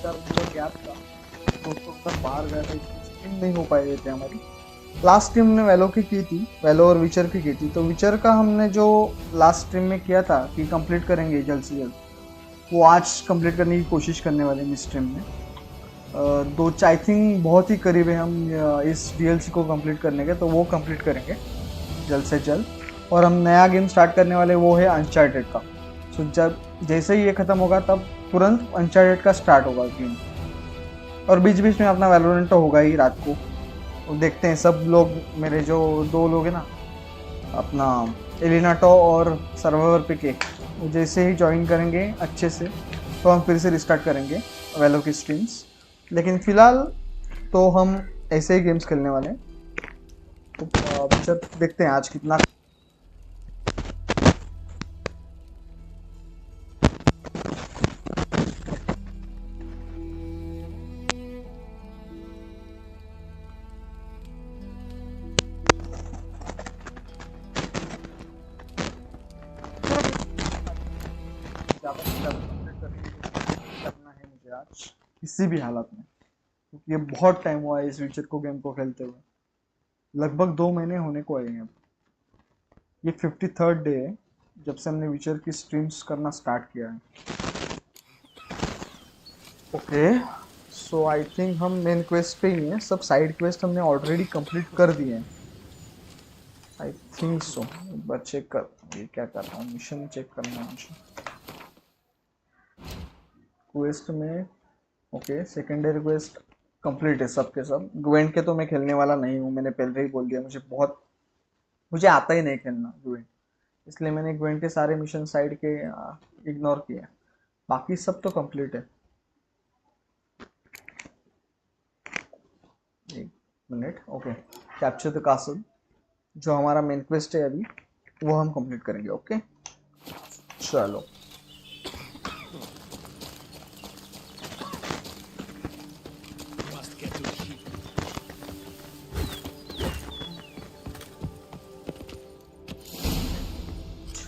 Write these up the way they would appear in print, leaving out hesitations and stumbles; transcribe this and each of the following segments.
4 महीने गैप था, दोस्तों के साथ बाहर गया था, स्ट्रीम नहीं हो पाई थे हमारी। लास्ट स्ट्रीम ने वेलो की थी, वेलो और विचर की थी। तो विचर का हमने जो लास्ट स्ट्रीम में किया था कि कंप्लीट करेंगे जल्द से जल्द, वो आज कंप्लीट करने की कोशिश करने वाले हैं इस स्ट्रीम में। दो आई थिंक बहुत ही करीब है हम इस डीएलसी को कंप्लीट करने के, तो वो कंप्लीट करेंगे जल्द से जल्द। और हम नया गेम स्टार्ट करने वाले, वो है अनचार्टेड का। सो जब जैसे ही ये ख़त्म होगा तब तुरंत अनचार्टेड का स्टार्ट होगा गेम। और बीच बीच में अपना वैलोरेंट तो होगा ही रात को। तो देखते हैं सब लोग, मेरे जो 2 लोग हैं ना, अपना एलिनाटो और सर्वाइवर पिके, जैसे ही ज्वाइन करेंगे अच्छे से तो हम फिर से रिस्टार्ट करेंगे वैलो की स्ट्रीम्स। लेकिन फ़िलहाल तो हम ऐसे ही गेम्स खेलने वाले हैं। तो चल देखते हैं आज कितना। करना है मुझे आज किसी भी हालत में, क्योंकि ये बहुत टाइम हुआ है इस विचर को गेम को खेलते हुए। लगभग 2 महीने होने को आए हैं अब। ये 53rd डे है जब से हमने विचर की स्ट्रीम्स करना स्टार्ट किया है। ओके, सो आई थिंक हम मेन क्वेस्ट पे ही हैं। सब साइड क्वेस्ट हमने ऑलरेडी कंप्लीट कर दिए हैं, आई थिंक सो। एक बार चेक कर, ये क्या कर रहा हूँ, मिशन चेक करना है मुझे क्वेस्ट में। ओके, सेकेंडरी क्वेस्ट कंप्लीट है सब के सब। ग्वेंट के तो मैं खेलने वाला नहीं हूँ, मैंने पहले ही बोल दिया। मुझे आता ही नहीं खेलना ग्वेंट, इसलिए मैंने ग्वेंट के सारे मिशन साइड के इग्नोर किए। बाकी सब तो कंप्लीट है। एक minute. Okay, capture the castle जो हमारा मेन क्वेस्ट है अभी, वो हम कंप्लीट करेंगे। ओके चलो।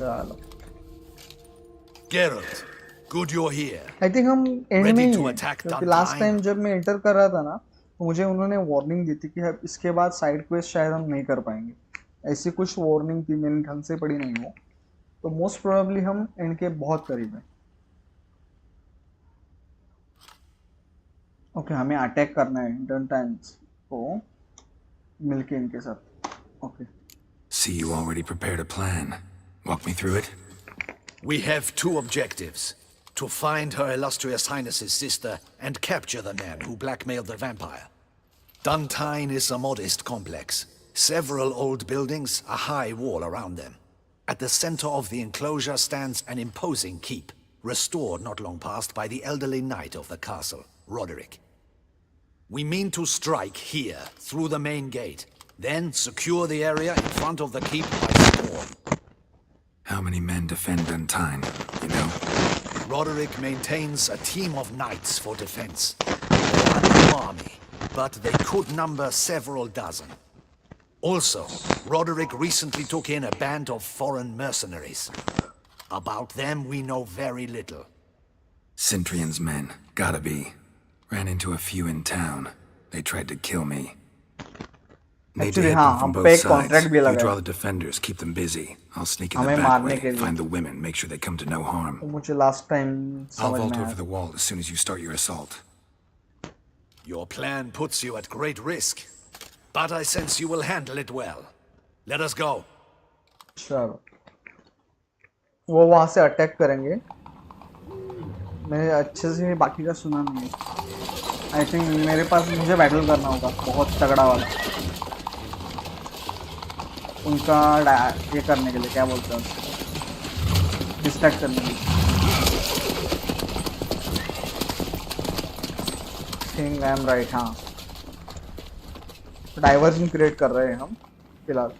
चलो, Geralt, good you're here. I think हम एंड में Ready ही to हैं, attack क्योंकि Duntine? लास्ट टाइम जब मैं एंटर कर रहा था ना, तो मुझे उन्होंने वार्निंग दी थी कि अब इसके बाद साइड क्वेस्ट शायद हम नहीं कर पाएंगे। ऐसी कुछ वार्निंग थी, मैंने ढंग से पढ़ी नहीं हो, तो मोस्ट प्रोबेबली हम एंड के बहुत करीब हैं। ओके, हमें अटैक करना है डंटाइन्स को मिलके इनके साथ। Okay, See, you already prepared a plan. Walk me through it. We have 2 objectives. To find Her Illustrious Highness's sister and capture the man who blackmailed the vampire. Duntine is a modest complex. Several old buildings, a high wall around them. At the center of the enclosure stands an imposing keep, restored not long past by the elderly knight of the castle, Roderick. We mean to strike here, through the main gate, then secure the area in front of the keep by storm. How many men defend Duntine, you know? Roderick maintains a team of knights for defense. They are no army, but they could number several dozen. Also, Roderick recently took in a band of foreign mercenaries. About them we know very little. Centrion's men, gotta be. Ran into a few in town. They tried to kill me. Need to actually hit हाँ, them from हम both पे एक sides. Contract भी You लगा draw है the defenders, keep them busy. I'll sneak in the हमें back मारने way, के लिए। find the women, make sure they come to no harm. तो मुझे लास्ट टाइम I'll समझ vault में over आया। the wall as soon as you start your assault. Your plan puts you at great risk, but I sense you will handle it well. Let us go. चलो, वो वहां से attack करेंगे। मैंने अच्छे से बाकी का सुना नहीं है। आई थिंक मेरे पास मुझे बैटल करना होगा बहुत तगड़ा वाला, उनका ये करने के लिए, क्या बोलते हैं उसको, डिस्ट्रैक्ट करने के लिए। थिंक आई एम राइट, हाँ, डाइवर्जन क्रिएट कर रहे हैं हम फिलहाल।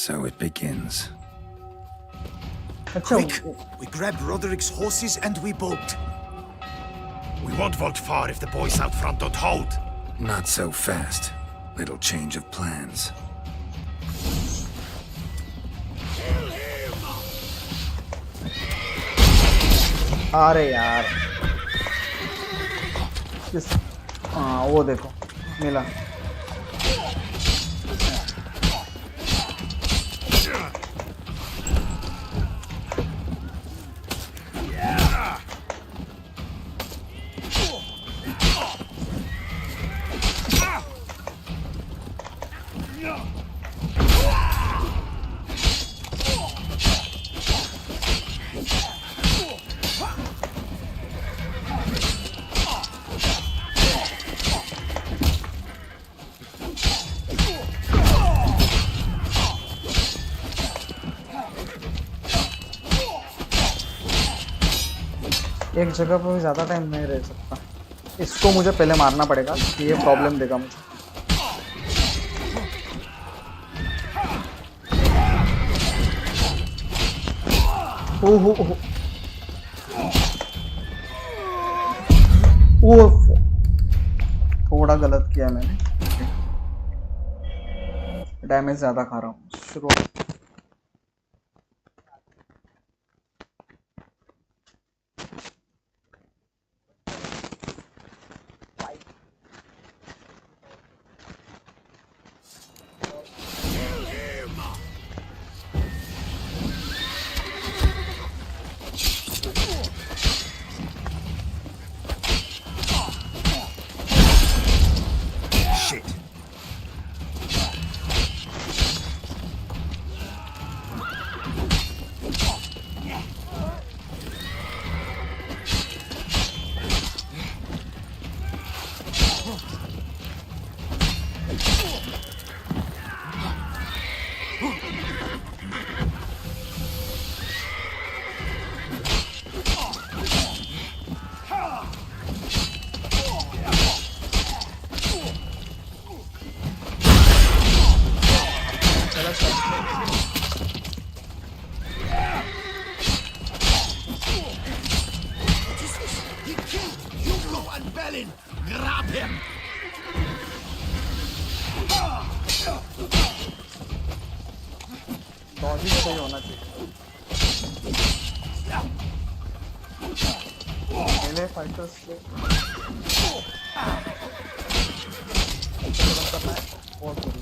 So it begins. अच्छा, Quick! We grab Roderick's horses and we bolt. We won't vault far if the boys out front don't hold. Not so fast. Little change of plans. अरे यार हाँ वो देखो मिला। एक जगह पर ज़्यादा टाइम नहीं रह सकता। इसको मुझे पहले मारना पड़ेगा, ये प्रॉब्लम देगा मुझे। ओहो ओह थोड़ा गलत किया मैंने, डैमेज ज़्यादा खा रहा हूँ। शुरुआत Grab him! लॉजिक सही होना चाहिए। पहले फाइटर्स से करना है और करूँ।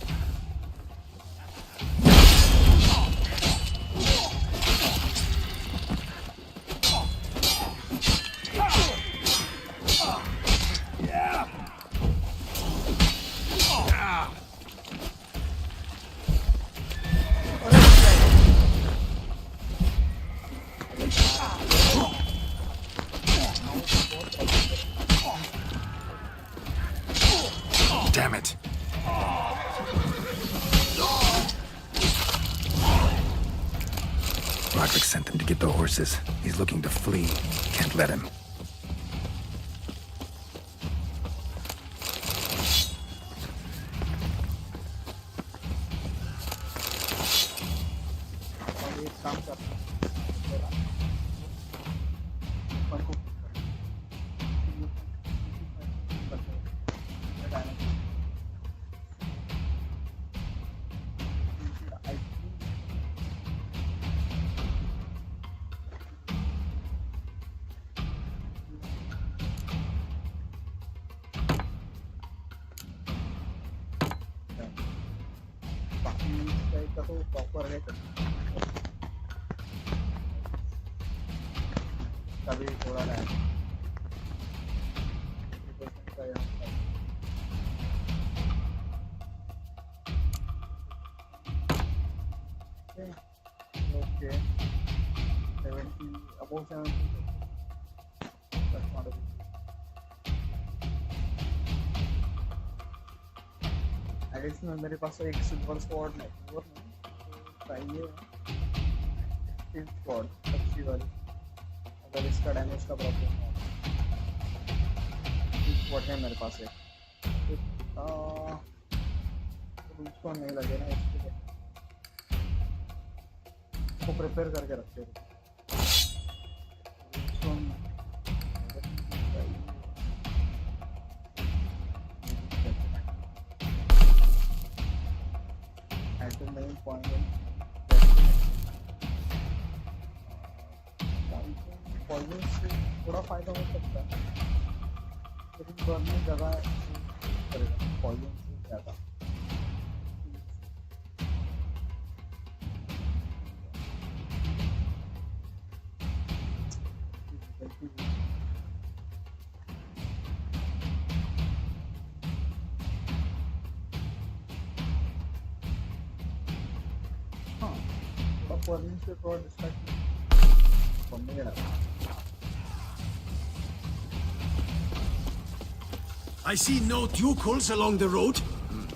Damn it. Roderick sent them to get the horses. He's looking to flee. Can't let him. तो प्रॉपर है कभी थोड़ा रहा okay 70 above 70 that's not a big additional मेरे पास एक सिल्वर स्वॉर्ड नहीं चाहिए स्वॉर्ड अच्छी वाली अगर इसका डैमेज का प्रॉब्लम है स्वॉर्ड है मेरे पास एक उसको नहीं लगे ना इसको प्रिपेयर करके रखते हैं मेन पॉइंट है पॉइजन से थोड़ा फायदा हो सकता है लेकिन गवर्नमेंट जगह करेगा पॉइजन से ज़्यादा हाँ थोड़ा पॉइजन से थोड़ा डिस्ट्रैक्ट करने के लगा I see no ducals along the road.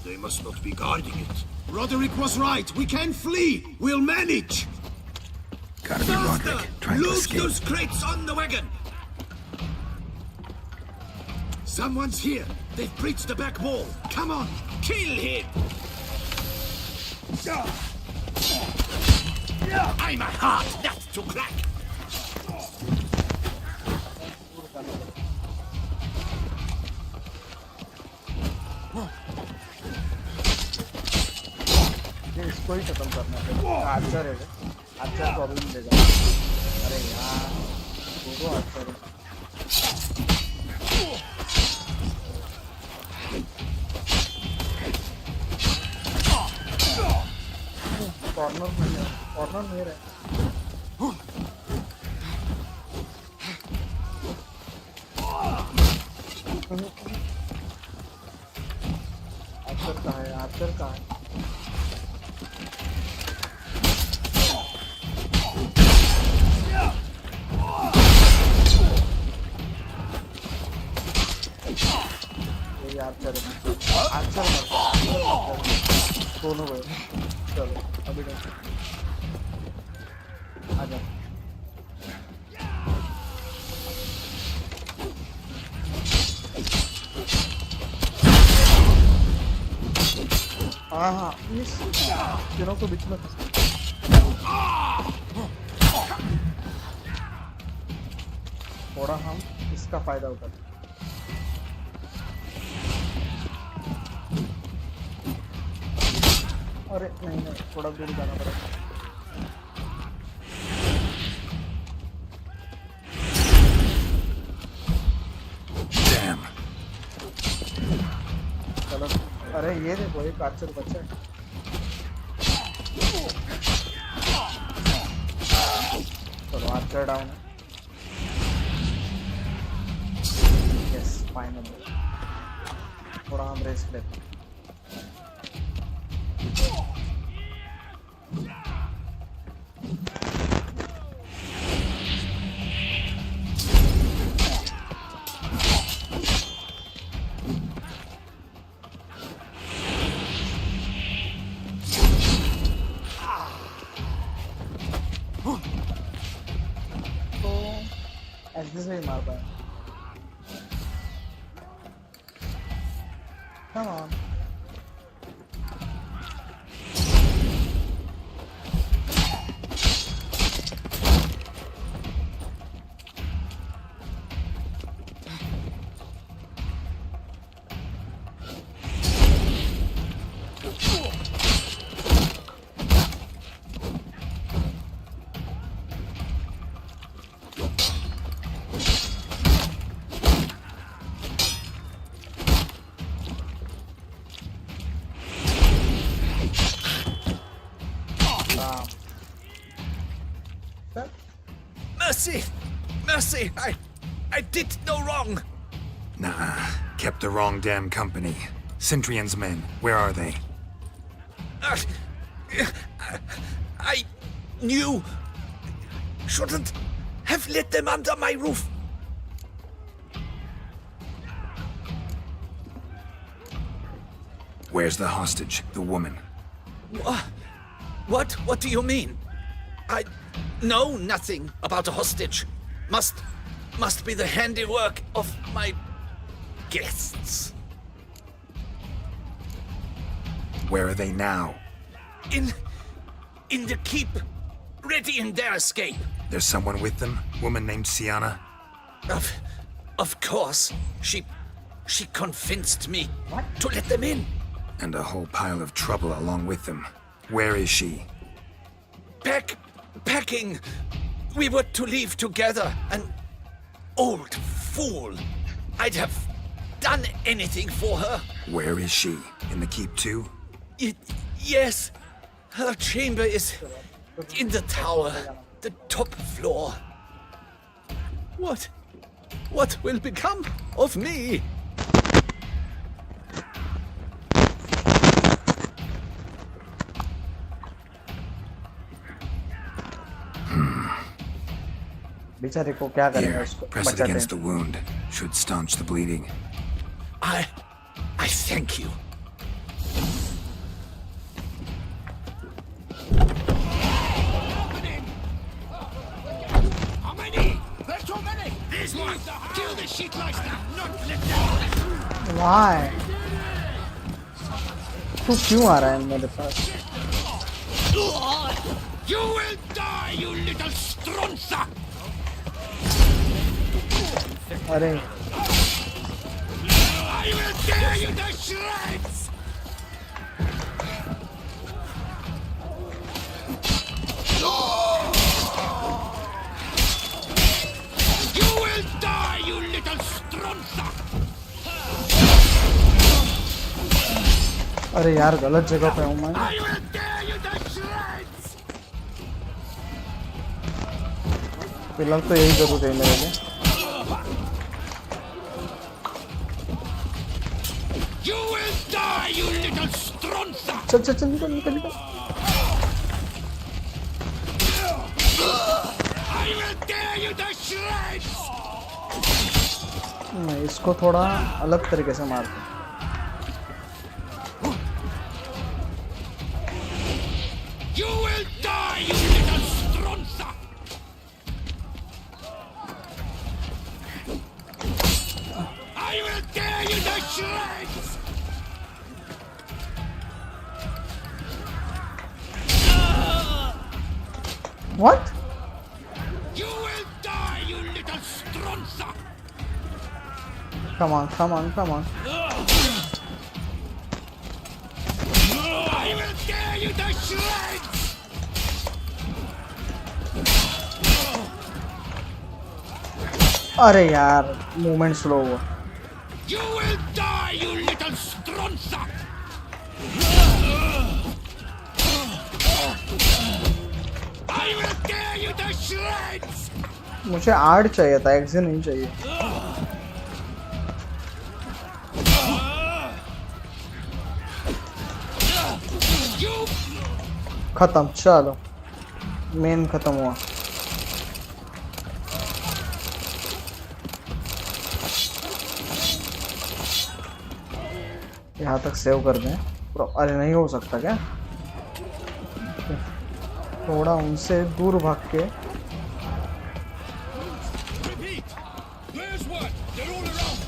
They must not be guarding it. Roderick was right. We can flee. We'll manage. Gotta be Roderick, trying to Loot escape. those crates on the wagon. Someone's here. They've breached the back wall. Come on, kill him. I'm a heart nut to crack. इसको ही खत्म करना है Archer है Archer problem देगा अरे यार दो Archer है कॉर्नर में है कॉर्नर में है आर्चर कहाँ है आर्चर कहाँ है आर्चर आर्चर दोनों गए चलो अभी आ जाओ हाँ हाँ इस तीनों को बीच में थोड़ा हम इसका फायदा उठाते अरे नहीं नहीं थोड़ा दूर जाना पड़ेगा Damn. चलो अरे ये देखो एक आर्चर बचा है चलो आर्चर डाउन यस फाइनली थोड़ा हम रेस्ट लेते हैं ऐसे से ही मार पाए Come on. Mercy! Mercy! I did no wrong! Nah, kept the wrong damn company. Centrion's men, where are they? I knew... Shouldn't have let them under my roof. Where's the hostage, the woman? What? What do you mean? I know nothing about a hostage. Must be the handiwork of my guests. Where are they now? In the keep, ready in their escape. There's someone with them? Woman named Sienna? Of course. She convinced me to let them in. And a whole pile of trouble along with them. Where is she? Packing. We were to leave together. An old fool. I'd have done anything for her. Where is she? In the keep too? Yes. Her chamber is in the tower. The top floor. What will become of me? बेचारे को क्या करेंगे Here, उसको press it बचाते against the हैं। wound. Should staunch the bleeding. I thank you. How many? There's too many! These ones! Kill the shit lice now, not let them! Why? तू क्यों आ रहा है मेरे पास? You will die, you little strunza! अरे I will tear you to shreds! You will die, you little strunza! अरे यार गलत जगह पे हूँ मैं। I will tear you to shreds! फिलहाल तो यही जरूर है मेरे लिए। You will die, you little strunza! चल चल चल निकल निकल निकल। I will tear you to shreds! मैं इसको थोड़ा अलग तरीके से मारता हूँ। You will die, you little strunza! I will tear you to shreds! What? You will die, you little strunza! Come on, come on, come on. I will tear you to shreds! अरे यार movement slow हुआ। You will die, you little strunza! I will tear you to shreds! मुझे art चाहिए था, exit नहीं चाहिए। You खत्म, चलो मेन खत्म हुआ। यहाँ तक सेव कर दें। अरे नहीं हो सकता क्या? थोड़ा उनसे दूर भाग के। repeat! There's one! They're all around!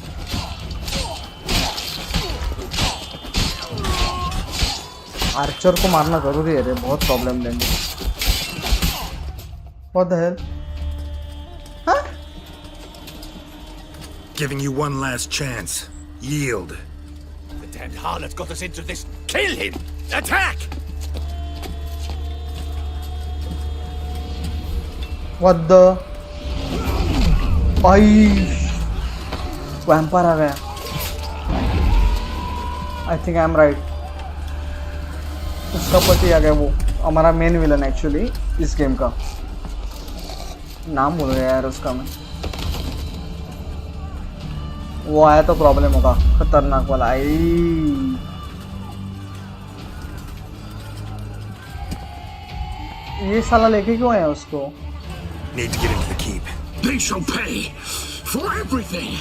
Archer को मारना जरूरी है रे, बहुत प्रॉब्लम देंगे। What the hell? हाँ? Giving you one last chance. Yield. The damned harlot got us into this. Kill him! Attack! What the? भाई वैम्पायर आ गया। I think I'm right. उसका पति आ गया, वो हमारा मेन विलन एक्चुअली इस गेम का। नाम भूल गया यार उसका मैं। वो आया तो प्रॉब्लम होगा, खतरनाक वाला। आई ये साला लेके क्यों आया उसको? Need to get into the keep. They shall pay for everything!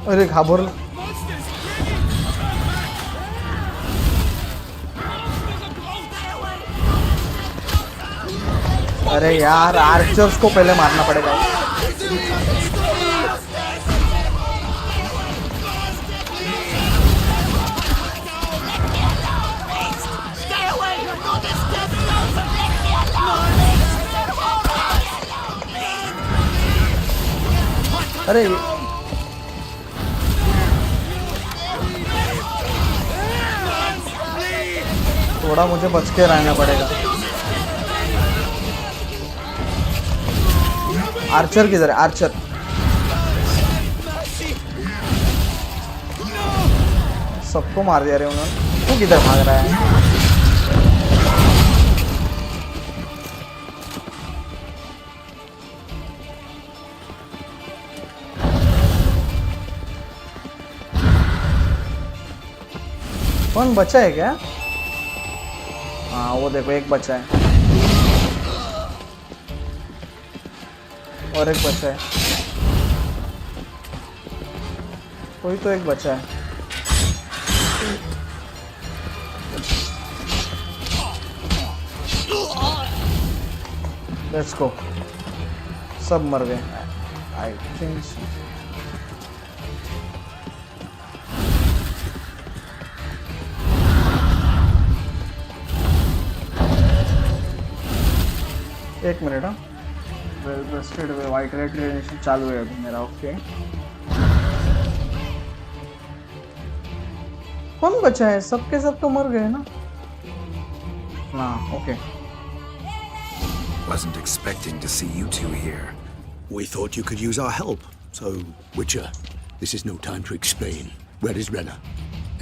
अरे घाबरल। अरे यार आर्चर्स को पहले मारना पड़ेगा। अरे थोड़ा मुझे बच के रहना पड़ेगा। आर्चर किधर है? आर्चर सबको मार दिया रे उन्होंने। तू किधर भाग रहा है? कौन बचा है क्या? हाँ वो देखो एक बचा है और एक बचा है, कोई तो एक बचा है। लेट्स गो, सब मर गए आई थिंक। एक मिनट। हाँ वेल रेस्टेड वे वाइट रेड ट्रेनेशन चालू है अभी मेरा। ओके कौन बचा है? सबके सब तो मर गए ना। हाँ okay. Wasn't expecting to see you two here. We thought you could use our help. So, Witcher, this is no time to explain. Where is Renna?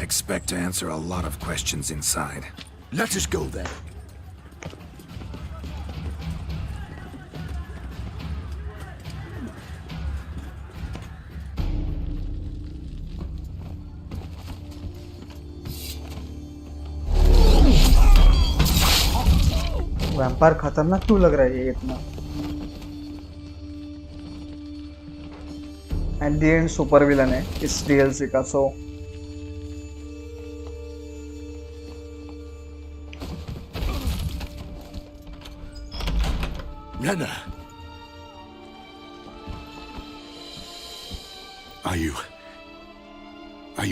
Expect to answer a lot of questions inside. Let us go there. Vampire खतरनाक क्यों लग रहा है ये इतना? At the end super villain है इस DLC का। सो Renna. Are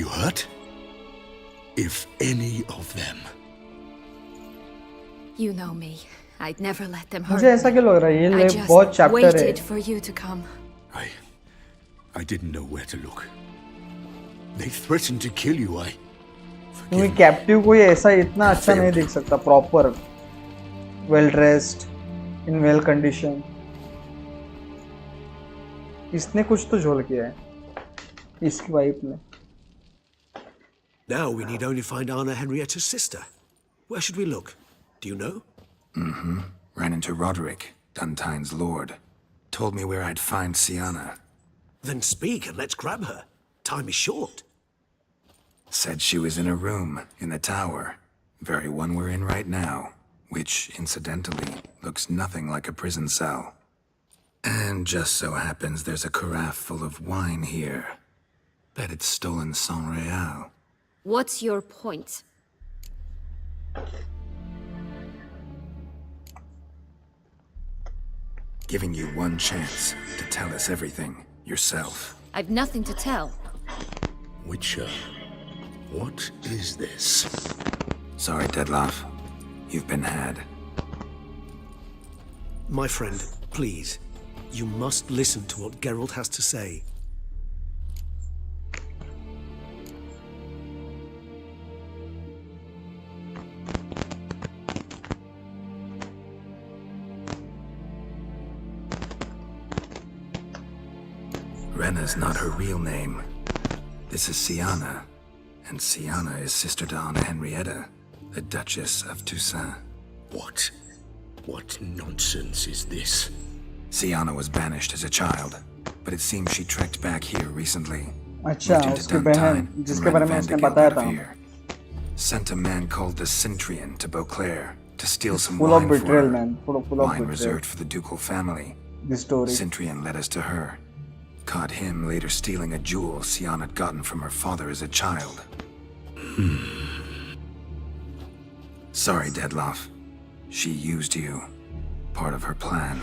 you hurt? If any of them. You know me. I'd never let them hurt मुझे ऐसा क्यों लग रहा है me. ये I बहुत just चैप्टर है। waited for you to come. I didn't know where to look. They threatened to kill you. क्योंकि कैप्टिव कोई ऐसा इतना अच्छा नहीं दिख सकता। Proper well dressed in well condition. इसने कुछ तो झोल किया है इसकी वाइफ ने। Now we need only find Anna Henrietta's sister. Where should we look? Do you know? Ran into Roderick, Duntine's lord. Told me where I'd find Sienna. Then speak and let's grab her. Time is short. Said she was in a room in the tower. Very one we're in right now. Which, incidentally, looks nothing like a prison cell. And just so happens there's a carafe full of wine here. Bet it's stolen San Real. What's your point? Giving you one chance to tell us everything yourself. I've nothing to tell. Witcher, what is this? Sorry, Deadloff. You've been had. My friend, please. You must listen to what Geralt has to say. Renna's not her real name. This is Sienna. And Sienna is sister to Anna Henrietta, the Duchess of Toussaint. What? What nonsense is this? Sienna was banished as a child, but it seems she trekked back here recently. अच्छा Moved into उसकी Duntine बहन and जिसके ran बारे में उसने Vanderbilt बताया out of था। here. Sent a man called the Centrian to Beauclair to steal some Full of wine for betrayal, her. man. Full of Wine betrayal. reserved for the ducal family. This story. Centrian led us to her. Caught him later stealing a jewel Sienna had gotten from her father as a child. Sorry, Deadloff. She used you. Part of her plan.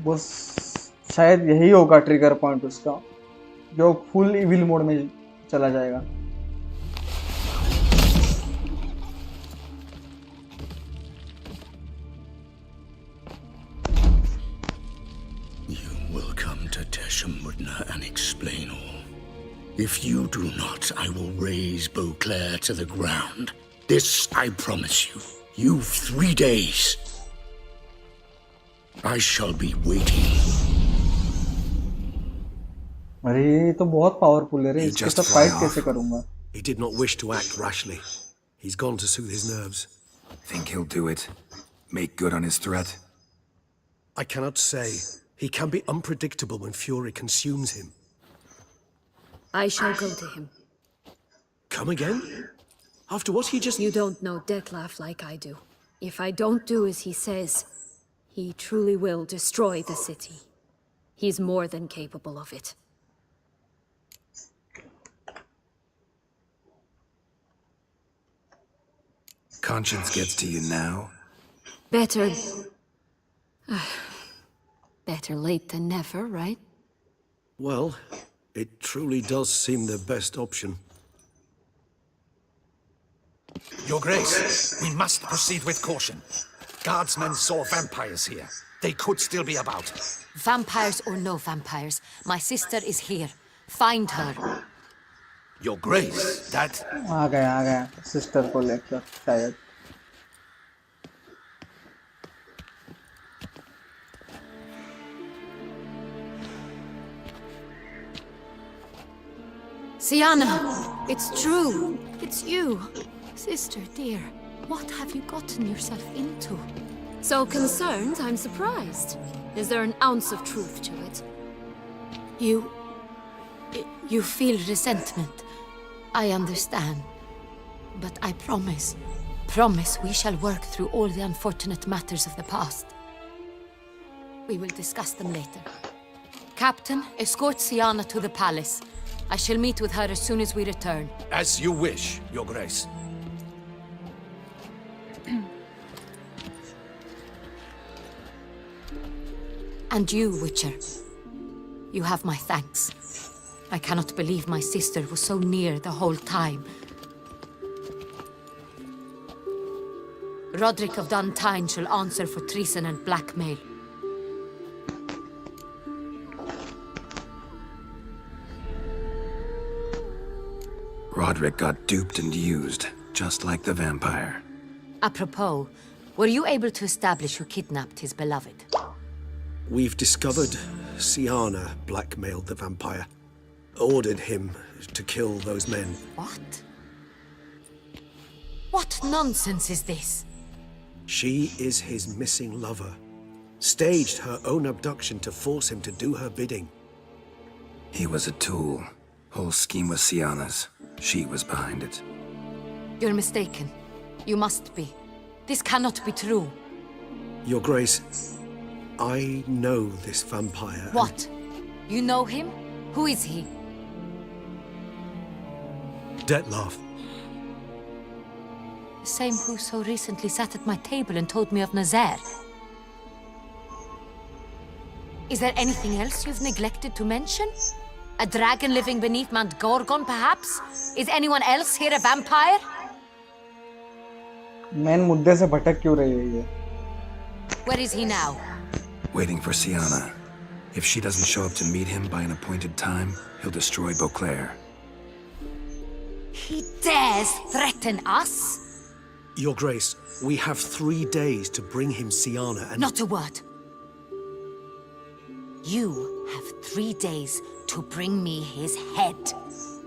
बस शायद यही होगा trigger point उसका, जो full evil mode में चला जाएगा। come to Teshamudna and explain all. If you do not, I will raze Beauclair to the ground. This I promise you. You've 3 days. I shall be waiting. अरे ये तो बहुत powerful है रे, You इसके just साथ fly फाइट कैसे off. करूंगा? He did not wish to act rashly. He's gone to soothe his nerves. Think he'll do it? Make good on his threat? I cannot say. He can be unpredictable when fury consumes him. I shall go to him. Come again? After what he just... You don't know Detlef like I do. If I don't do as he says, he truly will destroy the city. He's more than capable of it. Conscience gets to you now? Better... better late than never, right? Well, it truly does seem the best option. Your Grace, we must proceed with caution. Guardsmen saw vampires here. They could still be about. Vampires or no vampires, my sister is here. Find her. Your Grace, that... आ गया sister को लेकर शायद. Sienna, it's true. It's you. Sister, dear, what have you gotten yourself into? So concerned, I'm surprised. Is there an ounce of truth to it? You feel resentment. I understand. But I promise we shall work through all the unfortunate matters of the past. We will discuss them later. Captain, escort Sienna to the palace. I shall meet with her as soon as we return. As you wish, Your Grace. And you, Witcher. You have my thanks. I cannot believe my sister was so near the whole time. Roderick of Duntine shall answer for treason and blackmail. Roderick got duped and used, just like the vampire. Apropos, were you able to establish who kidnapped his beloved? We've discovered Sienna blackmailed the vampire. Ordered him to kill those men. What? What nonsense is this? She is his missing lover. Staged her own abduction to force him to do her bidding. He was a tool. Whole scheme was Sienna's. She was behind it. You're mistaken. You must be. This cannot be true. Your Grace, I know this vampire. What? You know him? Who is he? Detlef. The same who so recently sat at my table and told me of Nazaire. Is there anything else you've neglected to mention? A dragon living beneath Mount Gorgon, perhaps? Is anyone else here a vampire? Main मुद्दे से भटक क्यों रही है ये? Where is he now? Waiting for Sienna. If she doesn't show up to meet him by an appointed time, he'll destroy Beauclair. He dares threaten us? Your Grace, we have 3 days to bring him Sienna and... Not a word. You have 3 days to bring me his head.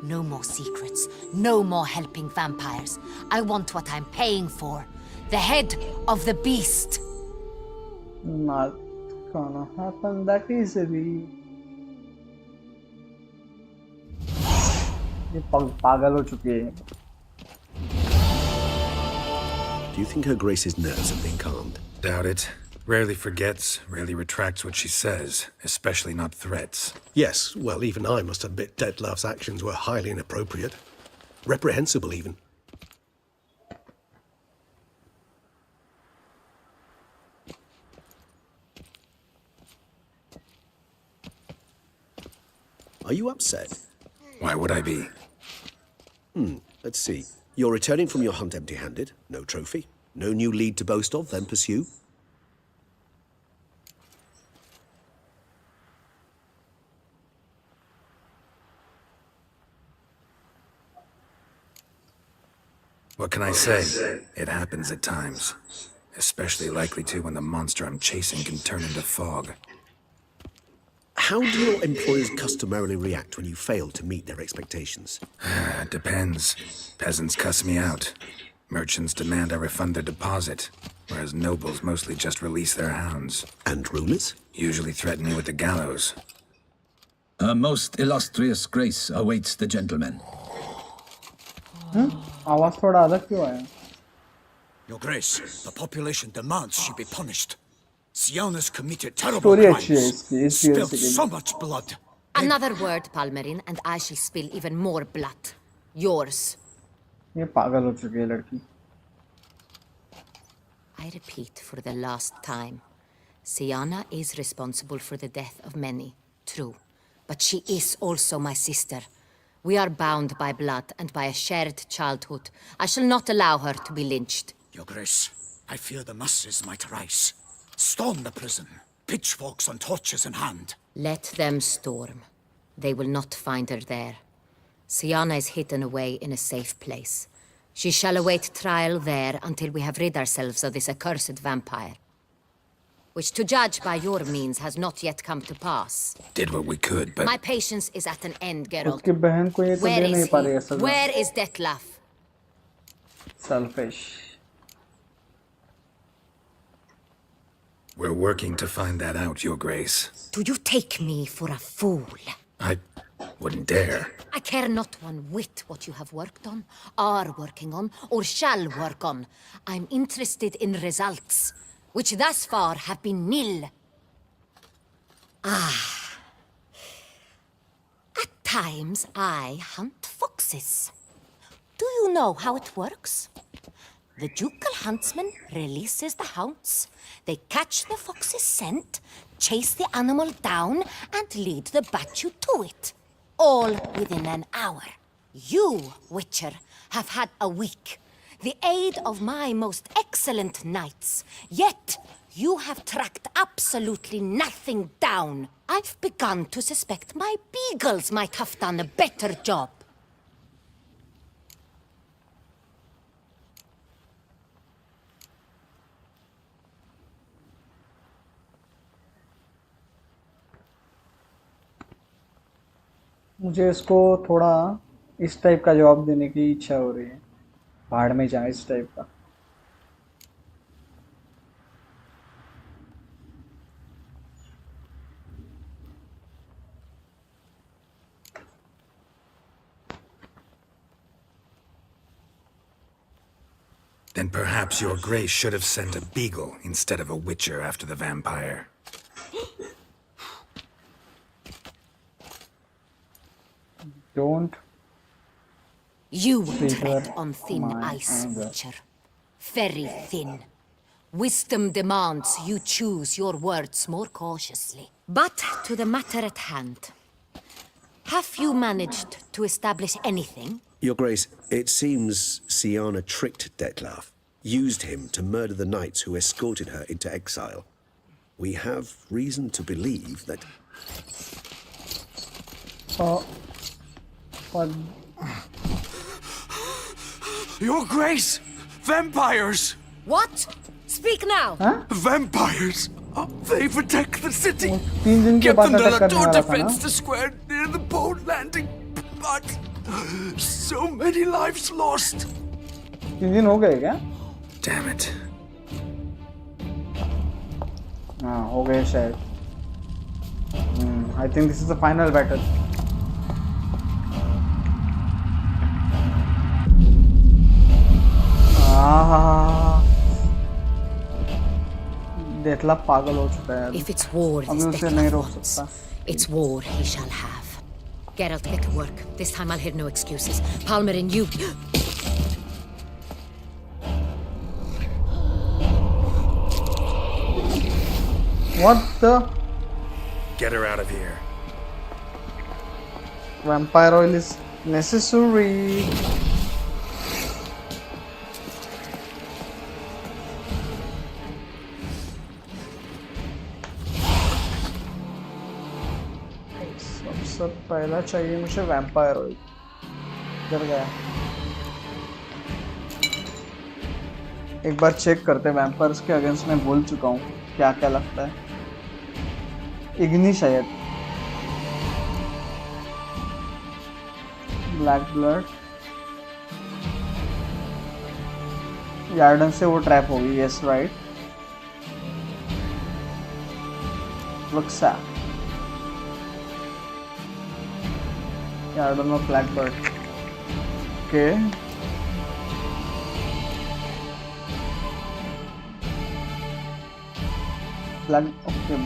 No more secrets. No more helping vampires. I want what I'm paying for. The head of the beast. Not gonna happen that easily. ये पागल हो चुकी है. Do you think Her Grace's nerves have been calmed? Doubt it. Rarely forgets, rarely retracts what she says, especially not threats. Yes, well, even I must admit Detlef's actions were highly inappropriate. Reprehensible, even. Are you upset? Why would I be? Let's see. You're returning from your hunt empty-handed. No trophy. No new lead to boast of, then pursue. What can I say? It happens at times. Especially likely to when the monster I'm chasing can turn into fog. How do your employers customarily react when you fail to meet their expectations? Depends. Peasants cuss me out. Merchants demand I refund their deposit, whereas nobles mostly just release their hounds. And rulers? Usually threaten me with the gallows. Her most illustrious grace awaits the gentleman. आवाज थोड़ा अलग क्यों आया? Your Grace, the population demands she be punished. Siana's committed terrible Story अच्छी है crimes, इसकी, इस spilled वजह से so much blood. Another word, Palmerin, and I shall spill even more blood. Yours. ये पागल हो चुकी है लड़की. I repeat for the last time. Siana is responsible for the death of many, true. But she is also my sister. We are bound by blood and by a shared childhood. I shall not allow her to be lynched. Your Grace, I fear the masses might rise. Storm the prison, pitchforks and torches in hand. Let them storm. They will not find her there. Siana is hidden away in a safe place. She shall await trial there until we have rid ourselves of this accursed vampire. Which, to judge by your means, has not yet come to pass. Did what we could, but... My patience is at an end, Geralt. उसकी बहन को ये तो Where दे नहीं is पा रही है he? सजा. Where is Detlef? Selfish. We're working to find that out, Your Grace. Do you take me for a fool? I wouldn't dare. I care not one whit what you have worked on, are working on, or shall work on. I'm interested in results, which thus far have been nil. At times, I hunt foxes. Do you know how it works? The ducal huntsman releases the hounds. They catch the fox's scent, chase the animal down, and lead the battue to it. All within an hour. You, Witcher, have had a week. The aid of my most excellent knights. Yet, you have tracked absolutely nothing down. I've begun to suspect my beagles might have done a better job. मुझे इसको थोड़ा इस type का जवाब देने की इच्छा हो रही है. भाड़ में जाए इस टाइप का. Then perhaps Your Grace should have sent a beagle instead of a witcher after the vampire. Don't You trigger tread on thin my ice, anger. Witcher. Very thin. Wisdom demands you choose your words more cautiously. But to the matter at hand. Have you managed to establish anything? Your Grace, it seems Siana tricked Detlef, used him to murder the knights who escorted her into exile. We have reason to believe that... But Your Grace! Vampires! What? Speak now! Vampires! They attack the city! 3 दिन के Get बाद them to attack करने Latour वाला था ना. defense the square near the boat landing, but so many lives lost. 3 दिन हो गए क्या? Damn it. हाँ हो गए शायद. I think this is the final battle. डेथला पागल हो चुका है. If it's war अभी this उसे नहीं Detlef रोक wants, सकता. it's war he shall have. Geralt, get to work. This time I'll hear no excuses. Palmerin, you... What the? Get her out of here. Vampire oil is necessary. सबसे पहला चाहिए मुझे vampire oil. इधर गया. एक बार check करते हैं, vampires के अगेंस्ट मैं बोल चुका हूँ, क्या क्या लगता है। इग्नी शायद, ब्लैक ब्लड, यार्डन से वो ट्रैप होगी, यस राइट। लक्सा, यार्डन और black bird, okay. Okay,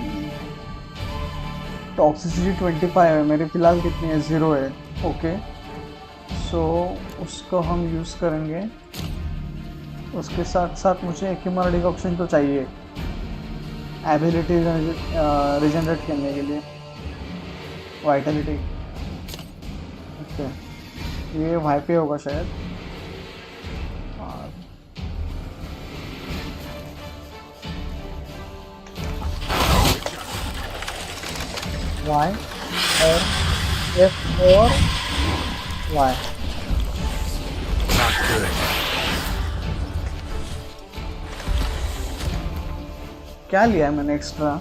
toxicity 25 है, मेरी फिलहाल कितनी है, 0 है, ओके। सो उसको हम यूज़ करेंगे। उसके साथ साथ मुझे एक्यूमर डिकॉक्शन तो चाहिए एबिलिटी रिजनरेट करने के लिए, वाइटलिटी। ओके, ये वाई पे होगा शायद। वाई और एफ और वाई, Not good. क्या लिया है मैंने एक्स्ट्रा?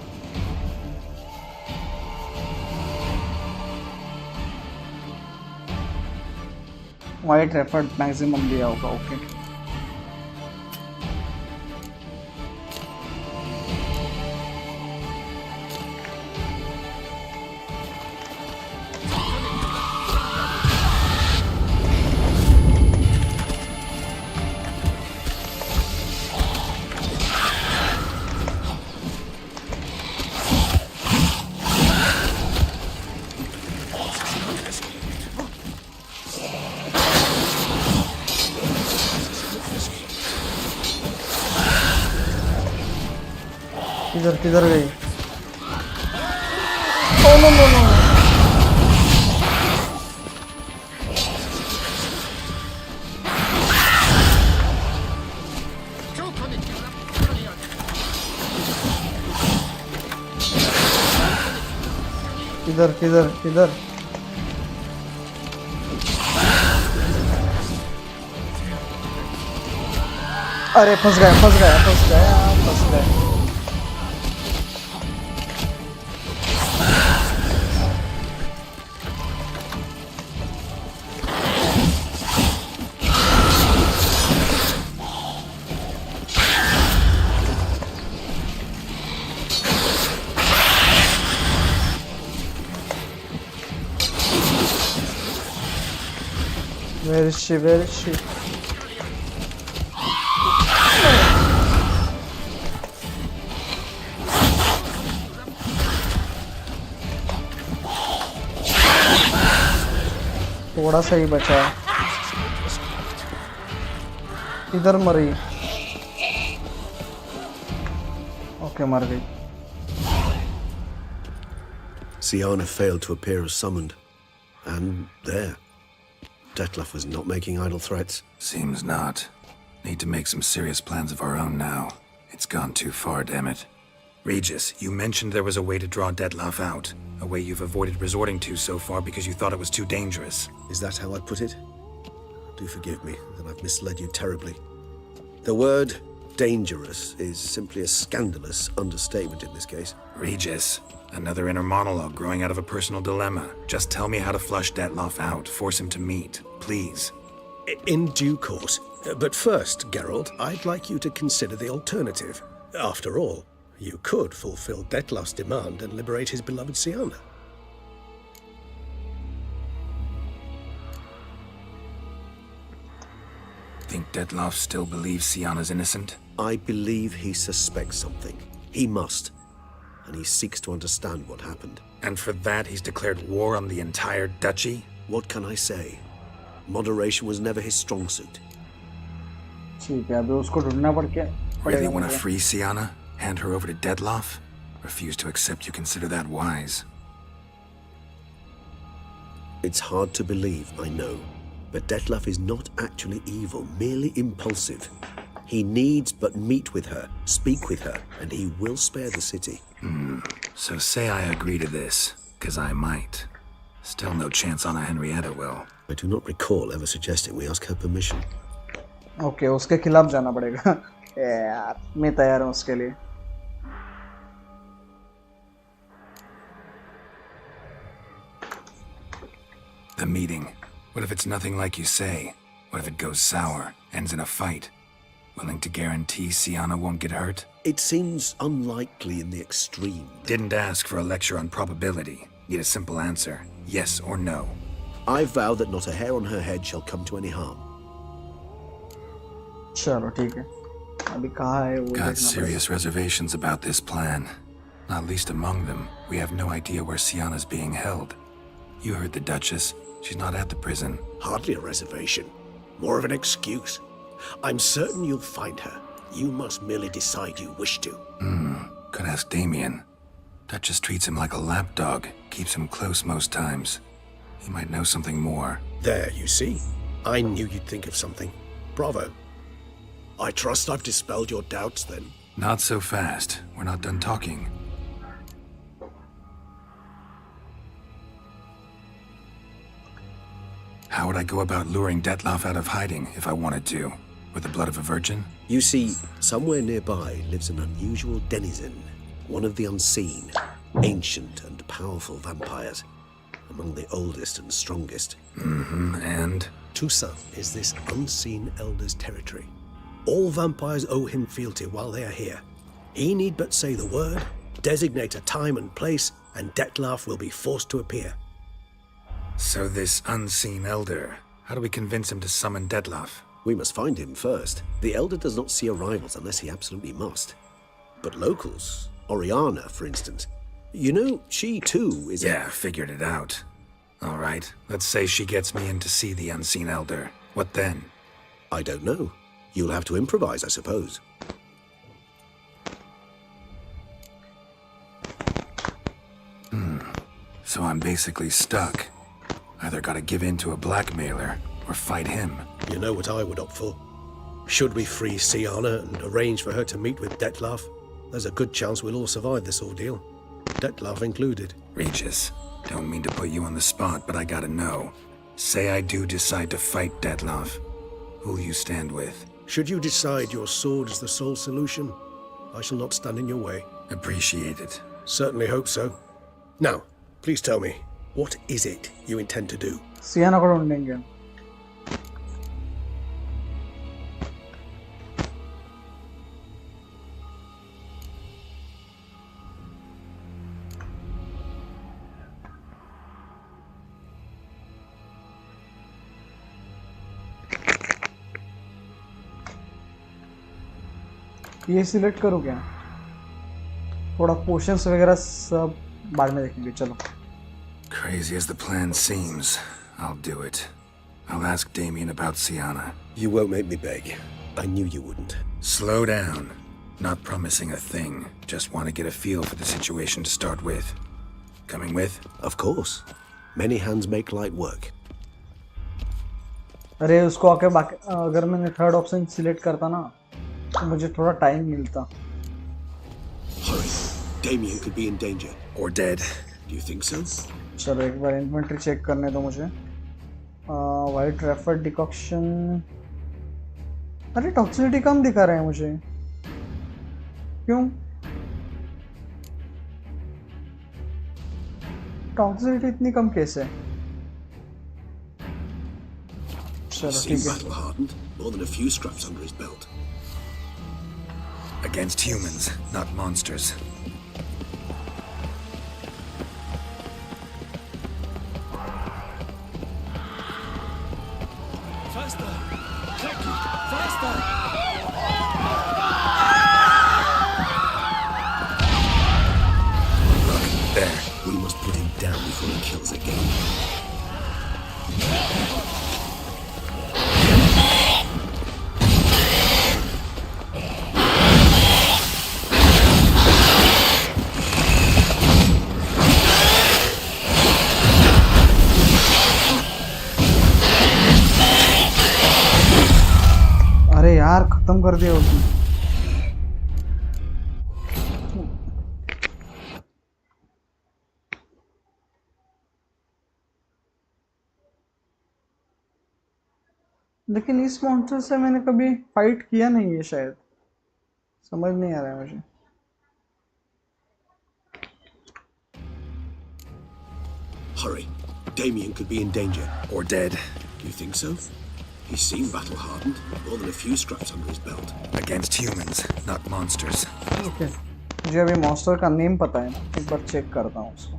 वाइट रेफर्ड मैक्सिमम लिया होगा, ओके। किधर किधर गई? ओ नो नो नो, किधर किधर किधर? अरे फंस गया फंस गया फंस गया फंस गया। Where is she? Where is she? थोड़ा सा ही बचा है। इधर मरी। ओके, मर गई। Siana failed to appear as summoned. And there. Detlef was not making idle threats. Seems not. Need to make some serious plans of our own now. It's gone too far, damn it. Regis, you mentioned there was a way to draw Detlef out. A way you've avoided resorting to so far because you thought it was too dangerous. Is that how I put it? Do forgive me that I've misled you terribly. The word dangerous is simply a scandalous understatement in this case. Regis, another inner monologue growing out of a personal dilemma. Just tell me how to flush Detlef out. Force him to meet, please. In due course. But first, Geralt, I'd like you to consider the alternative. After all, you could fulfill Detlef's demand and liberate his beloved Siana. Think Detlef still believes Siana's innocent? I believe he suspects something. He must. And he seeks to understand what happened. And for that, he's declared war on the entire duchy? What can I say? Moderation was never his strong suit. ठीक है, अभी उसको ढूंढना Really want to free Siana? Hand her over to Detlef? Refuse to accept you consider that wise. It's hard to believe, I know. But Detlef is not actually evil, merely impulsive. He needs but meet with her, speak with her, and he will spare the city. So say I agree to this, because I might. Still no chance Anna Henrietta will. I do not recall ever suggesting we ask her permission. Okay, उसके खिलाफ जाना पड़ेगा। यार मैं तैयार हूँ उसके लिए. The meeting. What if it's nothing like you say? What if it goes sour, ends in a fight? Willing to guarantee Sienna won't get hurt? It seems unlikely in the extreme. Didn't ask for a lecture on probability. Need a simple answer. Yes or no. I vow that not a hair on her head shall come to any harm. चलो ठीक है. अभी कहाँ है वो Got देखना पड़ेगा. serious reservations about this plan. Not least among them, we have no idea where Sienna's being held. You heard the Duchess. She's not at the prison. Hardly a reservation. More of an excuse. I'm certain you'll find her. You must merely decide you wish to. Could ask Damien. Duchess treats him like a lapdog. Keeps him close most times. He might know something more. There, you see. I knew you'd think of something. Bravo. I trust I've dispelled your doubts then. Not so fast. We're not done talking. How would I go about luring Detloff out of hiding if I wanted to? With the blood of a virgin? You see, somewhere nearby lives an unusual denizen, one of the unseen, ancient and powerful vampires, among the oldest and strongest. And? Toussaint is this unseen elder's territory. All vampires owe him fealty while they are here. He need but say the word, designate a time and place, and Detloff will be forced to appear. So this unseen elder, how do we convince him to summon Detloff? We must find him first. The elder does not see arrivals unless he absolutely must. But locals, Oriana, for instance, you know, she too is Yeah, figured it out. All right, let's say she gets me in to see the unseen elder. What then? I don't know. You'll have to improvise, I suppose. So I'm basically stuck. Either gotta give in to a blackmailer or fight him. You know what I would opt for. Should we free Sienna and arrange for her to meet with Detloff, there's a good chance we'll all survive this ordeal. Detloff included. Regis, don't mean to put you on the spot, but I gotta know. Say I do decide to fight Detloff. Who'll you stand with? Should you decide your sword is the sole solution, I shall not stand in your way. Appreciate it. Certainly hope so. Now, please tell me, what is it you intend to do? सियाना को ढूंढेंगे. ये select करो क्या? थोड़ा potions वगैरह सब बाद में देखेंगे. चलो. Crazy as the plan seems, I'll do it. I'll ask Damien about Sienna. You won't make me beg. I knew you wouldn't. Slow down. Not promising a thing. Just want to get a feel for the situation to start with. Coming with? Of course. Many hands make light work. अरे उसको आके बाकी अगर मैंने third option select करता ना तो मुझे थोड़ा टाइम मिलता. Hurry. Damien could be in danger. Or dead. Do you think so? चलो एक बार इन्वेंटरी चेक करने दो मुझे. White refer decoction. अरे टॉक्सिसिटी कम दिखा रहे हैं मुझे. क्यों? टॉक्सिसिटी इतनी कम कैसे? चलो ठीक Seems है. battle hardened. More than a few scraps under his belt. Against humans, not monsters. Faster! Jackie! Faster! There. We must put him down before he kills again. अरे यार खत्म कर दिया उसने. लेकिन इस मॉन्स्टर से मैंने कभी फाइट किया नहीं है शायद. समझ नहीं आ रहा है मुझे। Hurry. Damien could be in danger. Or dead. You think so? He seemed battle-hardened. More than a few scraps under his belt. Against humans, not monsters. Okay, मुझे अभी मॉन्स्टर का नेम पता है, एक बार चेक करता हूँ उसको।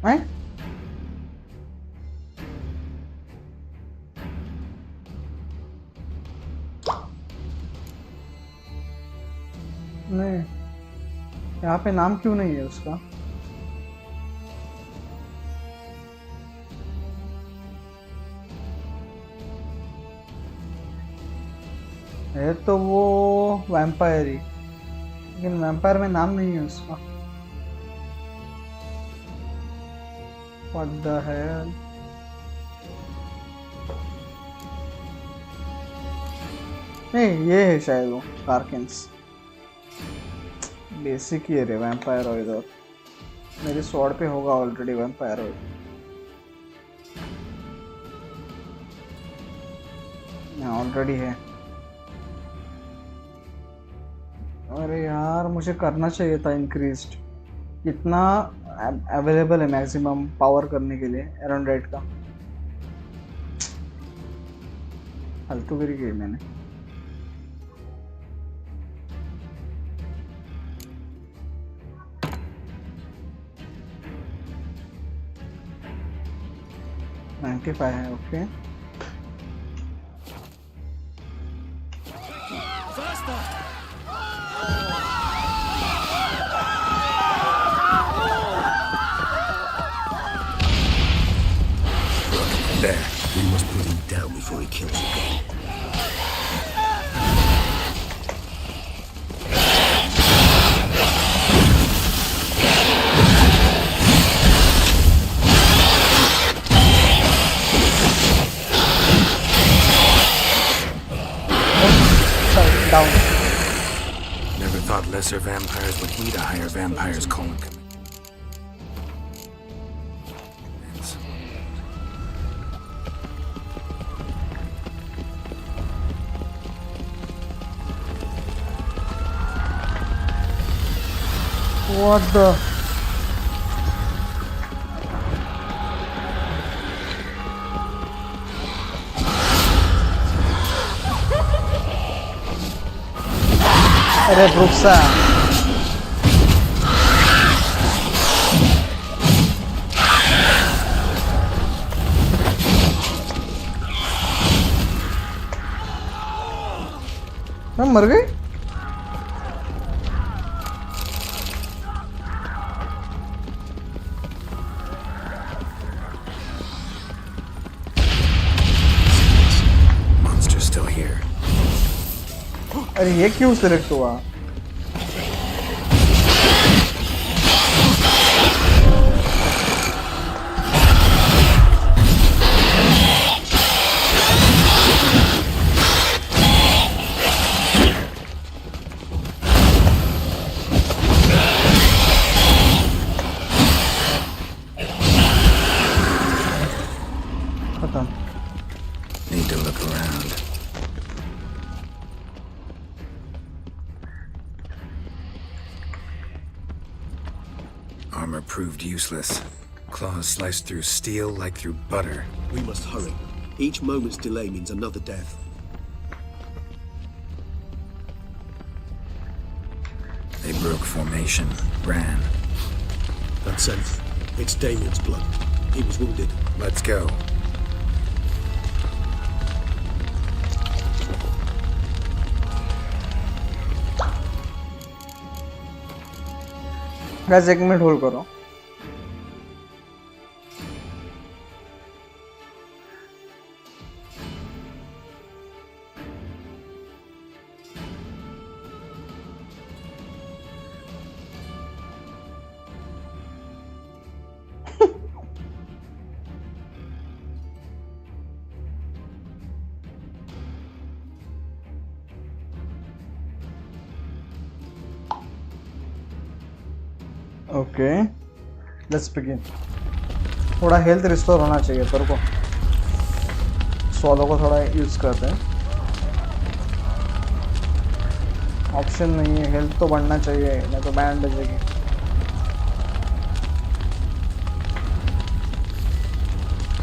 हैं? नहीं, यहाँ पे नाम क्यों नहीं है उसका? है तो वो वैम्पायर ही, लेकिन वैम्पायर में नाम नहीं है उसका। What the hell? नहीं, ये है शायद वो कार्किंस। बेसिक ही है रे वैम्पायर हो इधर। मेरे स्वॉर्ड पे होगा ऑलरेडी वैम्पायर हो। ऑलरेडी है। अरे यार मुझे करना चाहिए था इंक्रीज्ड। कितना अवेलेबल है मैक्सिमम पावर करने के लिए अराउंड रेट का? फालतू गिरी गई मैंने। $95 है। Okay, There. We must put him down before he kills again. Down. Never thought lesser vampires would eat a higher vampire's colon. What the? अरे ब्रुक्सा, मैं मर गई। Monster's still here. अरे ये क्यों सिलेक्ट हुआ? खत्म। Need to look around. Armor proved useless. Claws sliced through steel like through butter. We must hurry. Each moment's delay means another death. They broke formation, ran. That's safe. It's Damien's blood. He was wounded. Let's go. Guys एक minute hold करो। Okay, let's begin. थोड़ा health restore होना चाहिए तेरे को। swallow को थोड़ा use करते हैं. ऑप्शन नहीं है, हेल्थ तो बढ़ना चाहिए नहीं तो बैंड बजेगी.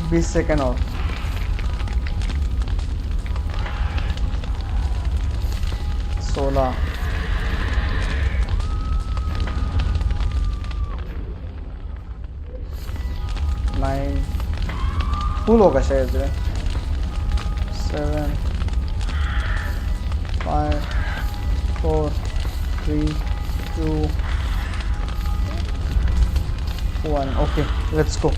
बीस सेकेंड और. सोलह. 9 फुल होगा शायद. 7 5 4 3 2 1. Okay, let's go.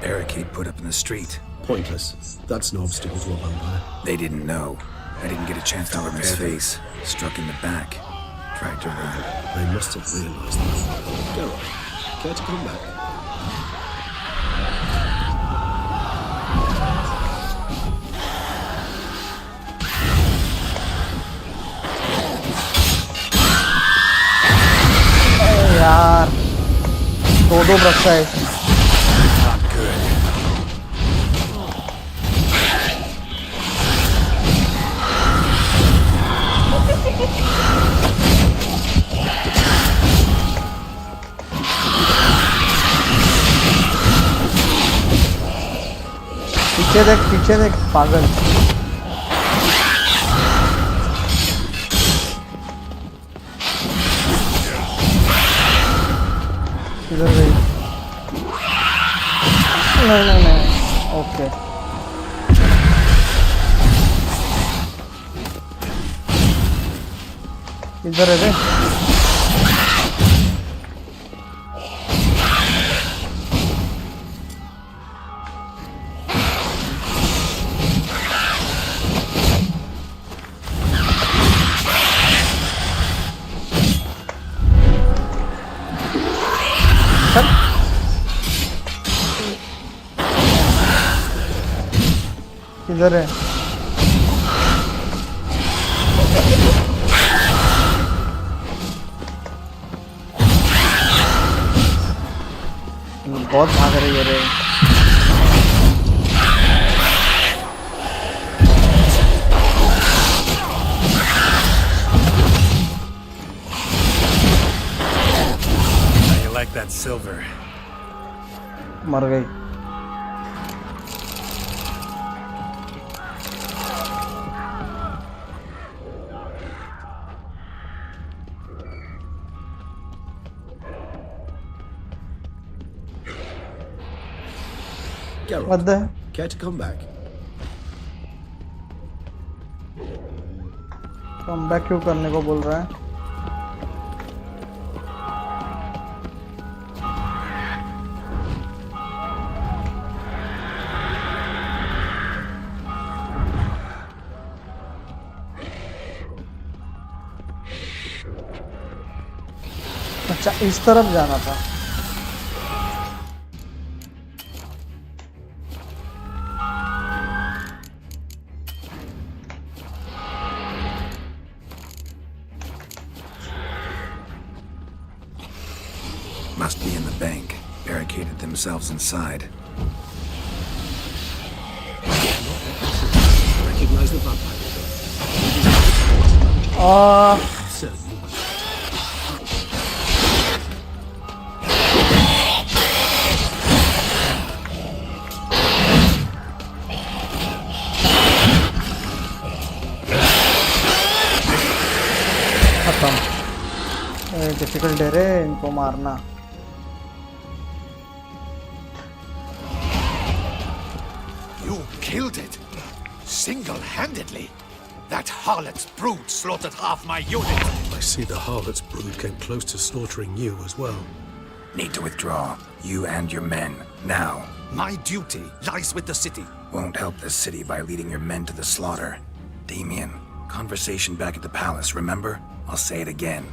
Barricade put up in the street. Pointless. That's no obstacle to a vampire. They didn't know. I didn't get a chance to look his face. Struck in the back. Tried to run. They must have realized that. Geralt, care to come back? यार दो बरसा है. Not good. पीछे देख पागल. इधर गई. नहीं. ओके. इधर है रे. इधर है. बहुत भाग रही है रे. You like that silver? मर गई. Geralt, What the? care to come back? Come back क्यों करने को बोल रहा है? अच्छा इस तरफ जाना था. Must be in the bank. Barricaded themselves inside. Recognize the vampire. Certain you must. खत्म. डिफिकल्ट है रे इनको मारना. You killed it! Single-handedly! That harlot's brood slaughtered half my unit! I see the harlot's brood came close to slaughtering you as well. Need to withdraw. You and your men. Now. My duty lies with the city. Won't help the city by leading your men to the slaughter. Damien, conversation back at the palace, remember? I'll say it again.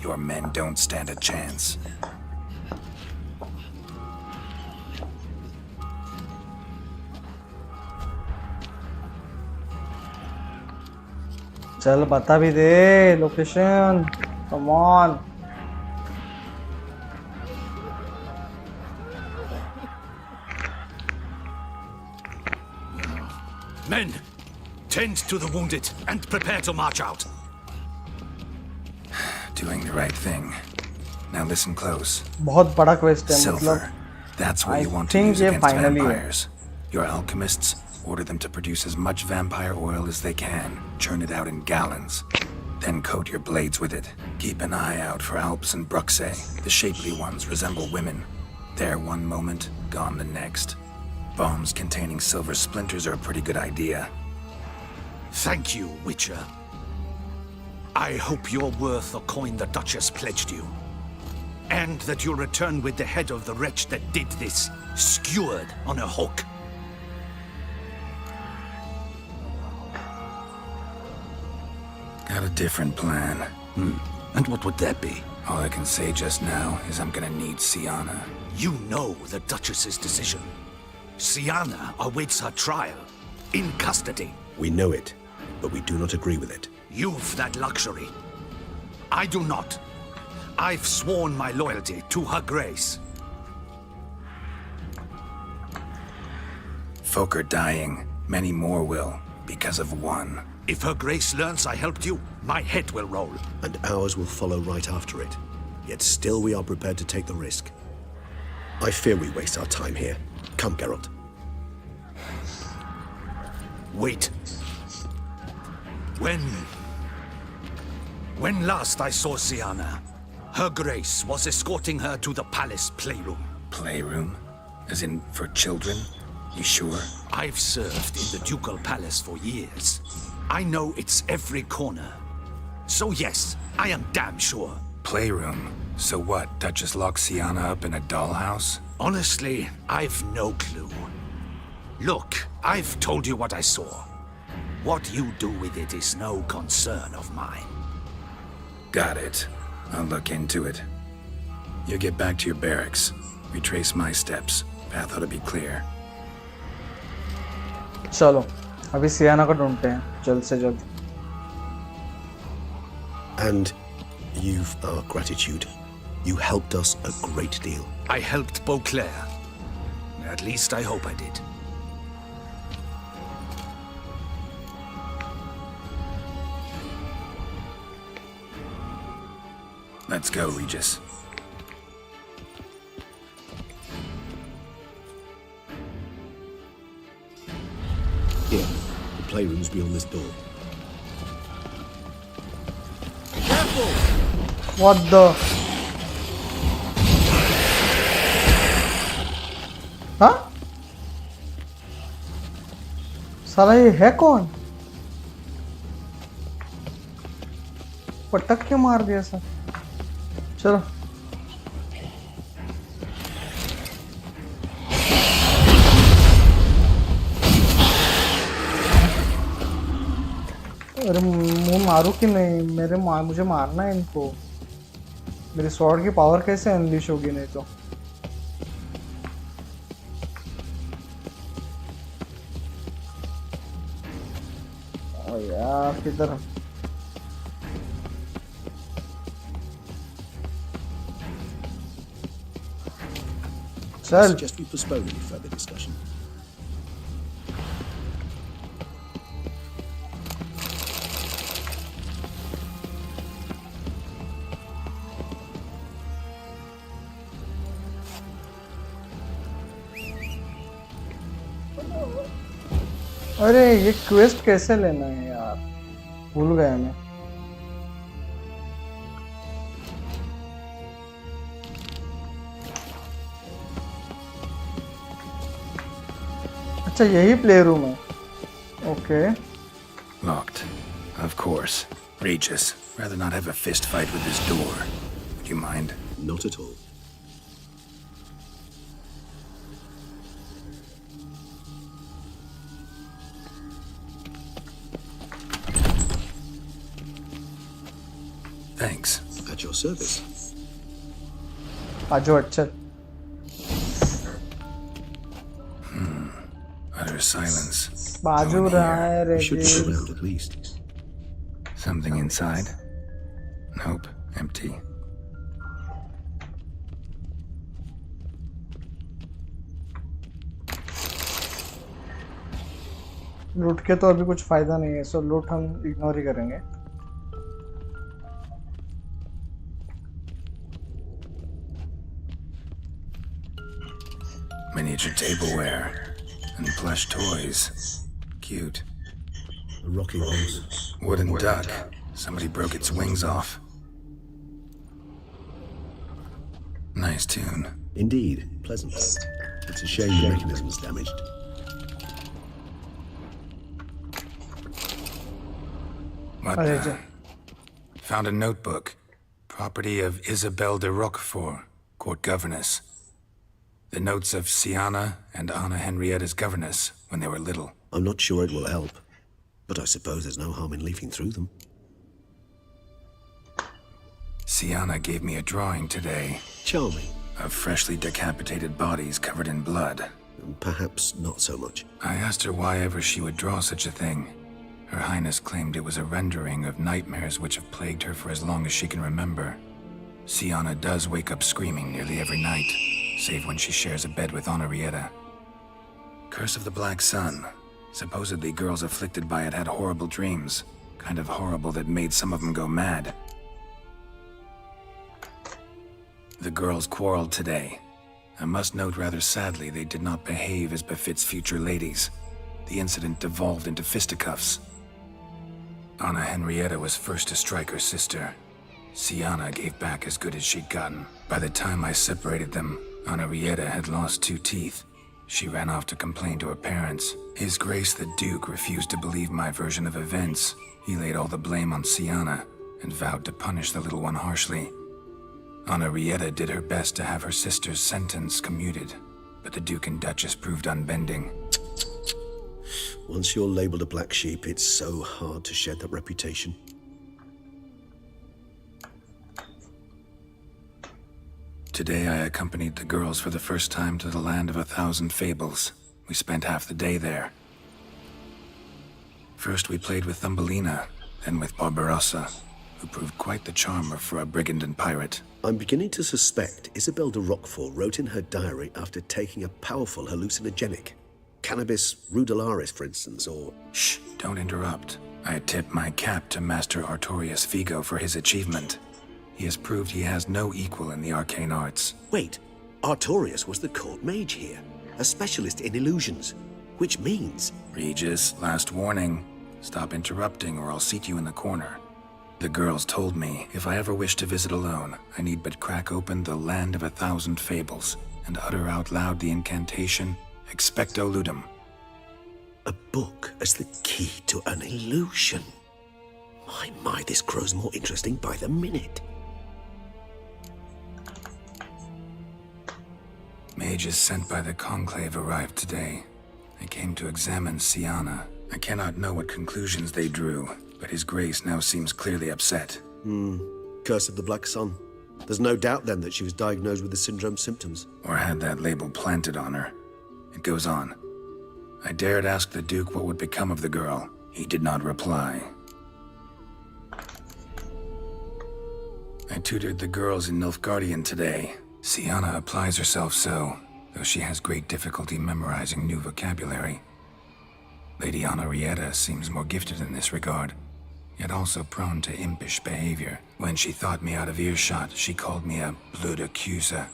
Your men don't stand a chance. चल बता भी दे location, come on. Men, tend to the wounded and prepare to march out. Doing the right thing. Now listen close. बहुत बड़ा quest है Silver. मतलब। That's what I you want to think use ये against finally है। vampires. Your alchemists order them to produce as much vampire oil as they can. Churn it out in gallons. Then coat your blades with it. Keep an eye out for Alps and Bruxae. The shapely ones resemble women. There one moment, gone the next. Bombs containing silver splinters are a pretty good idea. Thank you, Witcher. I hope you're worth the coin the Duchess pledged you. And that you'll return with the head of the wretch that did this, skewered on a hook. Got a different plan. And what would that be? All I can say just now is I'm gonna need Sienna. You know the Duchess's decision. Sienna awaits her trial, in custody. We know it, but we do not agree with it. You've that luxury. I do not. I've sworn my loyalty to her grace. Folk are dying. Many more will, because of one. If her grace learns I helped you, my head will roll. And ours will follow right after it. Yet still we are prepared to take the risk. I fear we waste our time here. Come, Geralt. Wait. When last I saw Sienna, her grace was escorting her to the palace playroom. Playroom? As in, for children? You sure? I've served in the ducal palace for years. I know its every corner. So yes, I am damn sure. Playroom? So what, Duchess locks Sienna up in a dollhouse? Honestly, I've no clue. Look, I've told you what I saw. What you do with it is no concern of mine. Got it. I'll look into it. You get back to your barracks. Retrace my steps. Path ought to be clear. चलो अभी सियाना को ढूंढते हैं जल्द से जल्द। And you've our gratitude. You helped us a great deal. I helped Beauclair. At least I hope I did. Let's go, Regis. Here, the playroom's beyond this door. What the? हाँ? साला ये है कौन? पटक के मार दिया सर। चलो अरे मुंह मारू कि नहीं? मुझे मारना है इनको। मेरी स्वॉर्ड की पावर कैसे अनलीश होगी नहीं तो। ओ यार किधर? I suggest we postpone any further discussion. अरे ये क्वेस्ट कैसे लेना है यार, भूल गया मैं। अच्छा यही प्ले रूम है। Okay Locked. Of course. Regis, rather not have a fist fight with this door. Would you mind? Not at all. Thanks. At your service. आजो अच्छा। Utter silence. बाजू No one रहा here. है रे We should be ji. around at least. Something inside? Nope, empty. लूट के तो अभी कुछ फायदा नहीं है, सो लूट हम इग्नोर ही करेंगे। Miniature tableware and plush toys. Cute. A rocking horse. Wooden duck. Somebody broke its wings off. Nice tune. Indeed, pleasant. It's a shame the mechanism's damaged. What अरे the? Found a notebook. Property of Isabelle de Roquefort, court governess. The notes of Siana and Anna Henrietta's governess when they were little. I'm not sure it will help, but I suppose there's no harm in leafing through them. Siana gave me a drawing today Charming. of freshly decapitated bodies covered in blood. Perhaps not so much. I asked her why ever she would draw such a thing. Her Highness claimed it was a rendering of nightmares which have plagued her for as long as she can remember. Siana does wake up screaming nearly every night, save when she shares a bed with Henrietta. Curse of the Black Sun. Supposedly girls afflicted by it had horrible dreams. Kind of horrible that made some of them go mad. The girls quarreled today. I must note rather sadly they did not behave as befits future ladies. The incident devolved into fisticuffs. Anna Henrietta was first to strike her sister. Siana gave back as good as she'd gotten. By the time I separated them, Henrietta had lost 2 teeth. She ran off to complain to her parents. His Grace the Duke refused to believe my version of events. He laid all the blame on Siana and vowed to punish the little one harshly. Henrietta did her best to have her sister's sentence commuted, but the Duke and Duchess proved unbending. Once you're labeled a black sheep, it's so hard to shed that reputation. Today I accompanied the girls for the first time to the land of 1,000 fables. We spent half the day there. First we played with Thumbelina, then with Barbarossa, who proved quite the charmer for a brigand and pirate. I'm beginning to suspect Isabelle de Roquefort wrote in her diary after taking a powerful hallucinogenic. Cannabis rudelaris, for instance, or... Shh, don't interrupt. I tip my cap to Master Artorius Vigo for his achievement. He has proved he has no equal in the arcane arts. Wait, Artorius was the court mage here, a specialist in illusions, which means... Regis, last warning. Stop interrupting or I'll seat you in the corner. The girls told me if I ever wish to visit alone, I need but crack open the land of 1,000 fables and utter out loud the incantation, Expecto Ludum. A book as the key to an illusion. My, this grows more interesting by the minute. Mages sent by the Conclave arrived today. They came to examine Siana. I cannot know what conclusions they drew, but His Grace now seems clearly upset. Curse of the Black Sun. There's no doubt then that she was diagnosed with the syndrome symptoms. Or had that label planted on her. It goes on. I dared ask the Duke what would become of the girl. He did not reply. I tutored the girls in Nilfgaardian today. Siana applies herself so, though she has great difficulty memorizing new vocabulary. Lady Henrietta seems more gifted in this regard, yet also prone to impish behavior. When she thought me out of earshot, she called me a blood accuser.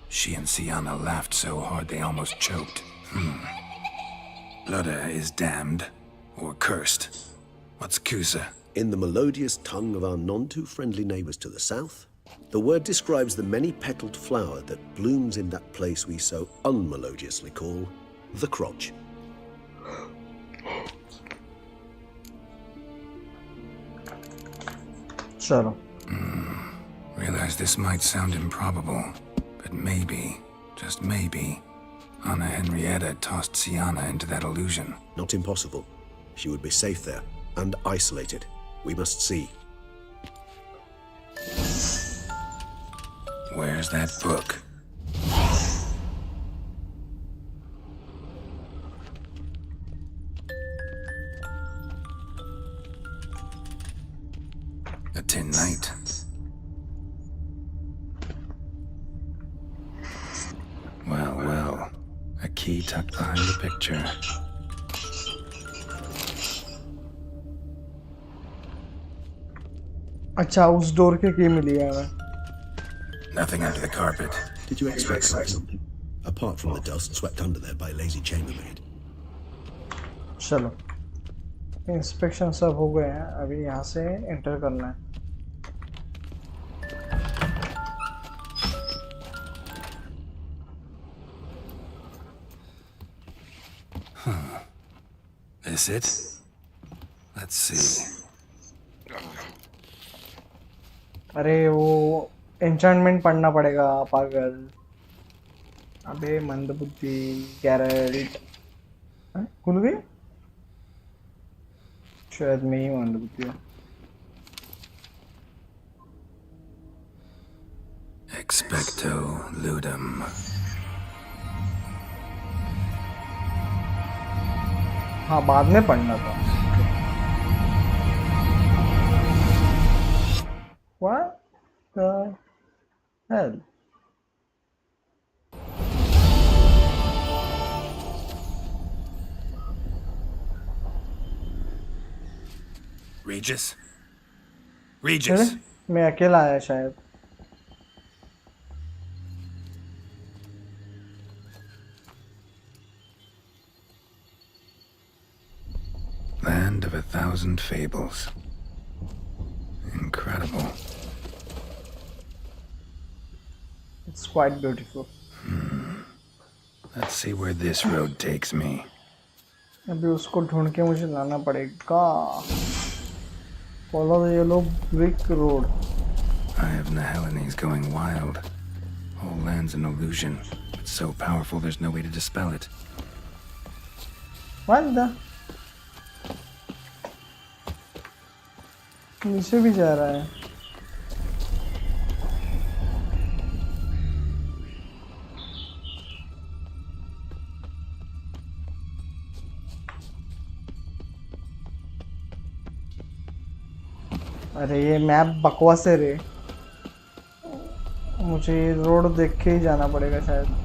She and Siana laughed so hard they almost choked. Blood is damned, or cursed. What's Cusa? In the melodious tongue of our none-too-friendly neighbors to the south, the word describes the many-petaled flower that blooms in that place we so unmelodiously call the crotch. चलो Realize this might sound improbable, but maybe, just maybe, Anna Henrietta tossed Siana into that illusion. Not impossible. She would be safe there, and isolated. We must see. Where's that book? Tin night. Well, well. A key tucked behind the picture. अच्छा, उस door के की मिली है हमें. Nothing under the carpet. Did you expect something? Apart from the dust swept under there by a lazy chambermaid. चलो, inspection सब हो गए हैं. अभी यहाँ से एंटर करना है. This it? Let's see. अरे वो एन्चेंटमेंट पढ़ना पड़ेगा पागल. अबे मंदबुद्धि. गैरेट खुल गई. शायद मैं ही मंदबुद्धि हूँ. Expecto ludum. हाँ, बाद में पढ़ना था. What the hell? Regis? अरे, Regis! मैं अकेला आया शायद. Land of 1,000 fables. Incredible. It's quite beautiful. Let's see where this road takes me. अभी उसको ढूंढ के मुझे लाना पड़ेगा. Follow the yellow brick road. Eye of Nehelene going wild. Whole land's an illusion. It's so powerful there's no way to dispel it. What the? नीचे भी जा रहा है. अरे ये मैप बकवास है रे. मुझे ये रोड देख के ही जाना पड़ेगा शायद.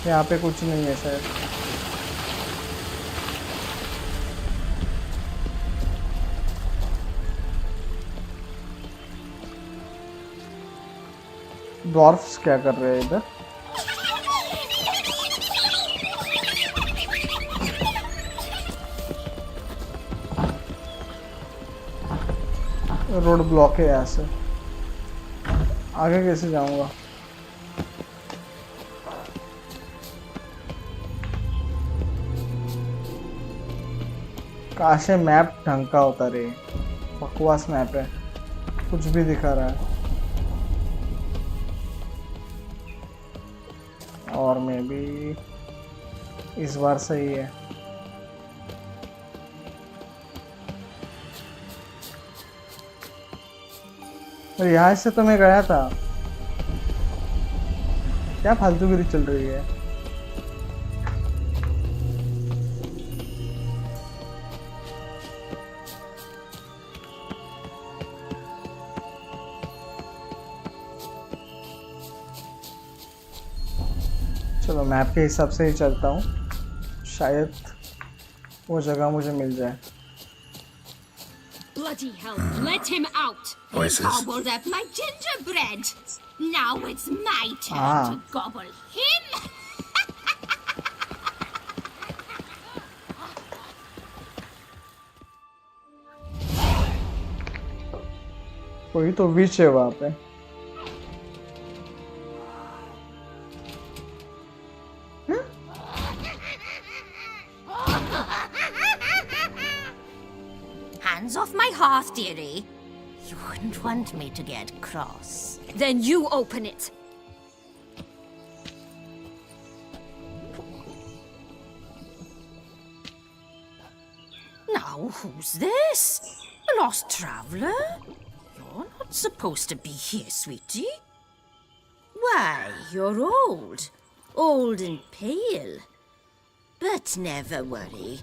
यहाँ पे कुछ नहीं है शायद. ड्वार्फ्स क्या कर रहे हैं इधर? रोड ब्लॉक है यहाँ से. आगे कैसे जाऊंगा? काश मैप ढंग का होता रे. बकवास मैप है. कुछ भी दिखा रहा है. और मैं भी इस बार सही है. और यहाँ से तो मैं गया था. क्या फालतूगिरी चल रही है? चलो मैप के हिसाब से ही चलता हूँ. शायद वो जगह मुझे मिल जाए. Bloody hell, let him out! Voices. Gobbled up my gingerbread! Now it's my turn to gobble him! कोई तो विच है वहाँ पे. Hands off my hearth, dearie. You wouldn't want me to get cross. Then you open it! Now, who's this? A lost traveler? You're not supposed to be here, sweetie. Why, you're old. Old and pale. But never worry.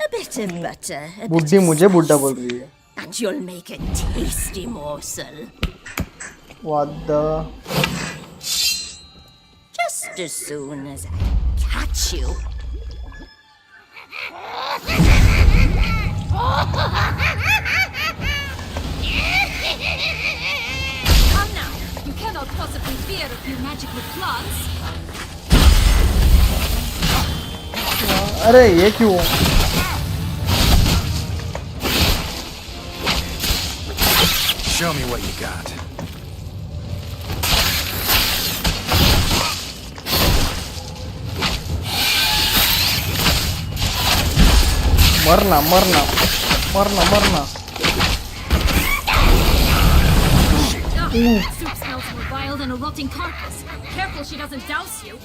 A bit of butter, a bit बुड्ढी of मुझे बुड्ढा spice, बोल रही है. and you'll make a tasty morsel. What the? Just as soon as I catch you. Come now. You cannot possibly fear a few magical plants. अरे ये क्यों? Show me what you got. मरना मरना मरना मरना. Soup smells more vile than a rotting carcass. Careful she doesn't douse you.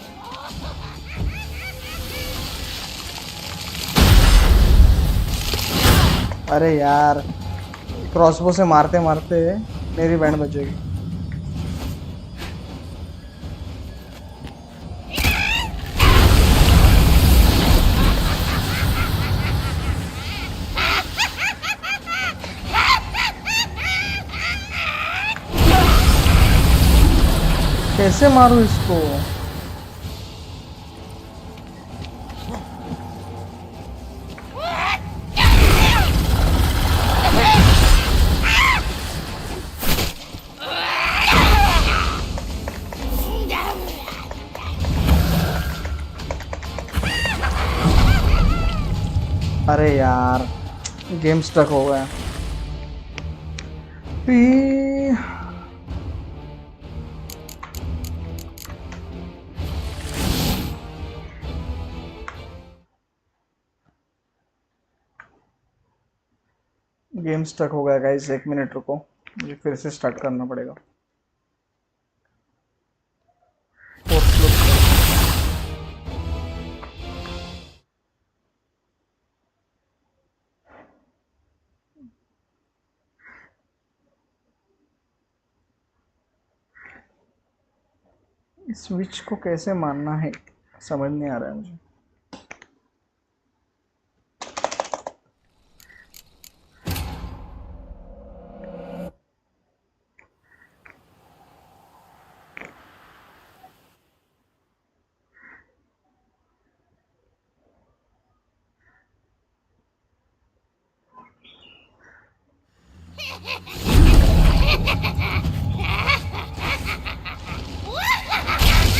अरे यार, crossbow से मारते मारते मेरी बैंड बचेगी. कैसे मारूं इसको? अरे यार, गेम स्टक हो गया. गेम स्टक हो गया गाइस. 1 मिनट रुको, मुझे फिर से स्टार्ट करना पड़ेगा. इस स्विच को कैसे मारना है समझ नहीं आ रहा है मुझे.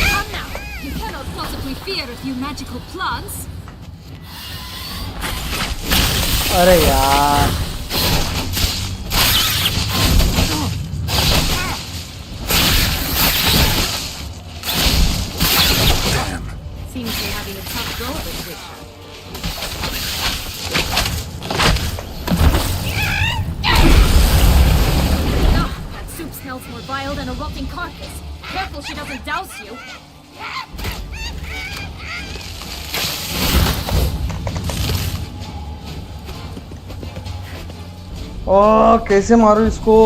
Come now. You cannot possibly fear a few magical plants. अरे यार, Seems you're having a tough go of it, Witcher. No, that soup smells more vile than a rotting carcass. Careful she doesn't douse you. ओ कैसे मारूं इसको?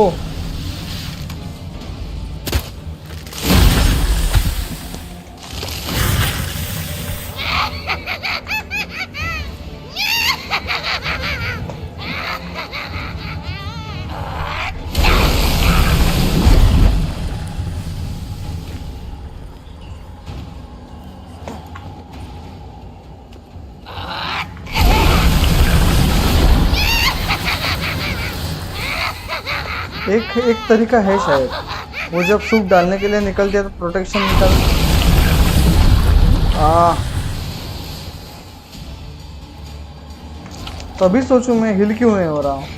एक तरीका है शायद. वो जब सूप डालने के लिए निकलती है तो प्रोटेक्शन निकल. तभी सोचूं मैं हिल क्यों नहीं हो रहा हूँ.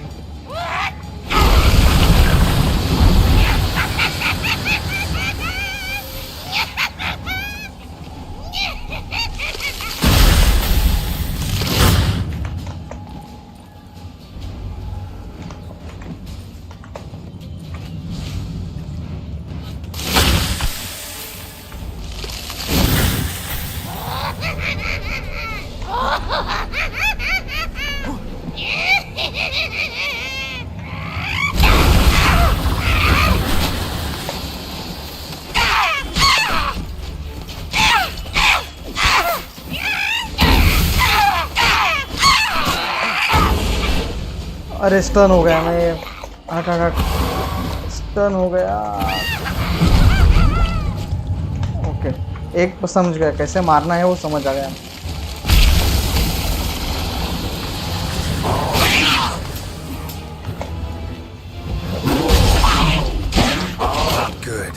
अरे स्टन हो गया मैं। हट हट हट, स्टन हो गया। ओके, एक समझ गया कैसे मारना है, वो समझ आ गया। Good.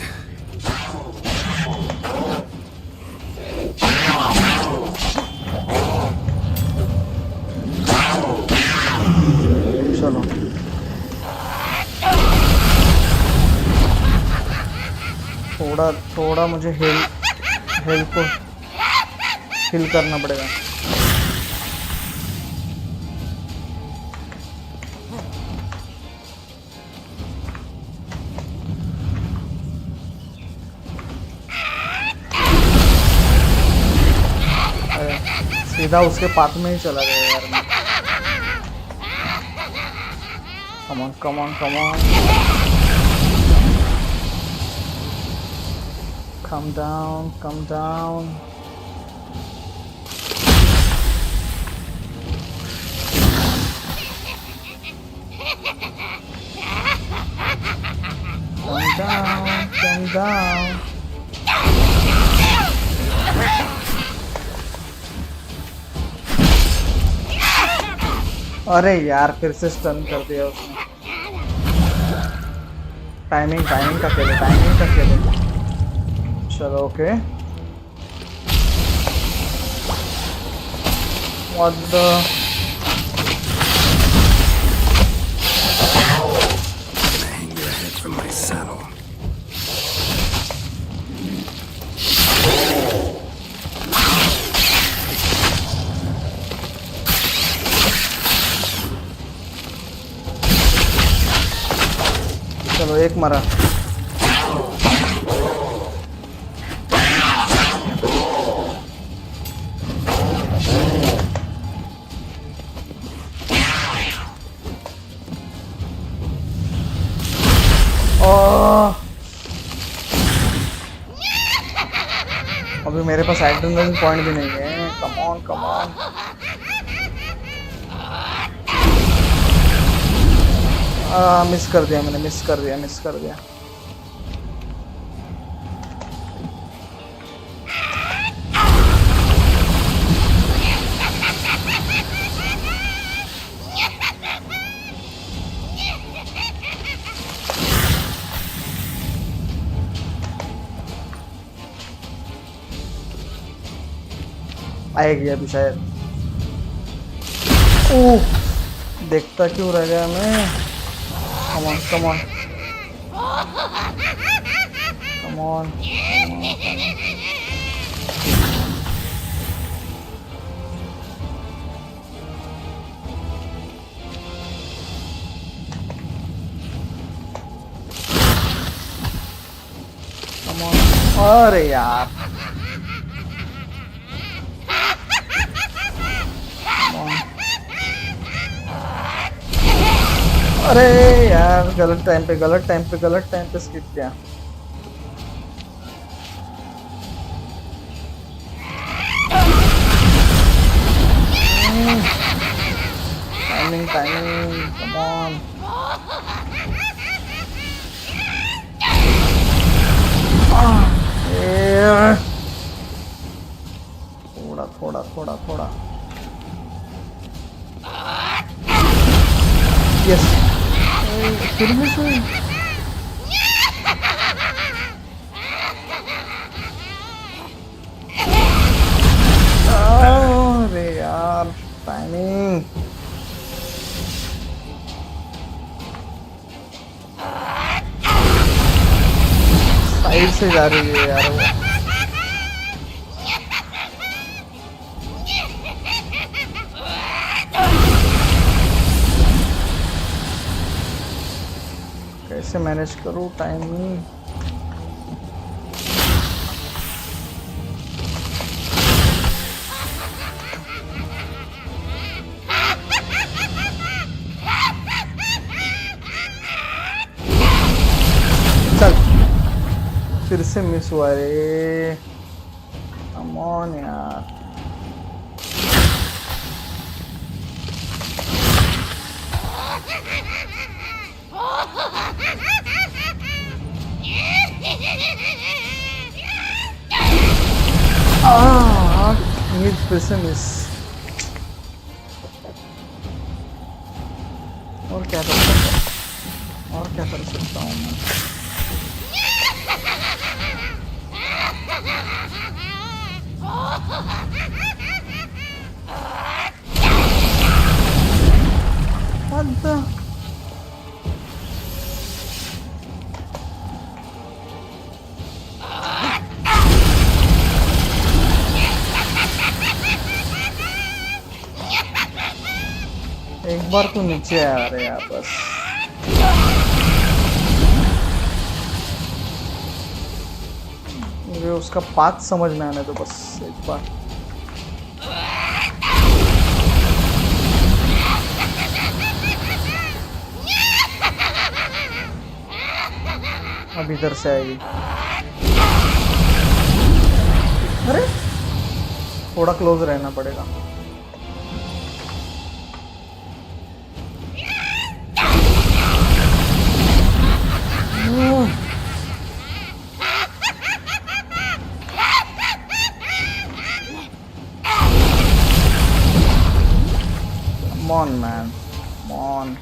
चलो थोड़ा थोड़ा मुझे हेल्प को हिल करना पड़ेगा। अरे सीधा उसके पात में ही चला गया यार मैं। Come on, come on, come on. Come down, come down. Come down, come down. अरे यार फिर से स्टन कर दिया उसने। टाइमिंग का खेले। चलो okay. What the? Hang your head from my saddle. चलो एक मरा। अभी मेरे पास एड्रेनलिन पॉइंट भी नहीं है। Come on come on. Miss कर दिया मैंने, मिस कर दिया। आएगी अभी शायद। ओह, देखता क्यों रह गया मैं। Come on, come on. Come on. Come on. अरे यार। Come on. अरे यार गलत टाइम पे स्किप किया। Timing come on. थोड़ा यस। फिर भी सही। अरे यार टाइमिंग। साइड से जा रही है यार वो। कैसे मैनेज करूँ टाइमिंग। चल फिर से मिस हुआ रे। कम ऑन यार। फिर से मिस। और क्या कर सकता हूँ मैं? What the? एक बार तो नीचे आ रहे यार बस। मुझे उसका पाथ समझ में आने दो बस एक बार। अब इधर से आएगी। अरे थोड़ा क्लोज रहना पड़ेगा। Come on, man. Come on.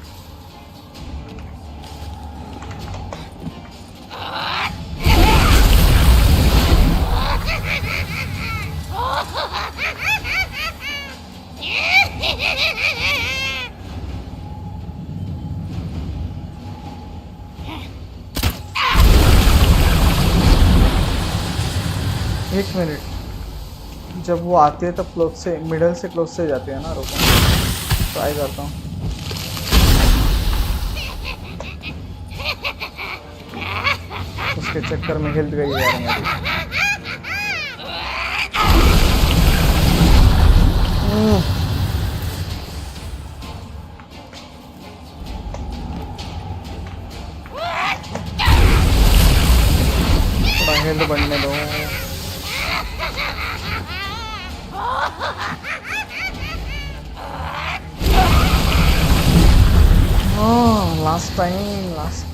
एक मिनट, जब वो आती है तब क्लोज से, मिडल से क्लोज से जाती है ना। रुको ट्राई करता हूँ। उसके चक्कर में हिल गई यार मेरी। थोड़ा हेल्थ बढ़ने दो। लास्ट टाइम लास्ट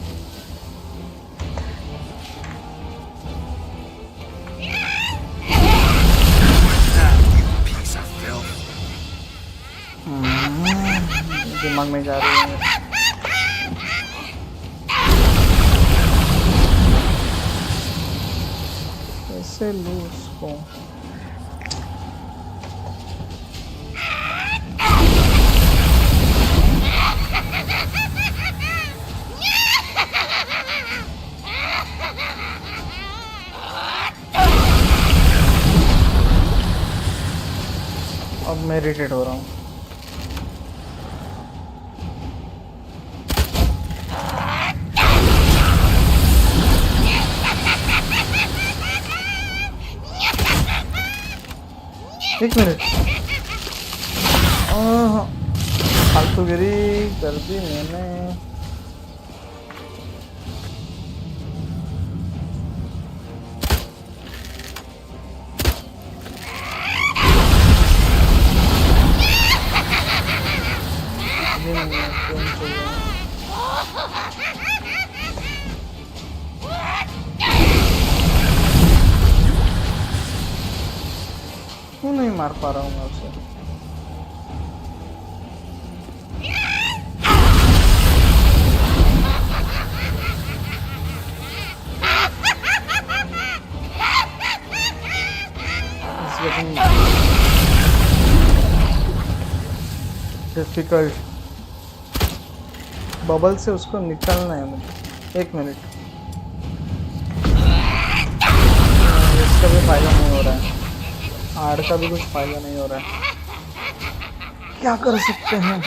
दिमाग में जा रही है। कैसे लूं उसको? अब मैं इरिटेट हो रहा हूँ। एक मिनट, फालतूगिरी कर दी मैंने। क्यों नहीं मार पा रहा हूँ मैं उसे? डिफिकल्ट। बबल से उसको निकालना है मुझे। एक मिनट, इसका भी फायदा नहीं हो रहा है, हार्ड का भी कुछ फायदा नहीं हो रहा है। क्या कर सकते हैं?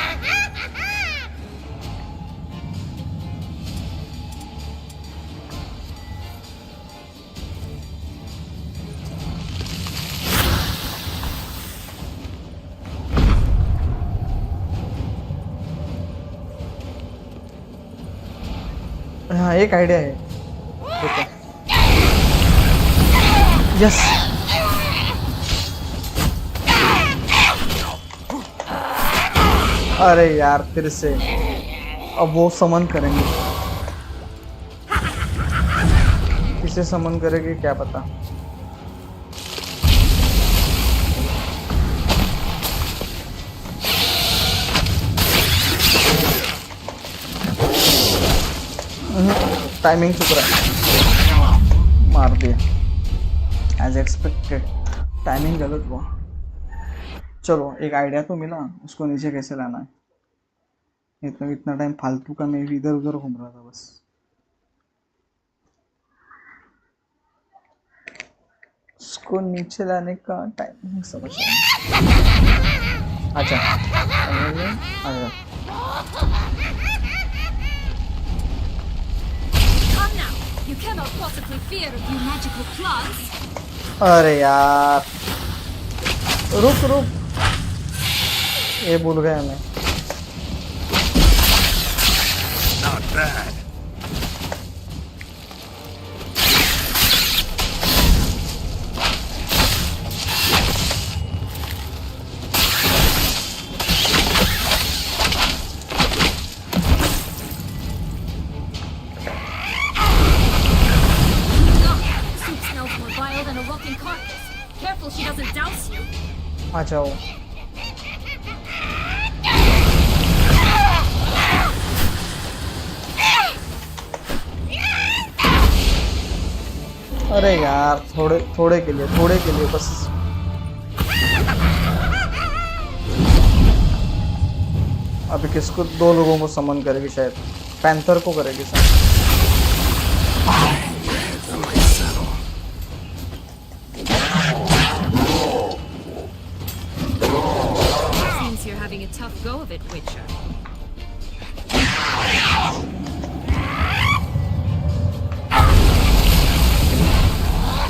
हाँ, एक आइडिया है। देखो, यस, अरे यार फिर से। अब वो समन करेंगे, किसे समन करेंगे क्या पता। टाइमिंग चुक रहा है, मार दिया एज एक्सपेक्टेड, टाइमिंग गलत हुआ। चलो एक आइडिया तो मिला उसको नीचे कैसे लाना है। इतना टाइम फालतू का मैं भी इधर उधर घूम रहा था बस। उसको नीचे लाने का टाइमिंग समझ आया। अच्छा आजा। You cannot possibly fear a few magical plants. अरे यार रुक रुक, ये भूल गया मैं। Not bad. आ जाओ। अरे यार थोड़े के लिए बस। अभी किसको, 2 लोगों को समन करेगी शायद, पैंथर को करेगी समन। A tough go of it, Witcher.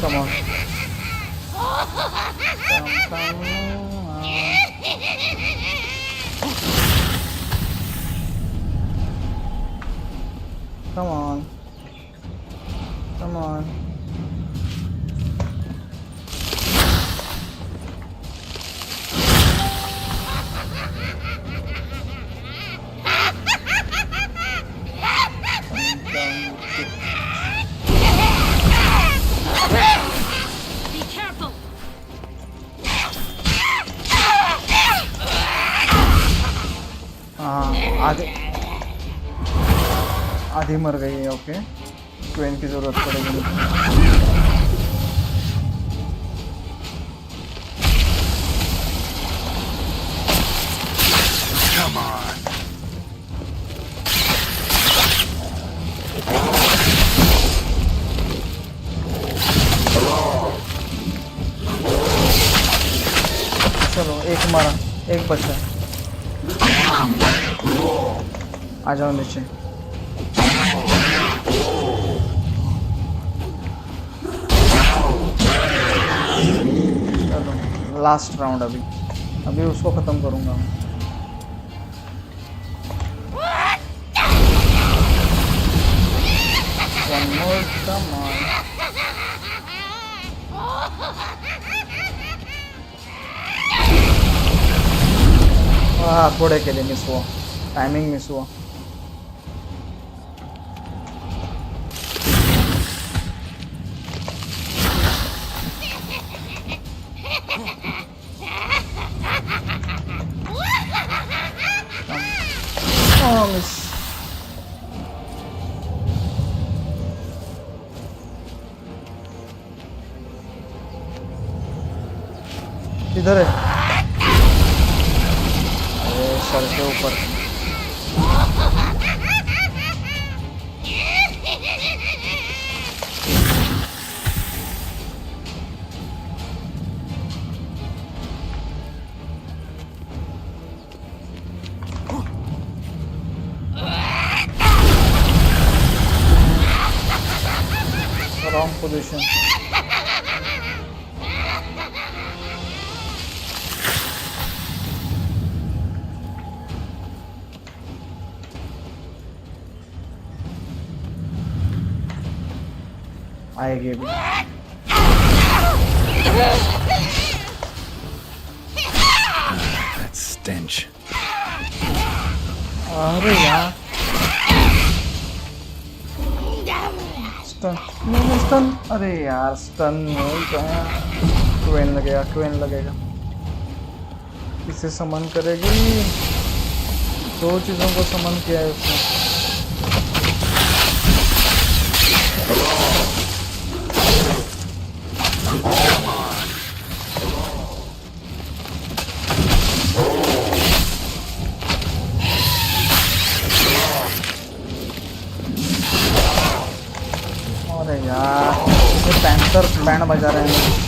Come on. Come on. Come on. आधी मर गई है। ओके, ट्वेन की जरूरत पड़ेगी। Come on. चलो एक मारा, एक बचा। आ जाओ नीचे। चलो लास्ट राउंड, अभी उसको खत्म करूंगा मैं। One more, come on. थोड़े के लिए मिस हुआ, टाइमिंग मिस हुआ। मिस। इधर है, सर के ऊपर। Wrong position. आएगी भी। That stench. अरे यार स्टन, अरे यार स्टन क्वेन लगेगा। किसे समन करेगी? 2 चीजों को समन किया है उसने। यार ये पैंथर बैंड बजा रहे हैं।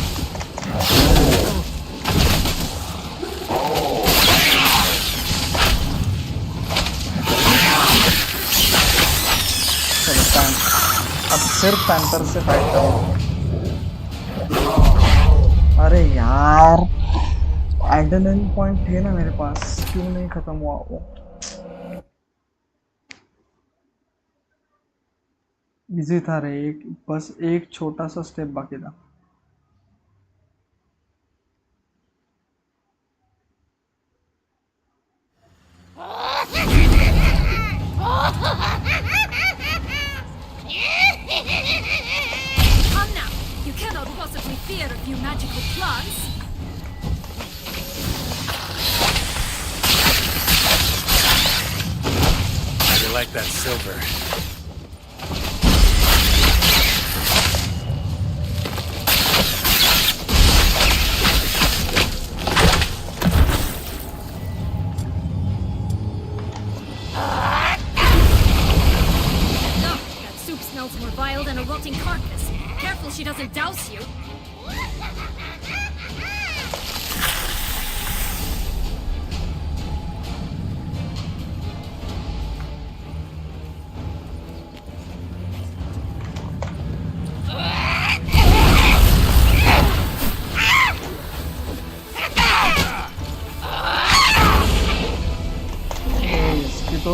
चलो अब सिर्फ पैंथर से फाइट करेंगे। अरे यार एड्रेनलिन पॉइंट थे ना मेरे पास, क्यों नहीं खत्म हुआ वो। इजी था रे, बस एक छोटा सा स्टेप बाकी था। Come now! You cannot possibly fear a few magical plants! How do you like that silver? No, that soup smells more vile than a rotting carcass. Careful she doesn't douse you. इसकी तो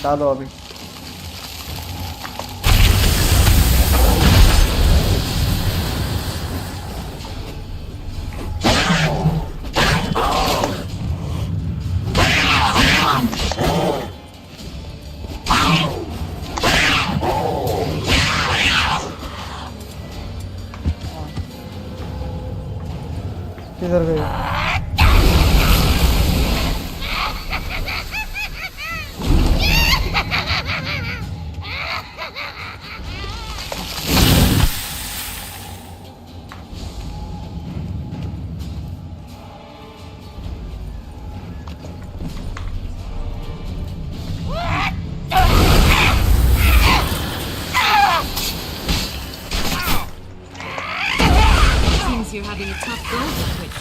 डालो अभी। किधर गई? Seems you're having a tough go with it.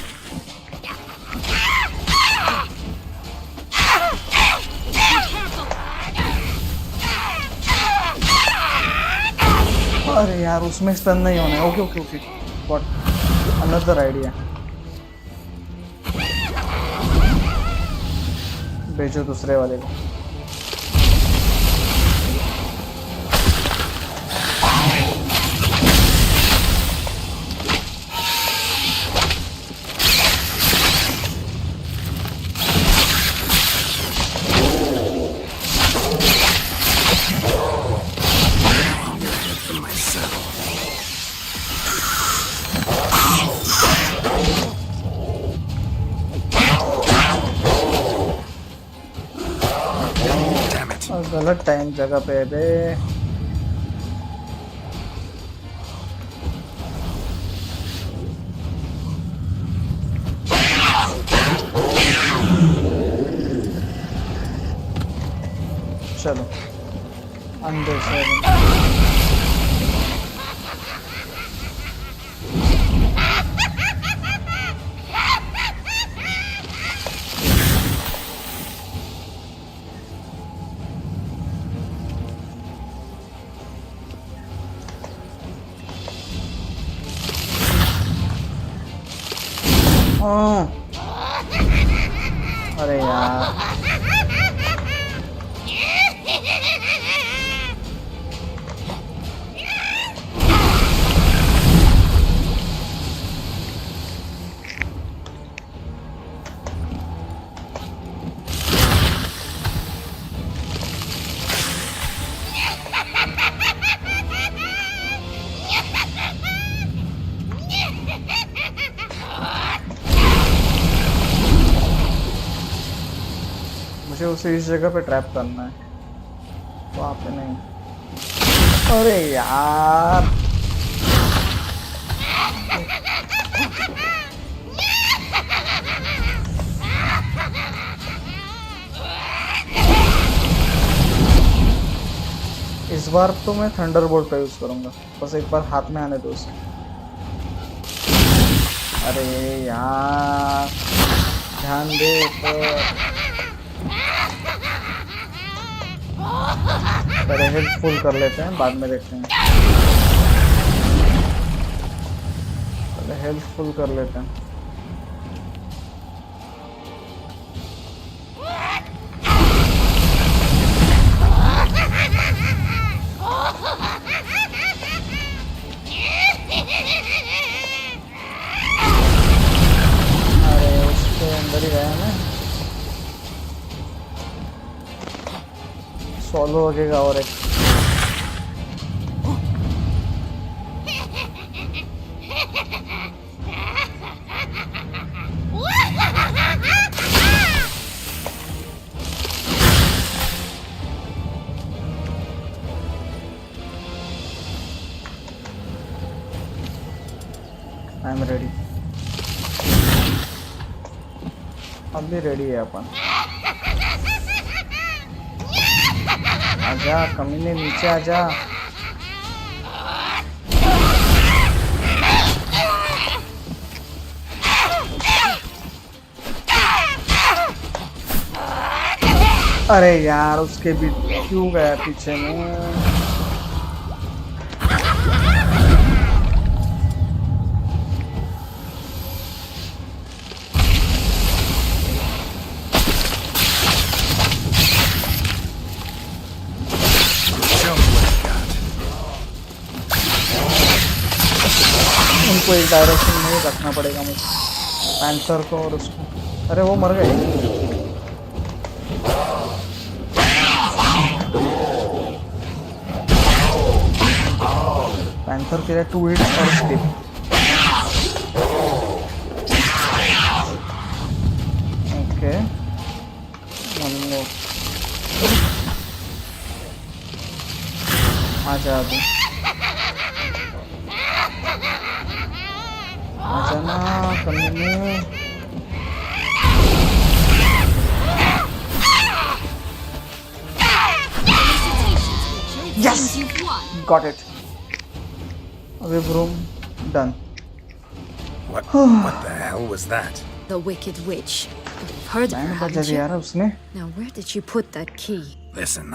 अरे यार उसमें stun नहीं होना है। Okay okay okay got another idea. भेजो दूसरे वाले को। गलत टाइम जगह पे है बे। चलो अंदर से अरे यार मुझे उसे इस जगह पे ट्रैप करना है, वहाँ पे नहीं। अरे यार बार तो मैं थंडरबोल्ट का यूज करूंगा, बस एक बार हाथ में आने दो उसे। अरे यार ध्यान दे पहले हेल्थ फुल कर लेते हैं, बाद में देखते हैं। पहले हेल्थ फुल कर लेते हैं। अंदर ही गया ना, सोलो हो जाएगा और एक। I am ready. अब भी रेडी है अपन। आजा कमीने, नीचे आजा। अरे यार उसके भी क्यों गया पीछे में। उनको एक डायरेक्शन में रखना पड़ेगा मुझे, पैंथर को और उसको। अरे वो मर गए। पैंथर के लिए 2 हिट्स और स्टिक। ओके आजा अभी, आजा ना कमीने। Yes! Got it. Away broom. Done. What the hell was that? The Wicked Witch. You've heard of her, band बजा haven't दिया you? यार उसने। Now, where did you put that key? Listen,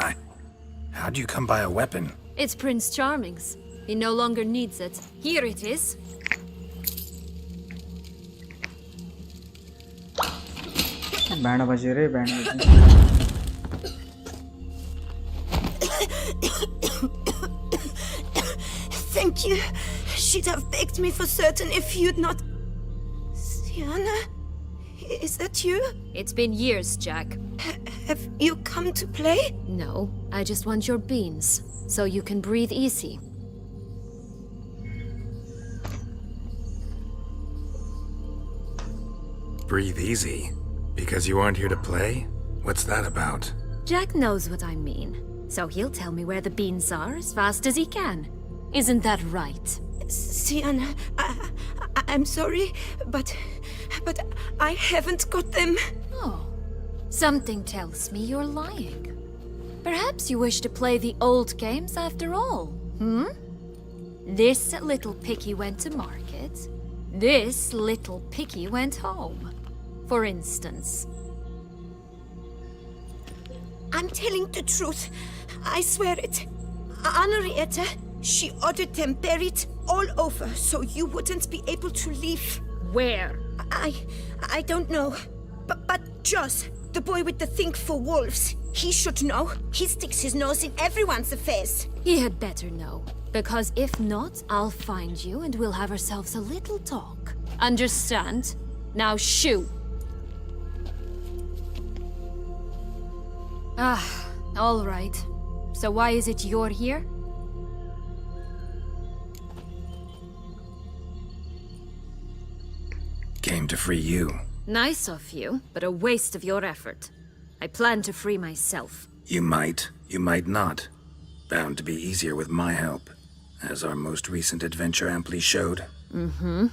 how'd you come by a weapon? It's Prince Charming's. He no longer needs it. Here it is. Band बजे रे, band बजे। Thank you. She'd have begged me for certain if you'd not... Sienna? Is that you? It's been years, Jack. Have you come to play? No, I just want your beans, so you can breathe easy. Breathe easy? Because you aren't here to play? What's that about? Jack knows what I mean, so he'll tell me where the beans are as fast as he can. Isn't that right? Sienna, I'm sorry, but I haven't got them. Oh, something tells me you're lying. Perhaps you wish to play the old games after all, hmm? This little piggy went to market. This little piggy went home, for instance. I'm telling the truth. I swear it. Henrietta, she ordered them buried all over so you wouldn't be able to leave. Where? I don't know. But Joss, the boy with the thing for wolves, he should know. He sticks his nose in everyone's affairs. He had better know. Because if not, I'll find you and we'll have ourselves a little talk. Understand? Now shoo! Ah, all right. So why is it you're here? Came to free you. Nice of you, but a waste of your effort. I plan to free myself. You might not. Bound to be easier with my help, as our most recent adventure amply showed. Mm-hmm.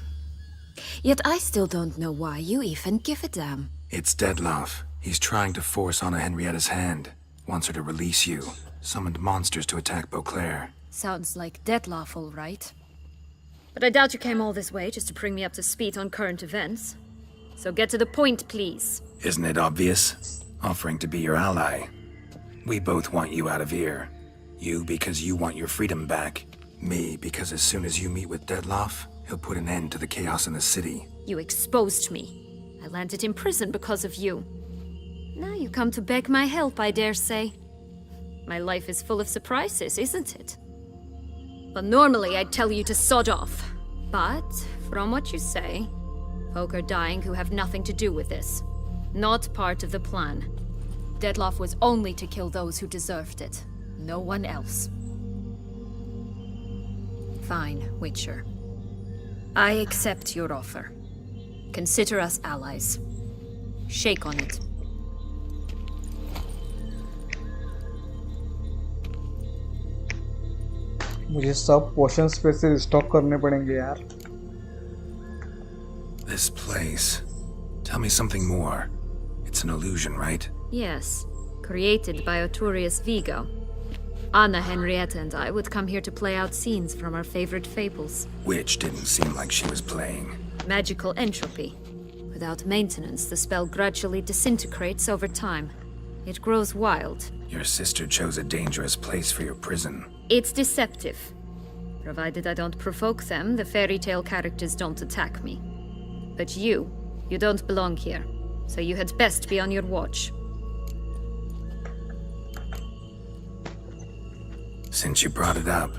Yet I still don't know why you even give a damn. It's Deadloff. He's trying to force Anna Henrietta's hand. Wants her to release you, summoned monsters to attack Beauclair. Sounds like Dettlaff, all right. But I doubt you came all this way just to bring me up to speed on current events. So get to the point, please. Isn't it obvious? Offering to be your ally. We both want you out of here. You because you want your freedom back. Me because as soon as you meet with Dettlaff, he'll put an end to the chaos in the city. You exposed me. I landed in prison because of you. Now you come to beg my help, I dare say. My life is full of surprises, isn't it? But normally I'd tell you to sod off. But, from what you say, folk are dying who have nothing to do with this. Not part of the plan. Dettlaff was only to kill those who deserved it. No one else. Fine, Witcher. I accept your offer. Consider us allies. Shake on it. मुझे सब potions पे से stock करने पड़ेंगे यार. This place. Tell me something more. It's an illusion, right? Yes, created by Arturius Vigo. Anna, Henrietta, and I would come here to play out scenes from our favorite fables. Which didn't seem like she was playing. Magical entropy. Without maintenance, the spell gradually disintegrates over time. It grows wild. Your sister chose a dangerous place for your prison. It's deceptive. Provided I don't provoke them, the fairy tale characters don't attack me. But you don't belong here. So you had best be on your watch. Since you brought it up,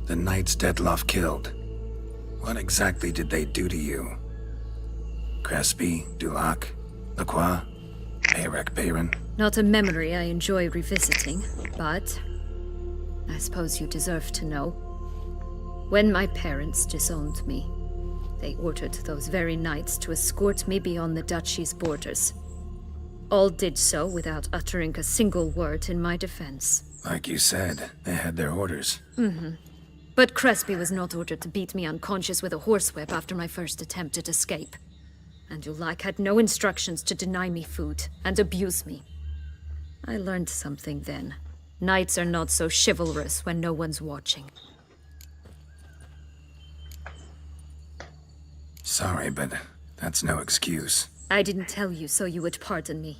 the knights Dettlaff killed. What exactly did they do to you? Crespi, Dulac, Lacroix, Peyrac Peyron? Not a memory I enjoy revisiting, but I suppose you deserve to know. When my parents disowned me, they ordered those very knights to escort me beyond the duchy's borders. All did so without uttering a single word in my defense. Like you said, they had their orders. But Crespi was not ordered to beat me unconscious with a horsewhip after my first attempt at escape. And Dulac had no instructions to deny me food and abuse me. I learned something then. Knights are not so chivalrous when no one's watching. Sorry, but that's no excuse. I didn't tell you so you would pardon me.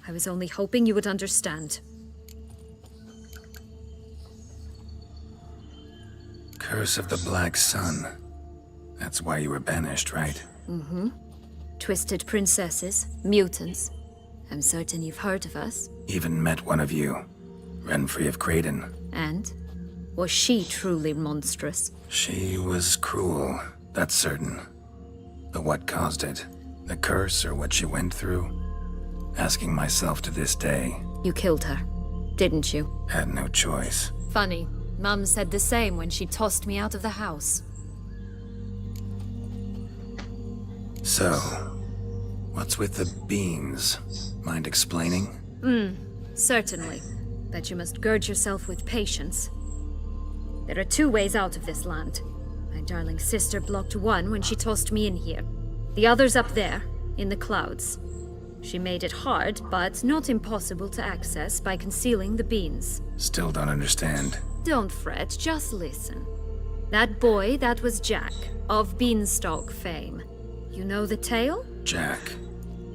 I was only hoping you would understand. Curse of the Black Sun. That's why you were banished, right? Twisted princesses, mutants. I'm certain you've heard of us. Even met one of you. Renfrey of Creighton. And? Was she truly monstrous? She was cruel, that's certain. But what caused it? The curse or what she went through? Asking myself to this day. You killed her, didn't you? Had no choice. Funny. Mum said the same when she tossed me out of the house. So, what's with the beans? Mind explaining? Certainly. But you must gird yourself with patience. There are two ways out of this land. My darling sister blocked one when she tossed me in here. The other's up there, in the clouds. She made it hard, but not impossible to access by concealing the beans. Still don't understand. Don't fret, just listen. That boy, that was Jack, of Beanstalk fame. You know the tale? Jack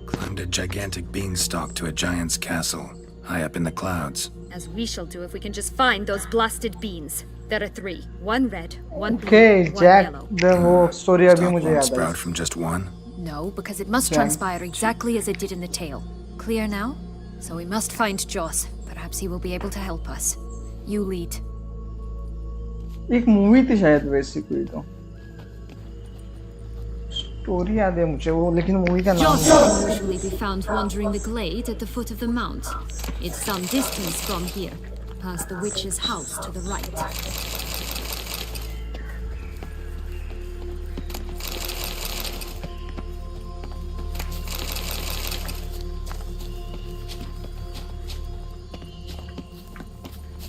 climbed a gigantic beanstalk to a giant's castle, high up in the clouds. As we shall do if we can just find those blasted beans. There are three. One red, one blue, Okay, one Jack. yellow. The वो story अभी Stalk मुझे won't याद sprout I. from just one? No, because it must Jack. transpire exactly as it did in the tale. Clear now? So we must find Joss. Perhaps he will be able to help us. You lead. एक movie थी शायद वैसी कोई तो. Story याद है मुझे वो लेकिन मूवी का नाम Joss नहीं. can usually be found wandering the glade at the foot of the mount. It's some distance from here, past the witch's house to the right.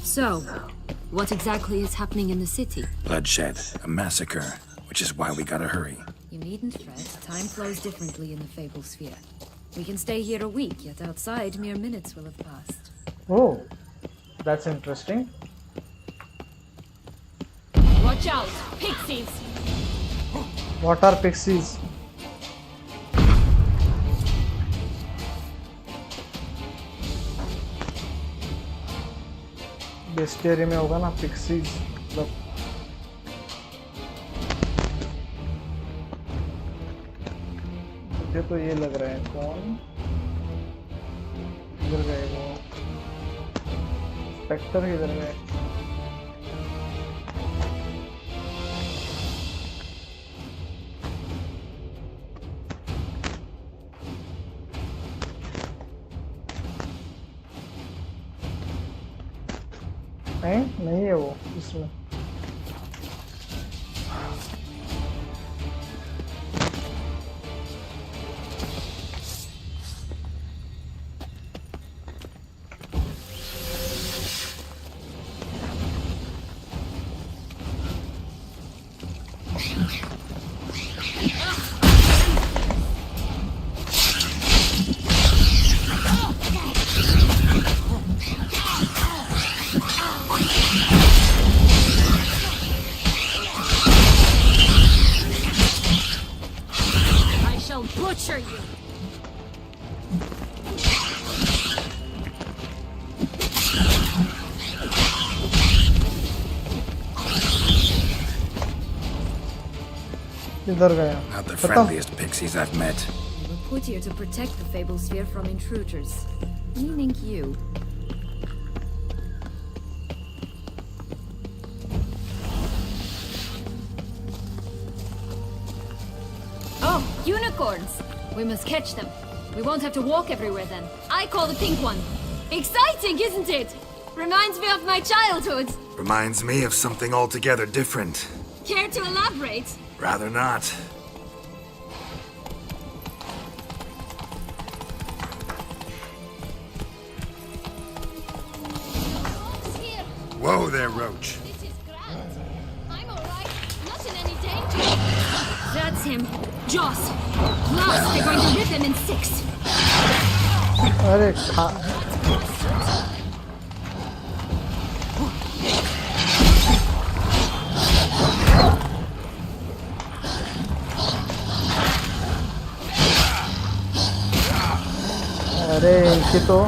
So, what exactly is happening in the city? Bloodshed, a massacre, which is why we gotta hurry. You needn't fret. Time flows differently in the Fable Sphere. We can stay here a week, yet outside mere minutes will have passed. Oh, That's interesting. Watch out, pixies! What are pixies? बेस्टियरी में होगा ना पिक्सीज मतलब मुझे तो ये लग रहा है कौन किधर गए वो स्पेक्टर किधर गए नहीं है वो इसमें Not the friendliest pixies I've met. Put here to protect the Fable Sphere from intruders. Meaning you. Oh, unicorns! We must catch them. We won't have to walk everywhere then. I call the pink one. Exciting, isn't it? Reminds me of my childhood. Reminds me of something altogether different. Care to elaborate? Rather not. Whoa there, Roach. This is grand. I'm alright. Not in any danger. That's him. Joss. Last, they're going to rip him in 6. अरे अरे इनकी तो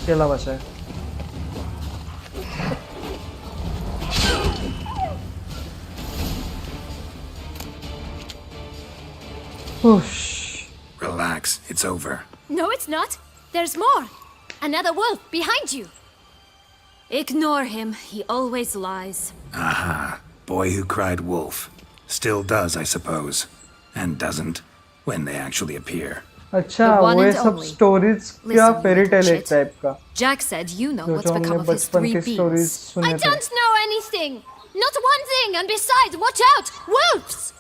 अकेला बचा है Relax, it's over. No, it's not. There's more. Another wolf behind you. Ignore him. He always lies. Aha. Boy who cried wolf. Still does, I suppose. And doesn't, when they actually appear. अच्छा वो ये सब stories क्या fairy tale एक type का Jack said you know जो what's हमने become of his बचपन 3 की स्टोरीज beans. सुने I थे don't know anything. Not one thing. And besides, watch out. Wolves.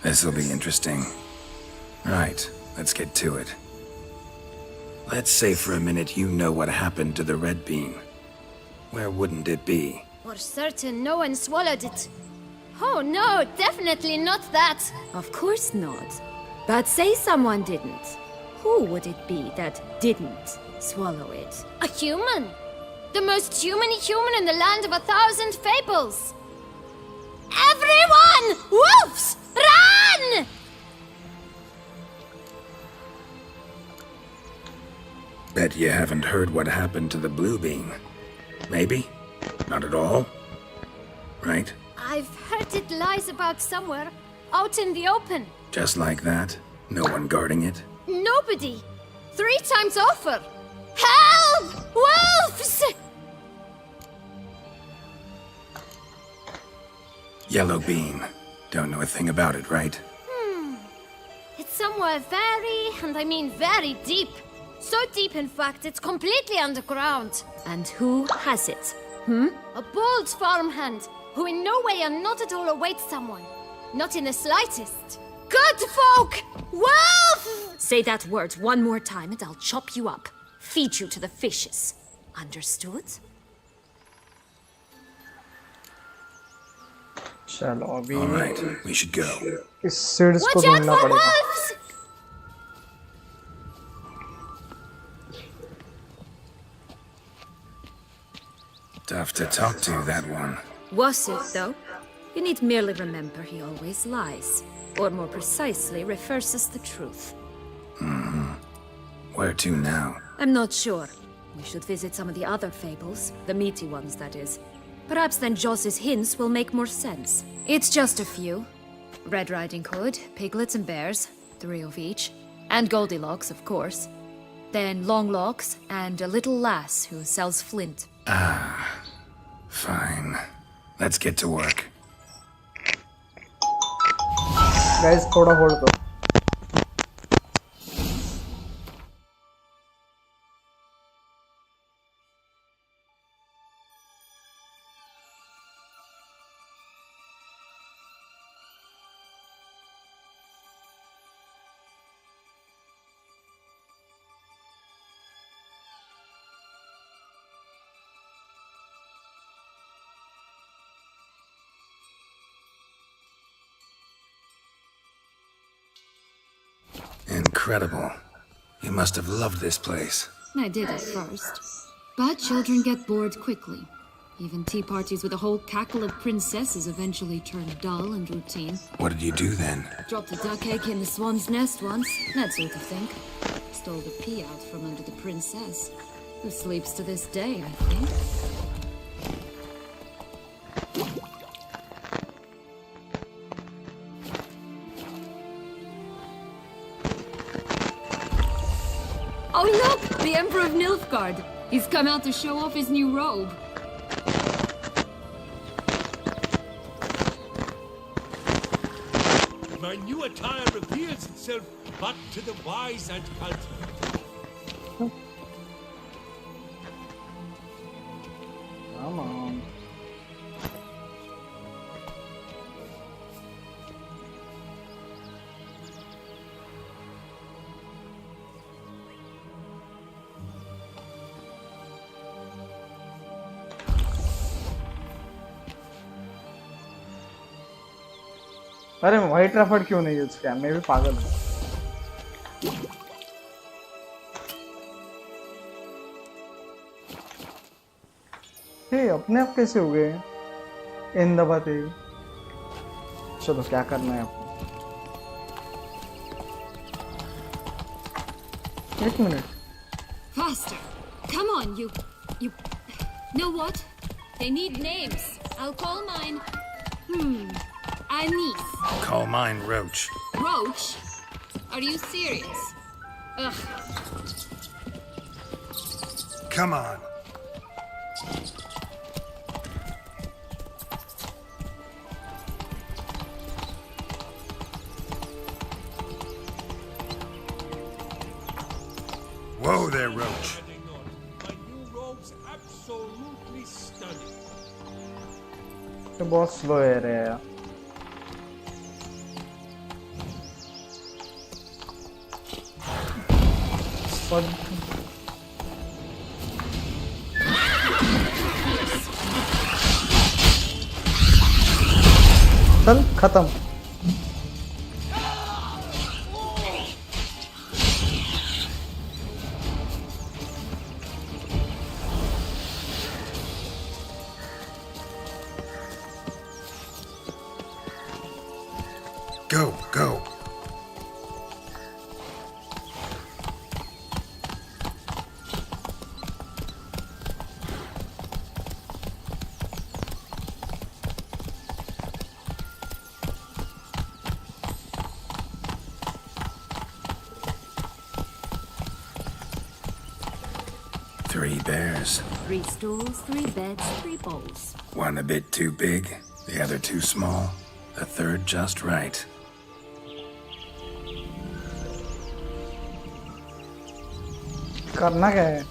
This'll be interesting. Right, let's get to it. Let's say for a minute you know what happened to the red bean. Where wouldn't it be? For certain, no one swallowed it. Oh no, definitely not that. Of course not. But say someone didn't. Who would it be that didn't swallow it? A human. The most humany human in the land of 1,000 fables. Everyone! Wolves! Run! Bet you haven't heard what happened to the blue bean. Maybe? Not at all? Right? I've heard it lies about somewhere, out in the open. Just like that? No one guarding it? Nobody. 3 times over. Help! Wolves! Yellow bean. Don't know a thing about it, right? It's somewhere very, and I mean very deep. So deep, in fact, it's completely underground. And who has it? A bold farmhand, who in no way and not at all awaits someone. Not in the slightest. Good folk! Wolf! Say that word one more time and I'll chop you up. Feed you to the fishes. Understood? चलो अभी All right, we should go. इस seeds को Watch out ढूंढना for पड़ेगा. wolves! Tough to talk to, that one. Was it, though? You need merely remember he always lies. Or more precisely, refers us the truth. Where to now? I'm not sure. We should visit some of the other fables. The meaty ones, that is. Perhaps then Joss's hints will make more sense. It's just a few. Red Riding Hood, piglets and bears, 3 of each. And Goldilocks, of course. Then Longlocks, and a little lass who sells flint. Fine. Let's get to work. Guys थोड़ा hold करो. Incredible. You must have loved this place. I did at first. But children get bored quickly. Even tea parties with a whole cackle of princesses eventually turn dull and routine. What did you do then? Dropped a duck egg in the swan's nest once, that sort of thing. Stole the pea out from under the princess, who sleeps to this day, I think. Oh look! The Emperor of Nilfgaard! He's come out to show off his new robe. My new attire reveals itself but to the wise and cultured. Come on. अरे white रफड़ क्यों नहीं use किया? मैं भी पागल हूँ. हे अपने आप कैसे हो गए? इन दबाते. चलो क्या करना है आपको? एक minute. Faster! Come on, you... Know what? They need names. I'll call mine... Anise. Call mine Roach. Roach? Are you serious? Ugh. Come on. Whoa there, Roach. My new robe's absolutely stunning. तो बहुत slow है रे यार. But चल खत्म. Go, go. Three bears. 3 stools, 3 beds, 3 bowls. One a bit too big, the other too small, the third just right. करना क्या है?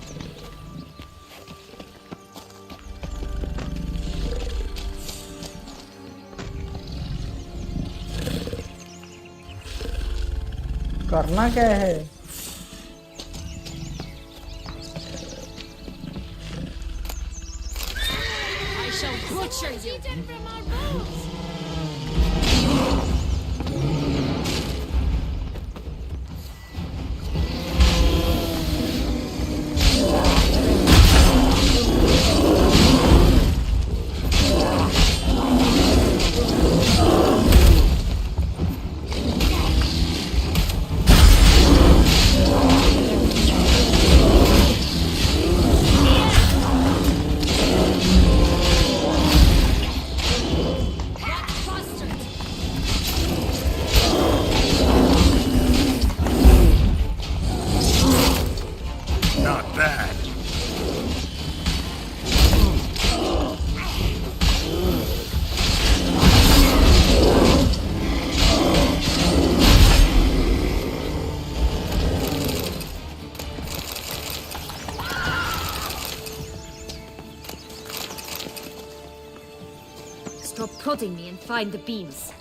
करना क्या है? I shall butcher you. From our bones. Not bad. Stop prodding me and find the beans.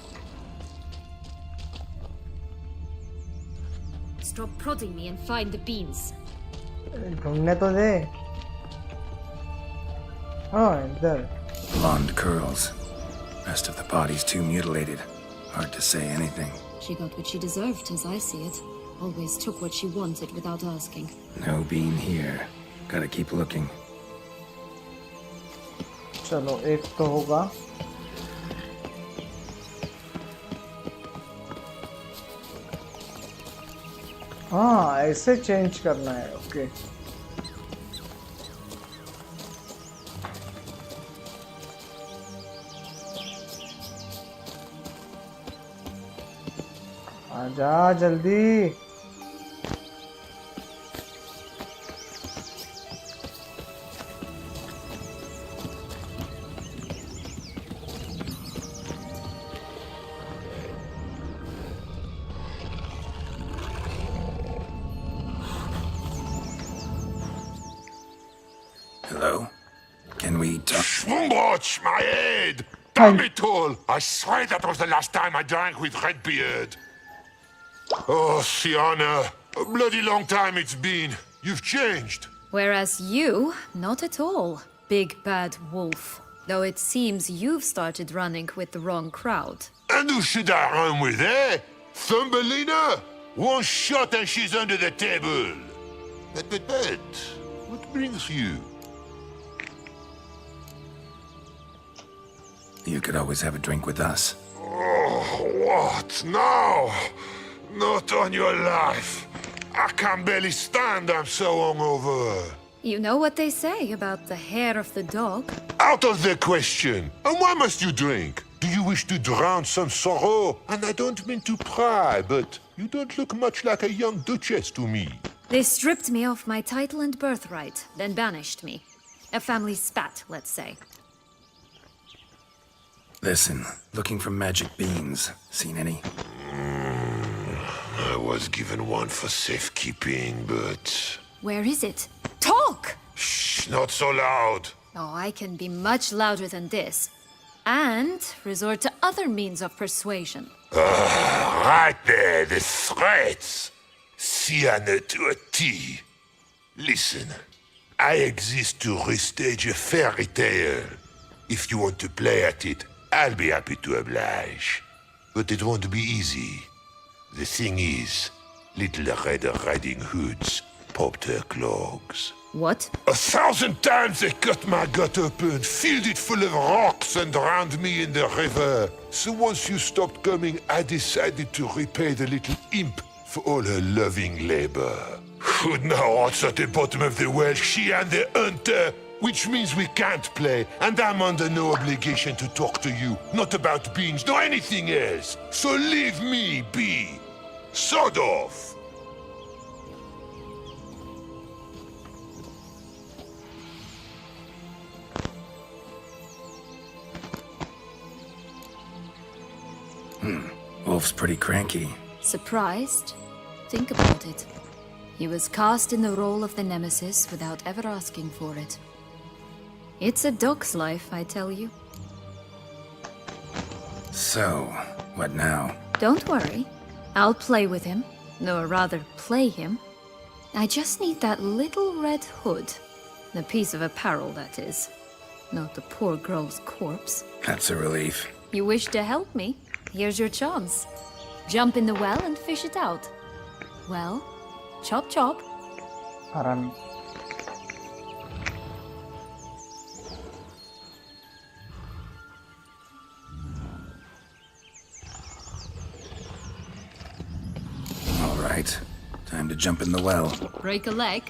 Stop prodding me and find the beans. ढूंढने तो दे. हाँ इधर. Blonde curls. Rest of the body's too mutilated. Hard to say anything. She got what she deserved, as I see it. Always took what she wanted without asking. No bean here. Gotta keep looking. चलो एक तो होगा. हाँ ऐसे change करना है. Okay आजा जल्दी. Hello? Can we talk? Schwumbotsch, my head! Damn it all! I swear that was the last time I drank with Redbeard. Oh, Sienna, a bloody long time it's been. You've changed. Whereas you, not at all, big bad wolf. Though it seems you've started running with the wrong crowd. And who should I run with, eh? Thumbelina? One shot and she's under the table. But, what brings you? You could always have a drink with us. Oh, what now? Not on your life. I can barely stand, I'm so hungover. You know what they say about the hair of the dog? Out of the question. And why must you drink? Do you wish to drown some sorrow? And I don't mean to pry, but you don't look much like a young duchess to me. They stripped me of my title and birthright, then banished me. A family spat, let's say. Listen, looking for magic beans. Seen any? I was given one for safekeeping, but... Where is it? Talk! Shh, not so loud. Oh, I can be much louder than this. And resort to other means of persuasion. Right there, the threats. Sienna to a T. Listen, I exist to restage a fairy tale. If you want to play at it, I'll be happy to oblige. But it won't be easy. The thing is, little Red Riding Hood's popped her clogs. What? 1,000 times they cut my gut open, filled it full of rocks, and drowned me in the river. So once you stopped coming, I decided to repay the little imp for all her loving labor. Hood now rots at the bottom of the well, she and the hunter, which means we can't play, and I'm under no obligation to talk to you, not about beans, nor anything else. So leave me be. Sod off. Wolf's pretty cranky. Surprised? Think about it. He was cast in the role of the Nemesis without ever asking for it. It's a dog's life, I tell you. So, what now? Don't worry. I'll play with him. Or rather, play him. I just need that little red hood. The piece of apparel, that is. Not the poor girl's corpse. That's a relief. You wish to help me? Here's your chance. Jump in the well and fish it out. Well, chop chop. Haram. All right. Time to jump in the well. Break a leg?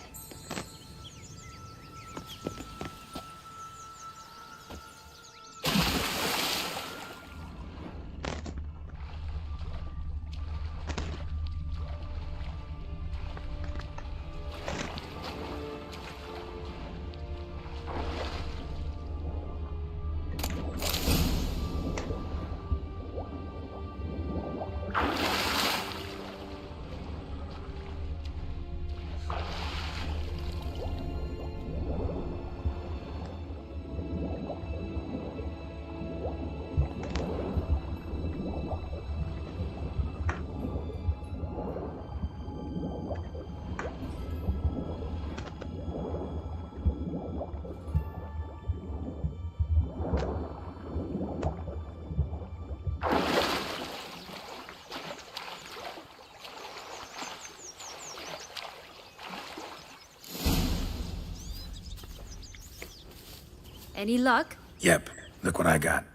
Any luck? Yep, look what I got.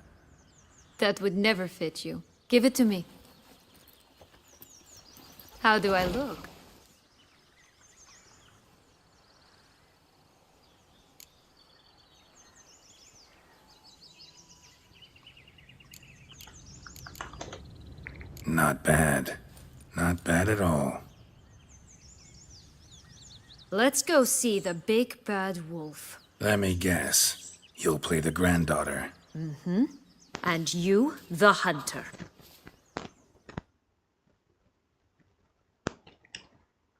That would never fit you. Give it to me. How do I look? Not bad. Not bad at all. Let's go see the big bad wolf. Let me guess. You'll play the granddaughter. Mm-hmm. And you, the hunter.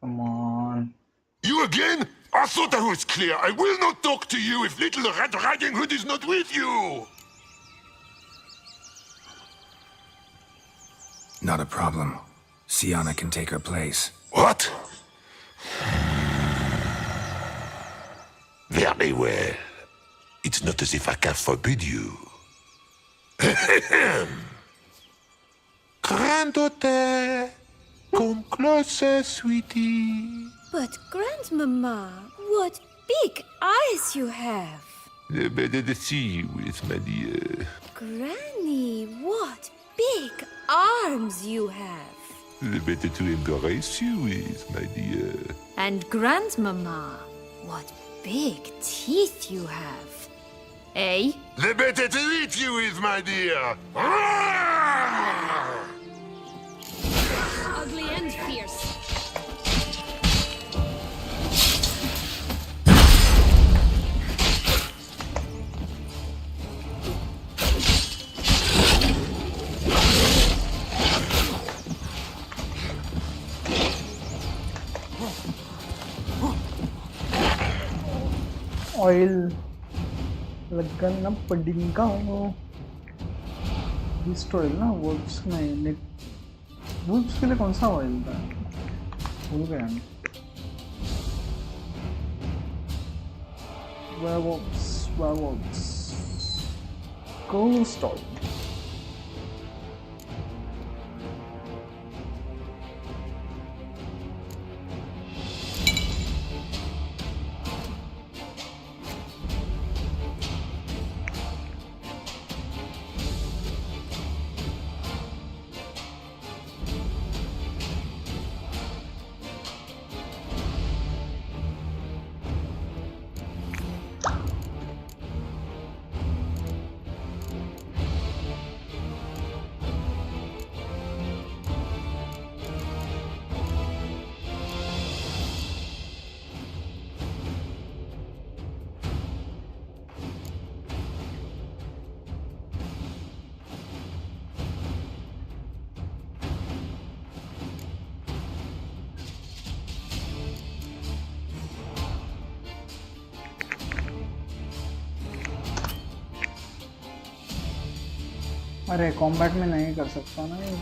Come on. You again? I thought I was clear. I will not talk to you if little Red Riding Hood is not with you. Not a problem. Sienna can take her place. What? Very well. It's not as if I can forbid you. Granddaughter, come closer, sweetie. But, Grandmama, what big eyes you have. The better to see you with, my dear. Granny, what big arms you have. The better to embrace you with, my dear. And Grandmama, what big teeth you have. Eh? The better to eat you with, my dear. Ugly and fierce. Oil. लगना पड़ेगा Bisht oil ना wolves में wolves के लिए कौन सा oil था भूल गया मैं werewolves ghost oil अरे कॉम्बैट में नहीं कर सकता ना ये।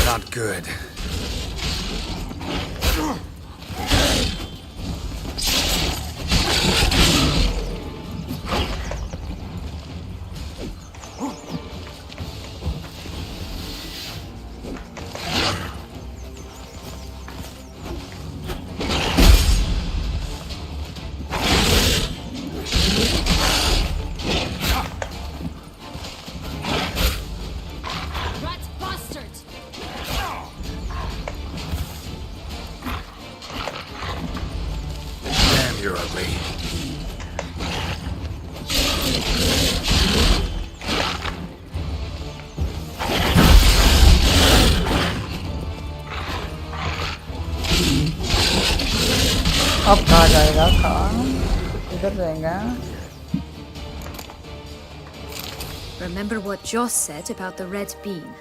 Not good. You're ugly. अब कहाँ जाएगा? कहाँ? इधर जाएगा? Remember what Joss said about the red bean?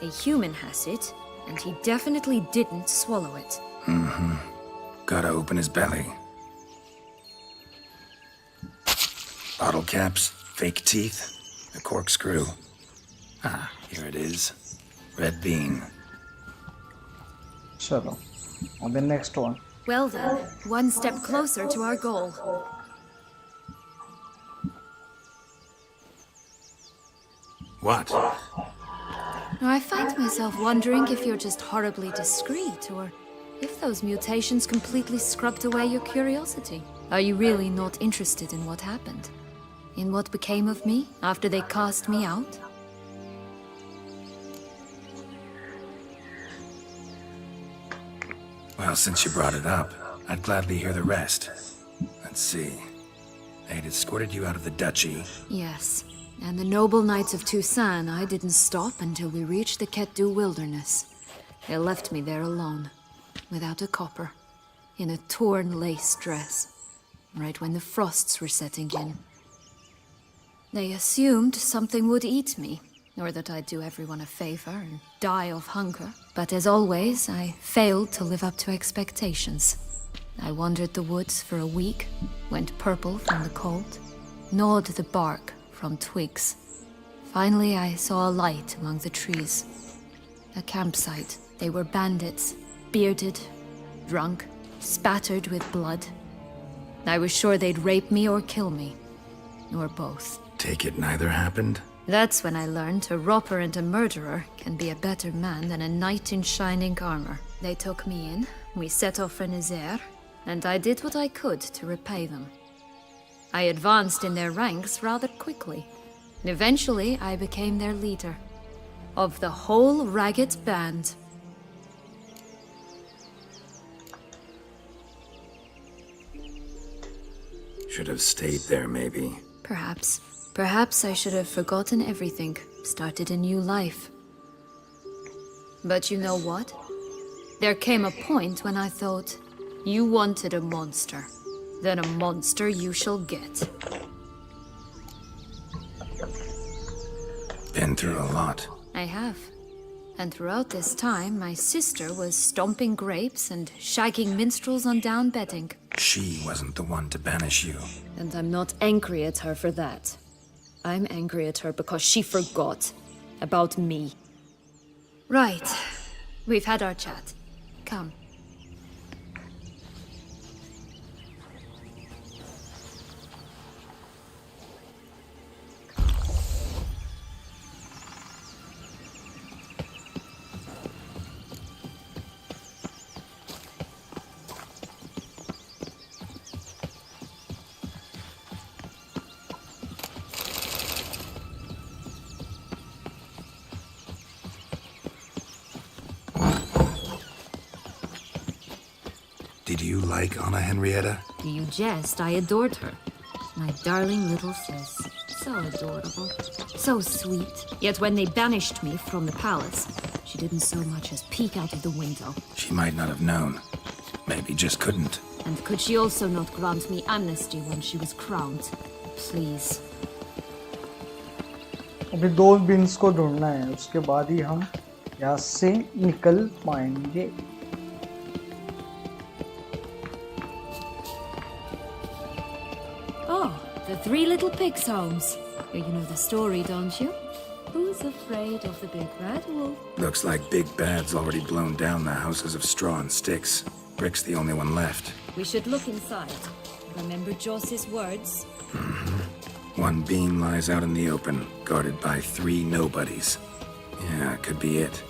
A human has it, and he definitely didn't swallow it. Mm-hmm. Gotta open his belly. Bottle caps, fake teeth, a corkscrew. Ah, here it is. Red bean. Chalo. On the next one. Well then, one step closer to our goal. What? Now, I find myself wondering if you're just horribly discreet, or if those mutations completely scrubbed away your curiosity. Are you really not interested in what happened? In what became of me after they cast me out? Well, since you brought it up, I'd gladly hear the rest. Let's see. They'd escorted you out of the duchy. Yes. And the noble knights of Toussaint, I didn't stop until we reached the Ketdu wilderness. They left me there alone, without a copper, in a torn lace dress, right when the frosts were setting in. They assumed something would eat me, or that I'd do everyone a favor and die of hunger. But as always, I failed to live up to expectations. I wandered the woods for a week, went purple from the cold, gnawed the bark from twigs. Finally, I saw a light among the trees. A campsite. They were bandits, bearded, drunk, spattered with blood. I was sure they'd rape me or kill me, or both. Take it neither happened? That's when I learned a robber and a murderer can be a better man than a knight in shining armor. They took me in, we set off for Nazaire, and I did what I could to repay them. I advanced in their ranks rather quickly. Eventually, I became their leader. Of the whole ragged band. Should have stayed there, maybe. Perhaps. Perhaps I should have forgotten everything, started a new life. But you know what? There came a point when I thought, you wanted a monster. Then a monster you shall get. Been through a lot. I have. And throughout this time, my sister was stomping grapes and shagging minstrels on down bedding. She wasn't the one to banish you. And I'm not angry at her for that. I'm angry at her because she forgot about me. Right. We've had our chat. Come. Did you like Anna Henrietta? Do you jest? I adored her. My darling little sis. So adorable. So sweet. Yet when they banished me from the palace, she didn't so much as peek out of the window. She might not have known. Maybe just couldn't. And could she also not grant me amnesty when she was crowned? Please. अभी 2 beans को ढूंढना है, उसके बाद ही हम यहाँ से निकल पाएंगे. Oh, the 3 little pigs' homes. You know the story, don't you? Who's afraid of the big red wolf? Looks like Big Bad's already blown down the houses of straw and sticks. Brick's the only one left. We should look inside. Remember Joss's words? One beam lies out in the open, guarded by 3 nobodies. Yeah, could be it.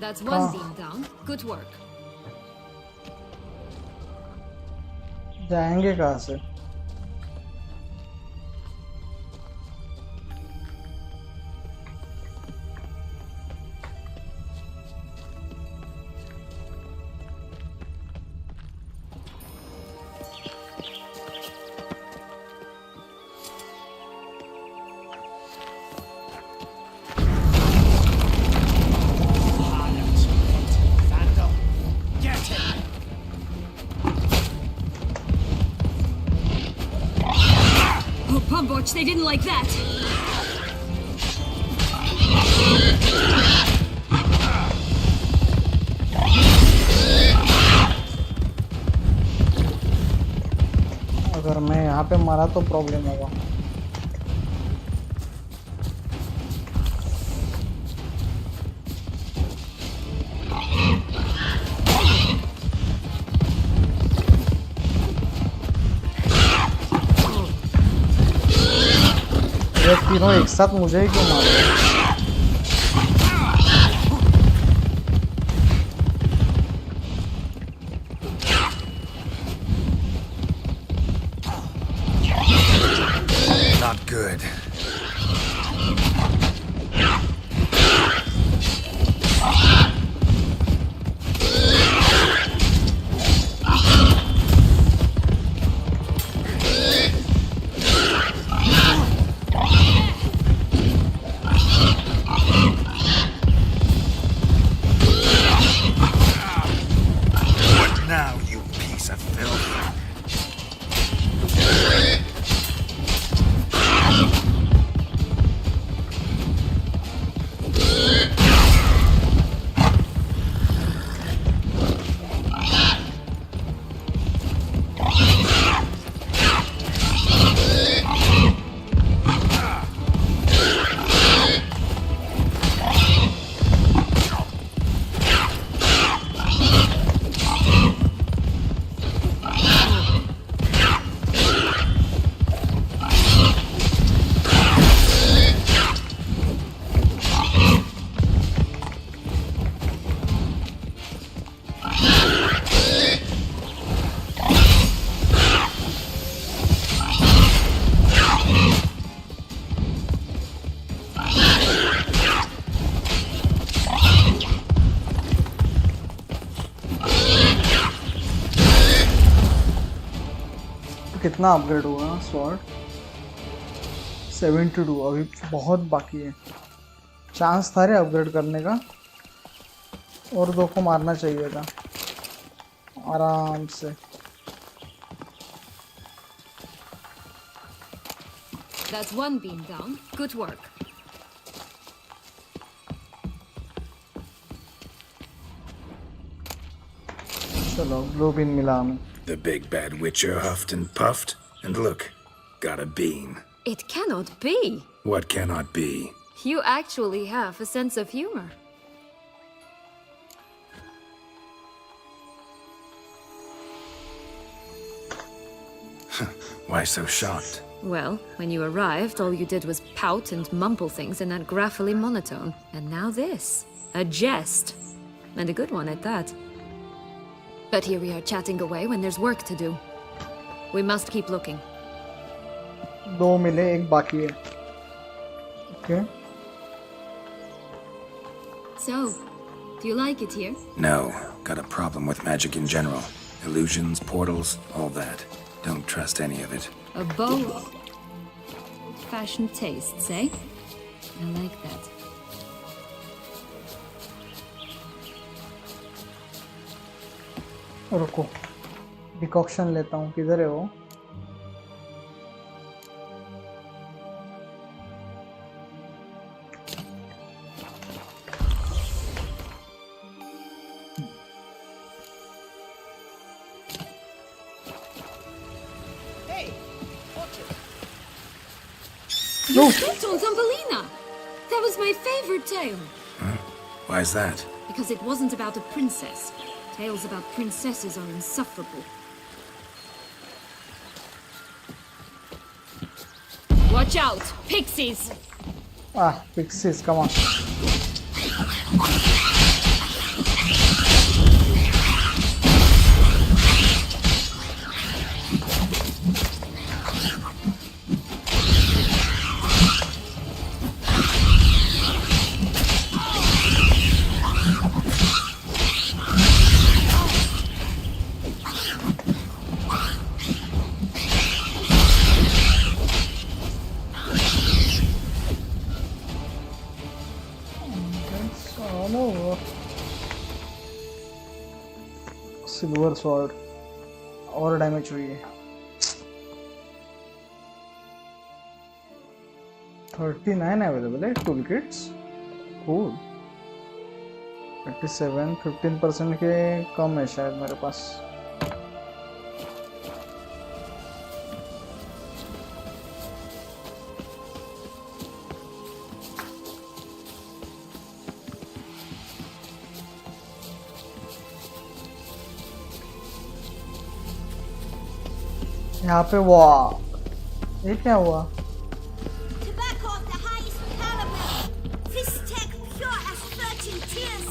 That's one beam down. Good work. जाएंगे कहाँ से? They didn't like that. अगर मैं यहाँ पे मारा तो problem होगा. ये तीनों एक साथ मुझे ही क्यों मार रहे हैं? Not good. कितना अपग्रेड हुआ स्वॉर्ड? 72 अभी बहुत बाकी है। चांस था रे अपग्रेड करने का, और 2 को मारना चाहिए था आराम से। That's one beam down. Good work. चलो ब्लू पिन मिला हमें। The big bad witcher huffed and puffed, and look, got a bean. It cannot be. What cannot be? You actually have a sense of humor. Why so shocked? Well, when you arrived, all you did was pout and mumble things in that graphically monotone. And now this. A jest. And a good one at that. But here we are chatting away when there's work to do. We must keep looking. 2 मिले, 1 बाकी है। Okay. So, do you like it here? No, got a problem with magic in general. Illusions, portals, all that. Don't trust any of it. A bow. Fashion tastes, eh? I like that. रुको, decoction लेता हूँ। किधर है वो? You stepped on Thumbelina! That was my favorite tale. Huh? Why is that? Because it wasn't about a princess. Tales about princesses are insufferable. Watch out! Pixies! Ah, pixies, come on. Silver sword और damage हुई है। 39 available है tool kits. Cool. 37 15% के कम है शायद मेरे पास। यहाँ पे वाह, ये क्या हुआ? Tobacco of the highest caliber. This tech pure as 13 tears.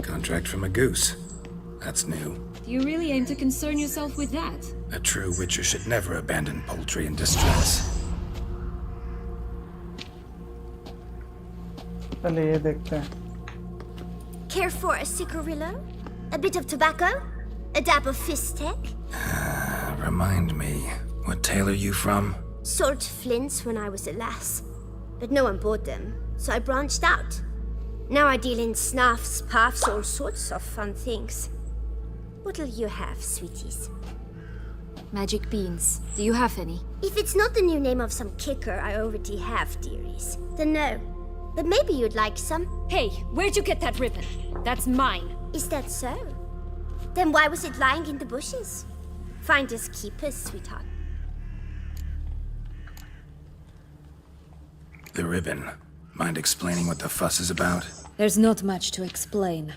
Contract from a goose. That's new. Do you really aim to concern yourself with that? A true witcher should never abandon poultry in distress. चलिए ये देखते हैं। Care for a cigarillo? A bit of tobacco? A dab of fist tech? Remind me, what tale are you from? Sold flints when I was a lass, but no one bought them, so I branched out. Now I deal in snuffs, puffs, all sorts of fun things. What'll you have, sweeties? Magic beans. Do you have any? If it's not the new name of some kicker I already have, dearies, then no. But maybe you'd like some. Hey, where'd you get that ribbon? That's mine. Is that so? Then why was it lying in the bushes? Finders keepers, sweetheart. The ribbon. Mind explaining what the fuss is about? There's not much to explain.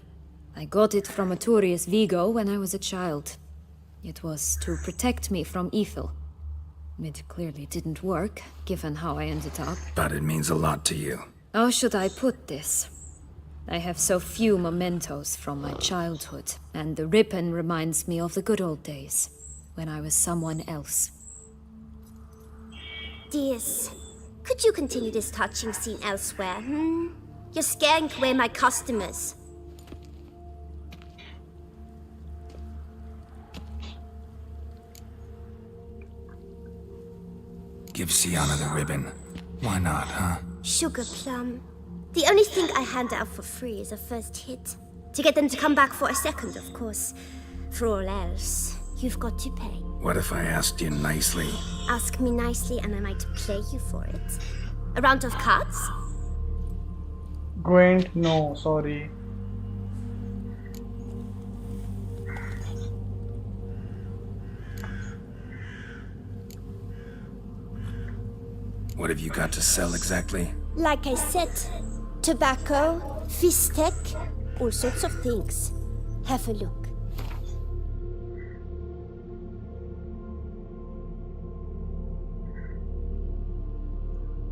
I got it from a Turius Vigo when I was a child. It was to protect me from evil. It clearly didn't work, given how I ended up. But it means a lot to you. How should I put this? I have so few mementos from my childhood, and the ribbon reminds me of the good old days, when I was someone else. Dears, could you continue this touching scene elsewhere, You're scaring away my customers. Sienna the ribbon. Why not, huh? Sugar plum. The only thing I hand out for free is a first hit. To get them to come back for a second, of course. For all else, you've got to pay. What if I asked you nicely? Ask me nicely and I might play you for it. A round of cards? Gwent, no, sorry. What have you got to sell exactly? Like I said, tobacco, fish tech, all sorts of things. Have a look.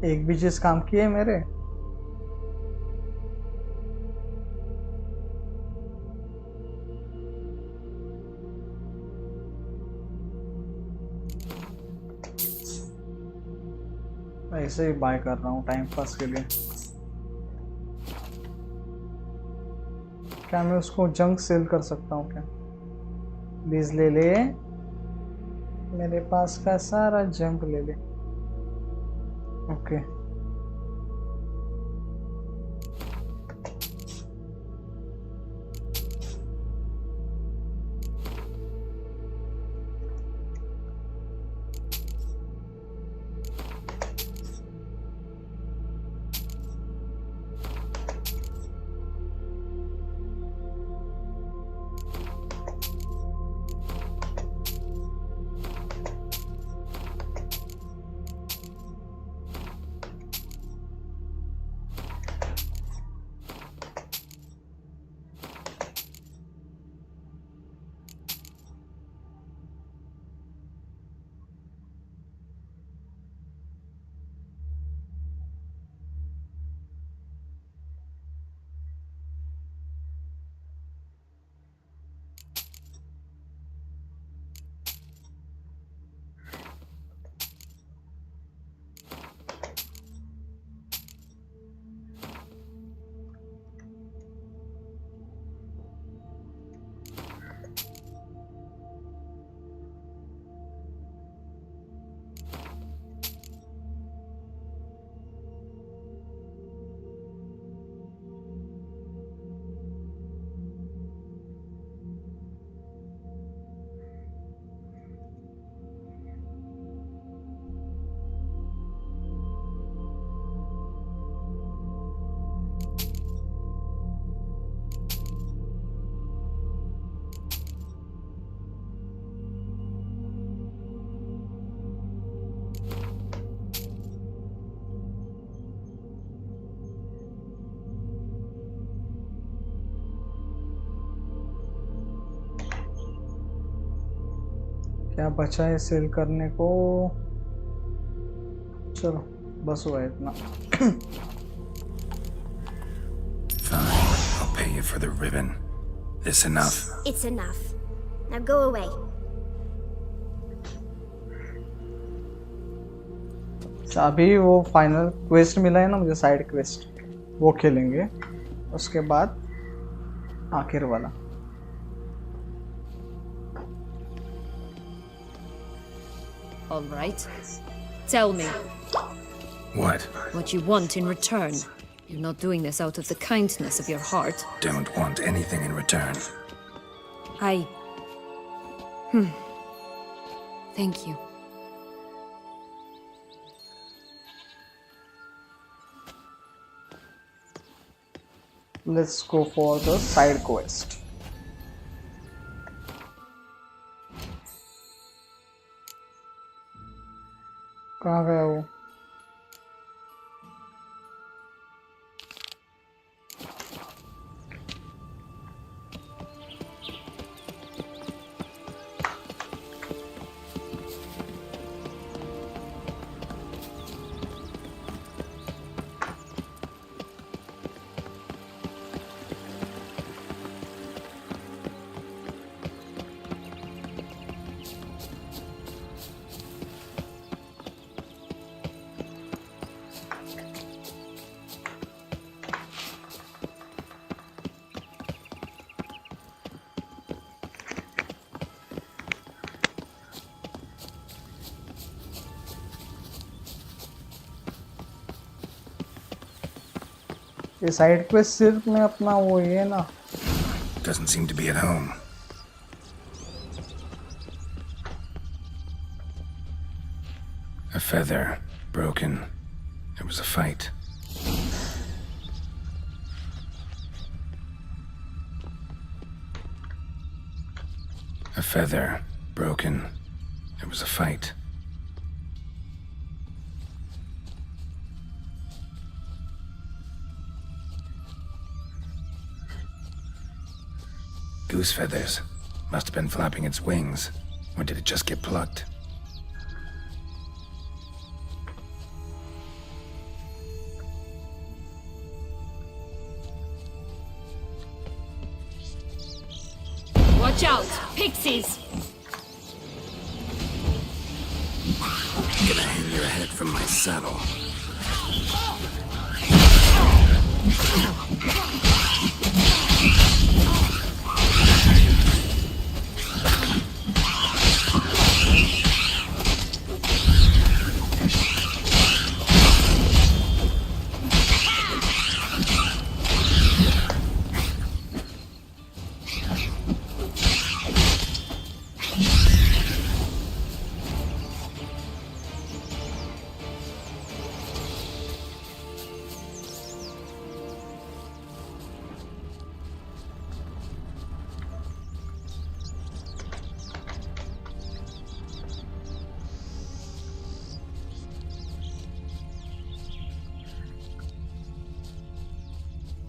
एक भी चीज काम की है मेरे? ऐसे ही bye कर रहा हूँ टाइम पास के लिए। क्या मैं उसको जंक सेल कर सकता हूँ क्या? प्लीज ले ले, मेरे पास का सारा जंक ले ले। ओके क्या बचा है सेल करने को? चलो बस हुआ है इतना। Fine, I'll pay you for the ribbon. This enough? It's enough. Now go away. अभी वो फाइनल क्वेस्ट मिला है ना मुझे, साइड क्वेस्ट, वो खेलेंगे उसके बाद आखिर वाला। All right. Tell me What? what you want in return. You're not doing this out of the kindness of your heart. Don't want anything in return. Thank you. Let's go for the side quest. कहाँ गया वो? ये side quest सिर्फ में अपना वो ये ना Doesn't seem to be at home. A feather. Broken. There was a fight. A feather. Broken. There was a fight. Goose feathers. Must have been flapping its wings. Or did it just get plucked? Watch out! Pixies! I'm gonna hang your head from my saddle.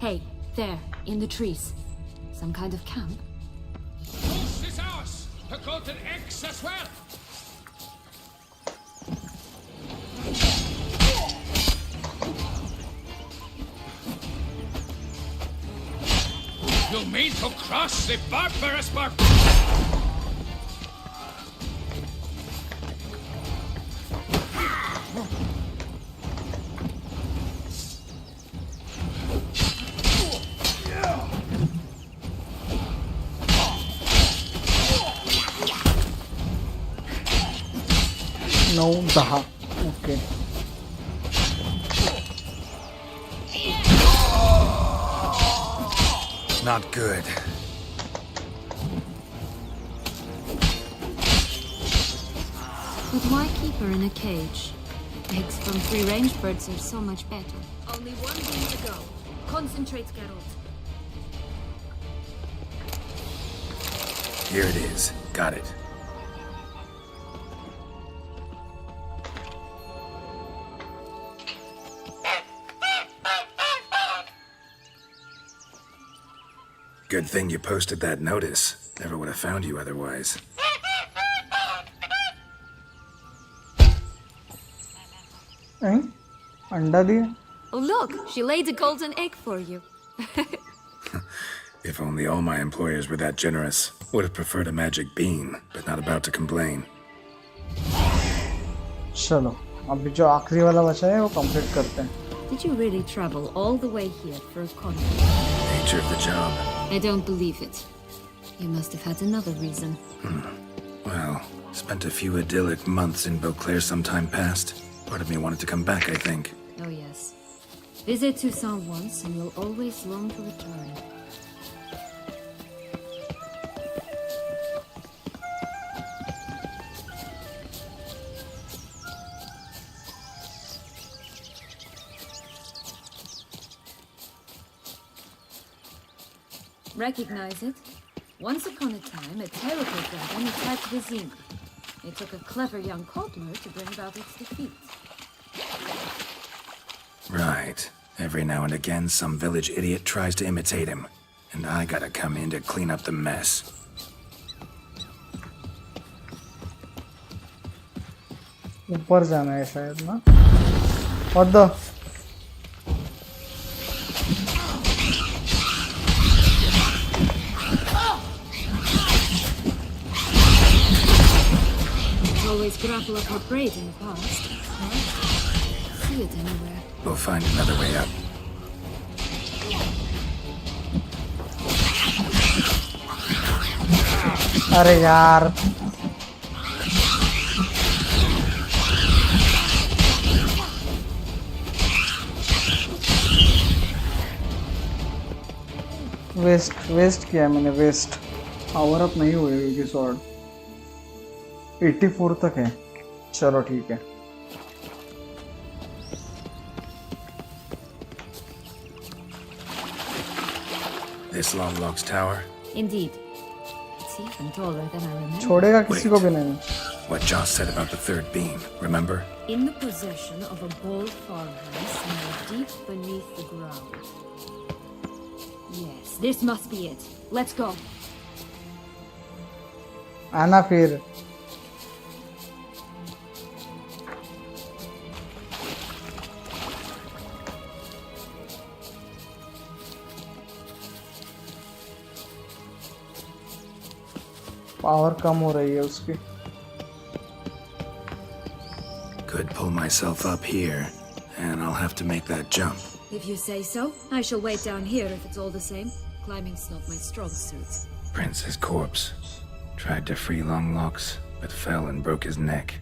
Hey, there, in the trees. Some kind of camp? This is ours! The golden eggs as well! You mean to cross the barbarous No, daha. Okay. Not good. But why keep her in a cage? Eggs from free-range birds are so much better. Only one thing to go. Concentrate, Geralt. Here it is. Got it. Good thing you posted that notice. Never would have found you otherwise. अंडा दिया? Oh, look! She laid a golden egg for you. If only all my employers were that generous. Would have preferred a magic bean, but not about to complain. चलो अभी जो आखिरी वाला बचा है वो कंप्लीट करते हैं. Did you really travel all the way here for a contract? Nature of the job. I don't believe it. You must have had another reason. Well, spent a few idyllic months in Beauclair some time past. Part of me wanted to come back, I think. Oh yes. Visit Toussaint once and you'll always long to return. Recognize it? Once upon a time, a terrible dragon attacked Vizima. It took a clever young cobbler to bring about its defeat. Right. Every now and again, some village idiot tries to imitate him. And I gotta come in to clean up the mess. ऊपर जाना है शायद ना. What the? Always grapple up her braid in the past. Right? See it anywhere. We'll find another way up. अरे यार. Waste किया मैंने, waste. Power up नहीं हुई होगी स्वॉर्ड। 84 तक है, चलो ठीक है। This long lock's tower? Indeed. It's even taller than I remember. छोड़ेगा किसी को भी नहीं। What Joss said about the third beam, remember? In the possession of a bold farmhouse now deep beneath the ground. Yes, this must be it. Let's go. आना फिर। Power कम हो रही है उसकी। Could pull myself up here, and I'll have to make that jump. If you say so, I shall wait down here if it's all the same. Climbing's not my strong suit. Prince's corpse. Tried to free Longlocks, but fell and broke his neck.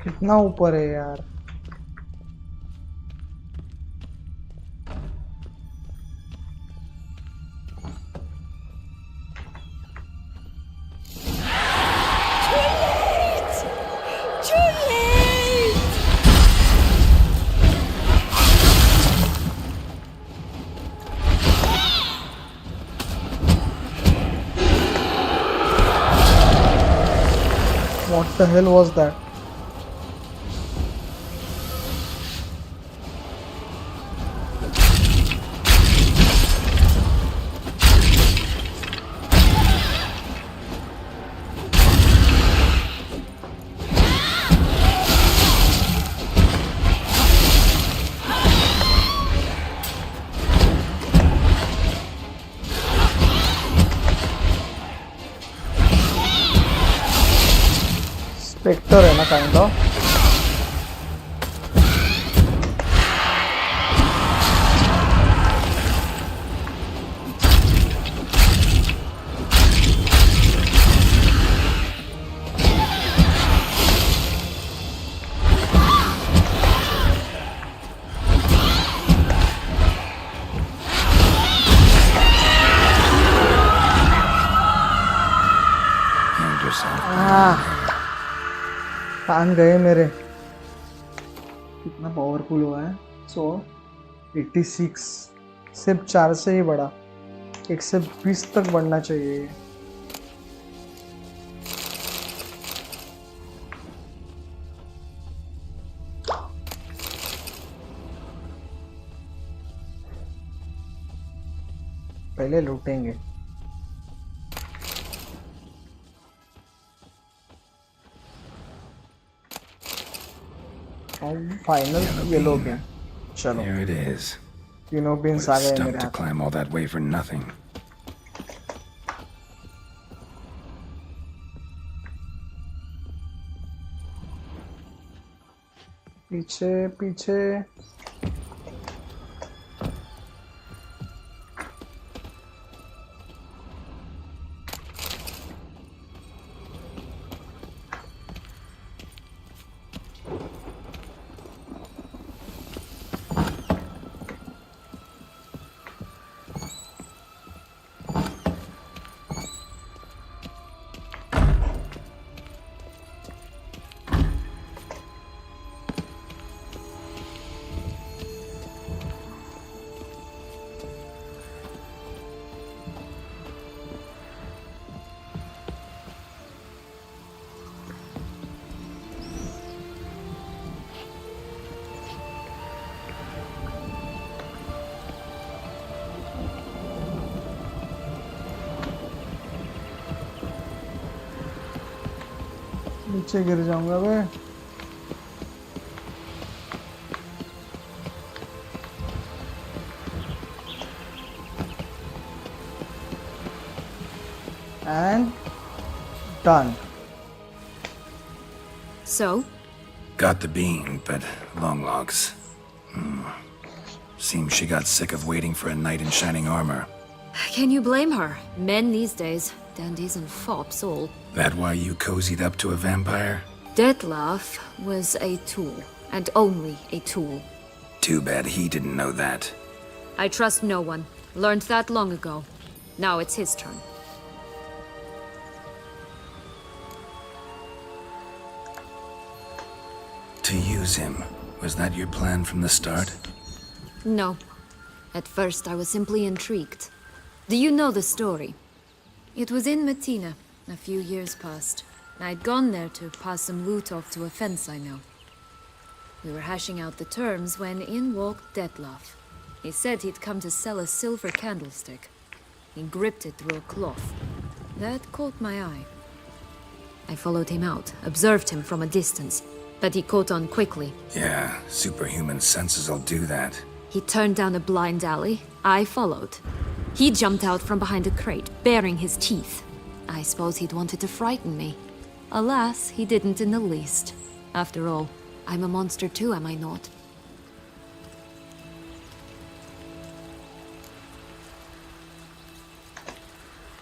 कितना ऊपर है यार। What the hell was that? Spectre है ना kind of. कान गए मेरे। कितना powerful हुआ है। 86 सिर्फ 4 से ही बढ़ा। 120 तक बढ़ना चाहिए। पहले लूटेंगे। Final yellow game. चलो Here it is. तीनों बीन्स What आ a गए stump मेरे to हाथ। climb all that way for nothing. पीछे पीछे। नीचे गिर जाऊंगा बे। And done. So? Got the bean, but long logs. Seems she got sick of waiting for a knight in shining armor. Can you blame her? Men these days, dandies and fops all. That why you cozied up to a vampire? Detlef was a tool, and only a tool. Too bad he didn't know that. I trust no one. Learned that long ago. Now it's his turn. To use him, was that your plan from the start? No. At first I was simply intrigued. Do you know the story? It was in Matina, a few years past. I'd gone there to pass some loot off to a fence I know. We were hashing out the terms when in walked Detlef. He said he'd come to sell a silver candlestick. He gripped it through a cloth. That caught my eye. I followed him out, observed him from a distance, but he caught on quickly. Yeah, superhuman senses will do that. He turned down a blind alley. I followed. He jumped out from behind a crate, baring his teeth. I suppose he'd wanted to frighten me. Alas, he didn't in the least. After all, I'm a monster too, am I not?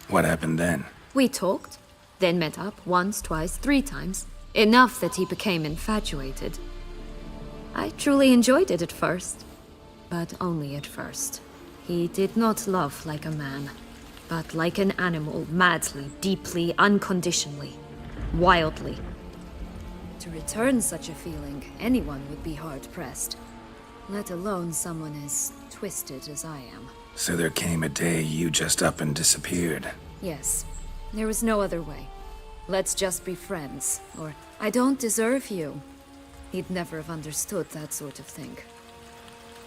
What happened then? We talked, then met up once, twice, 3 times. Enough that he became infatuated. I truly enjoyed it at first. But only at first. He did not love like a man, but like an animal, madly, deeply, unconditionally, wildly. To return such a feeling, anyone would be hard-pressed. Let alone someone as twisted as I am. So there came a day you just up and disappeared. Yes, there was no other way. Let's just be friends, or I don't deserve you. He'd never have understood that sort of thing.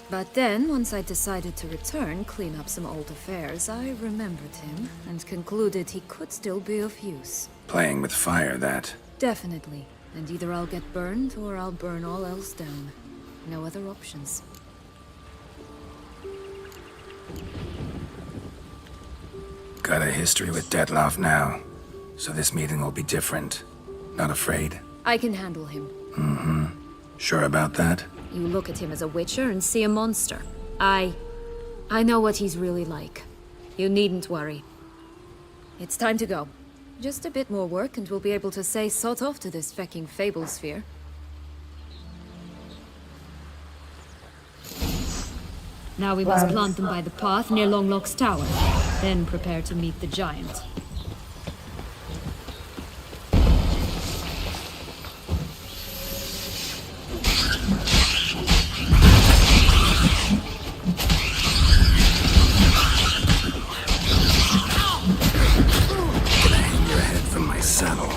But then, once I decided to return, clean up some old affairs, I remembered him and concluded he could still be of use. Playing with fire, that. Definitely. And either I'll get burned or I'll burn all else down. No other options. Got a history with Detlef now, so this meeting will be different. Not afraid? I can handle him. Mm-hmm. Sure about that? You look at him as a witcher and see a monster. I know what he's really like. You needn't worry. It's time to go. Just a bit more work and we'll be able to say sod off to this fecking fable sphere. Now we must plant them by the path near Longlock's tower. Then prepare to meet the giant. Gonna hang your head from my saddle.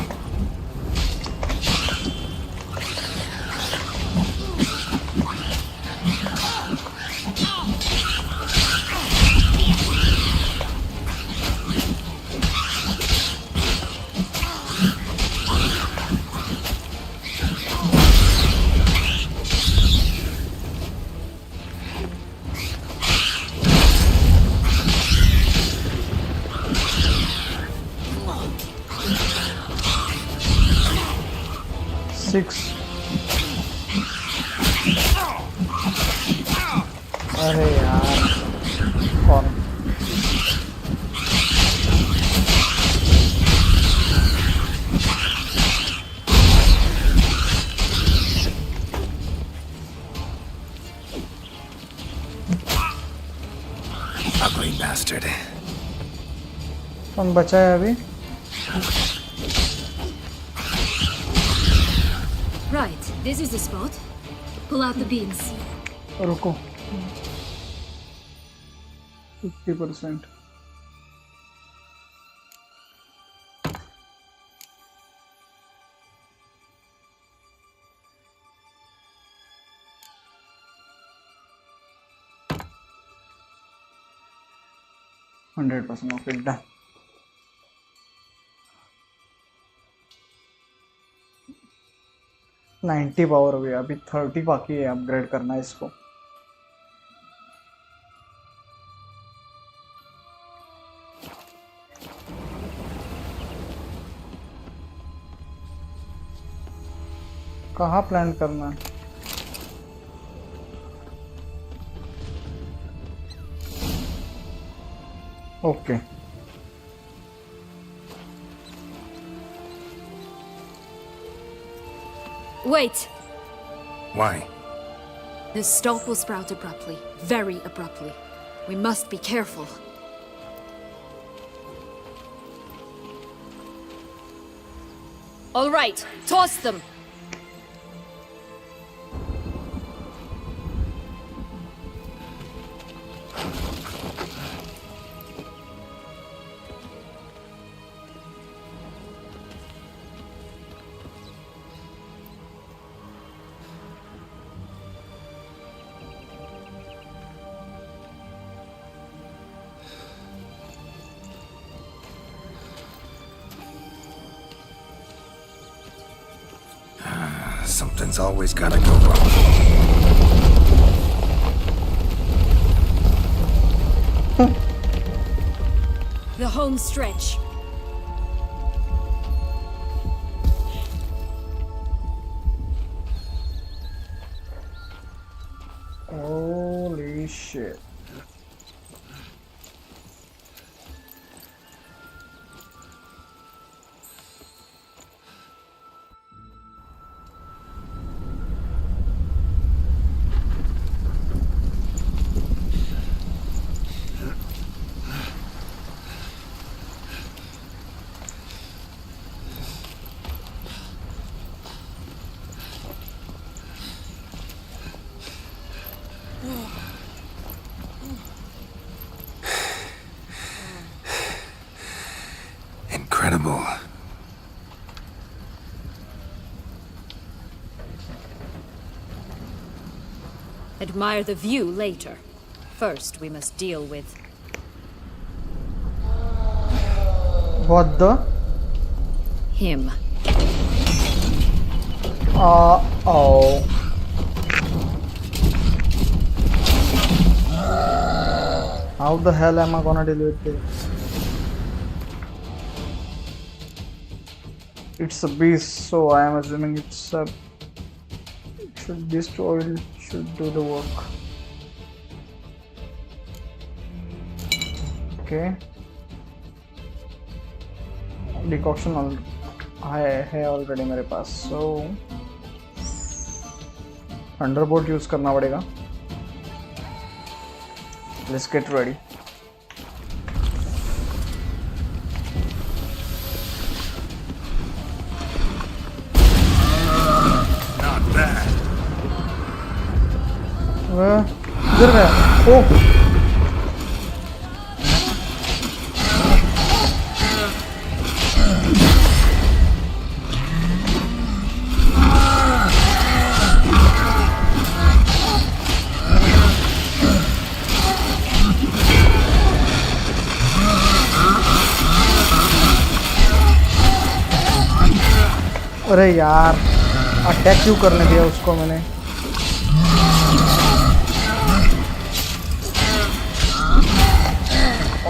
अरे यार कौन Ugly bastard. कौन बचा है अभी Right, this is the spot. Pull out the beans. रुको 50%. $100% of it done. 90 power हो गया, अभी 30 बाकी है अपग्रेड करना है इसको। कहाँ प्लान करना है? Okay Wait! Why? This stalk will sprout abruptly. Very abruptly. We must be careful. All right, toss them! Something's always gotta go wrong. The home stretch. Holy shit. Incredible. Admire the view later. First, we must deal with... What the? him. Oh. How the hell am I gonna deal with this? It's a beast, so I am assuming it's a... This oil should do the work. Okay. Decoction है already मेरे पास, so Thunderbolt use करना पड़ेगा. Let's get ready. Not bad. इधर गया. ओह. अरे यार, attack क्यों करने दिया उसको मैंने?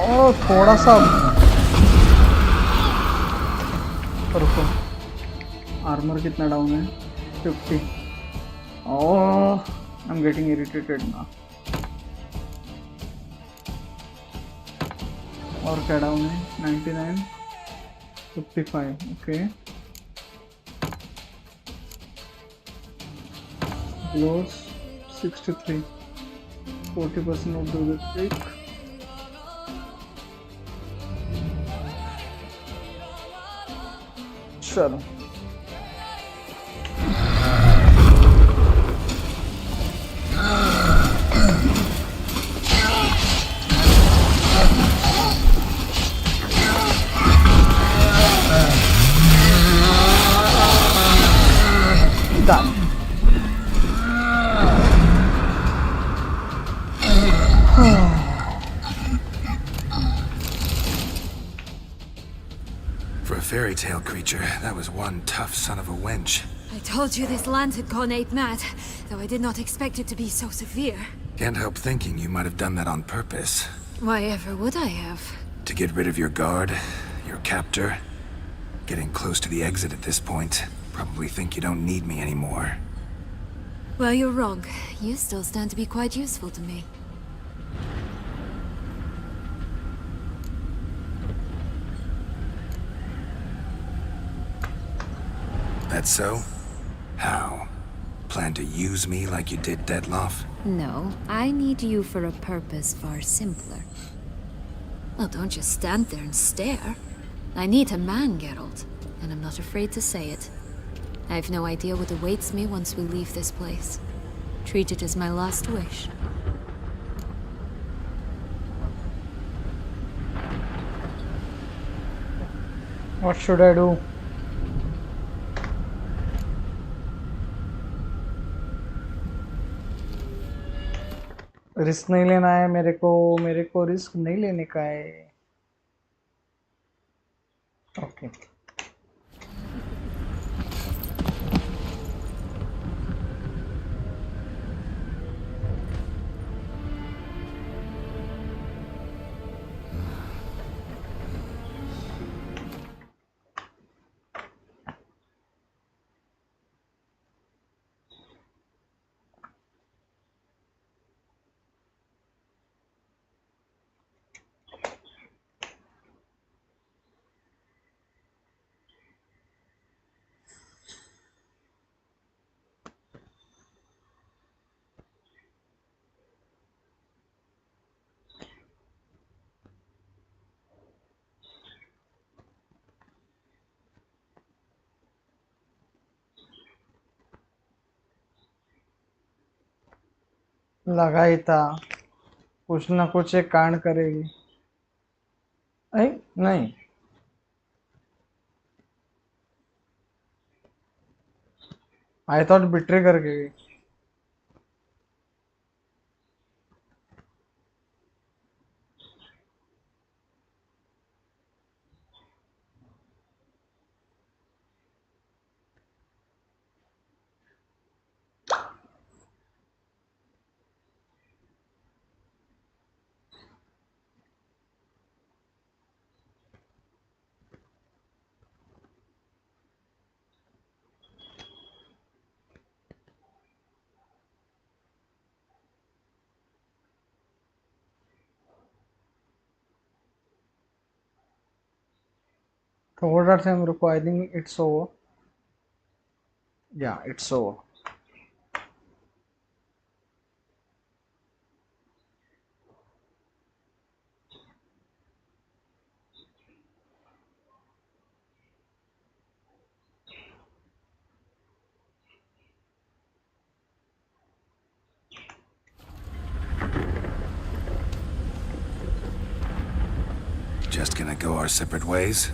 और थोड़ा सा रुको. आर्मर कितना डाउन है? 50. ओह, आई एम गेटिंग इरिटेटेड ना. और क्या डाउन है? 99, 55. Okay. Blows 63, 40% of the break. चलो. Done. For a fairy tale creature, that was one tough son of a wench. I told you this land had gone ape mad, though I did not expect it to be so severe. Can't help thinking you might have done that on purpose. Why ever would I have? To get rid of your guard, your captor. Getting close to the exit at this point. Probably think you don't need me anymore. Well, you're wrong. You still stand to be quite useful to me. That's so? How? Plan to use me like you did Detloff? No, I need you for a purpose far simpler. Well, don't just stand there and stare. I need a man, Geralt, and I'm not afraid to say it. I have no idea what awaits me once we leave this place. Treat it as my last wish. What should I do? Risk नहीं लेना है मेरे को risk नहीं लेने का है। Okay लगा ही था कुछ ना कुछ एक कांड करेगी। नहीं आई थॉट बिट्रे करके गई। So what are some Ruko? I think it's over. Yeah, it's over. Just gonna go our separate ways?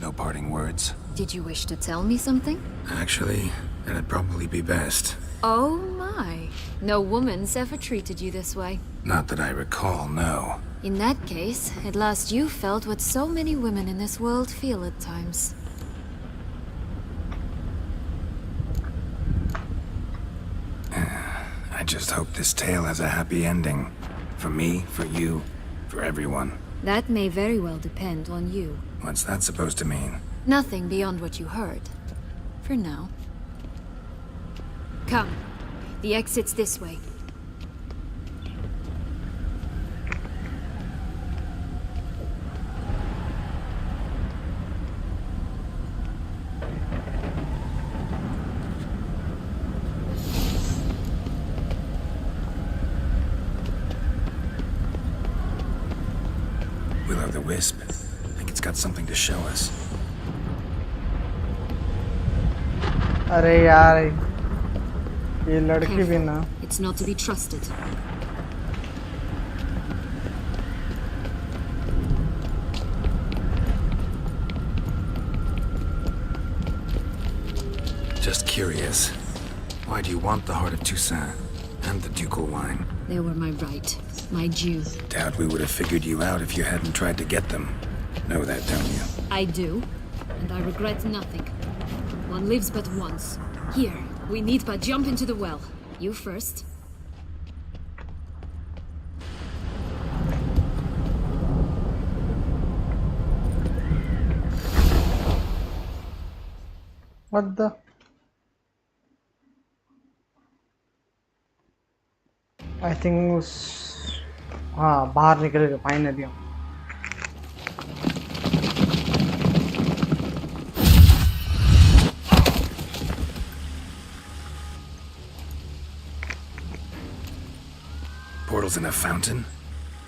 No parting words? Did you wish to tell me something? Actually, that'd probably be best. Oh my. No woman's ever treated you this way. Not that I recall, no. In that case, at last you felt what so many women in this world feel at times. I just hope this tale has a happy ending. For me, for you, for everyone. That may very well depend on you. What's that supposed to mean? Nothing beyond what you heard. For now. Come. The exit's this way. Wisp. I think it's got something to show us. अरे यार ये लड़की भी ना। It's not to be trusted. Just curious. Why do you want the heart of Toussaint and the ducal wine? They were my right. My due. Doubt we would have figured you out if you hadn't tried to get them. Know that, don't you? I do, and I regret nothing. One lives but once, Here, we need but jump into the well. You first. What the? I think हाँ बाहर निकले थे finally हम. Portals in a fountain?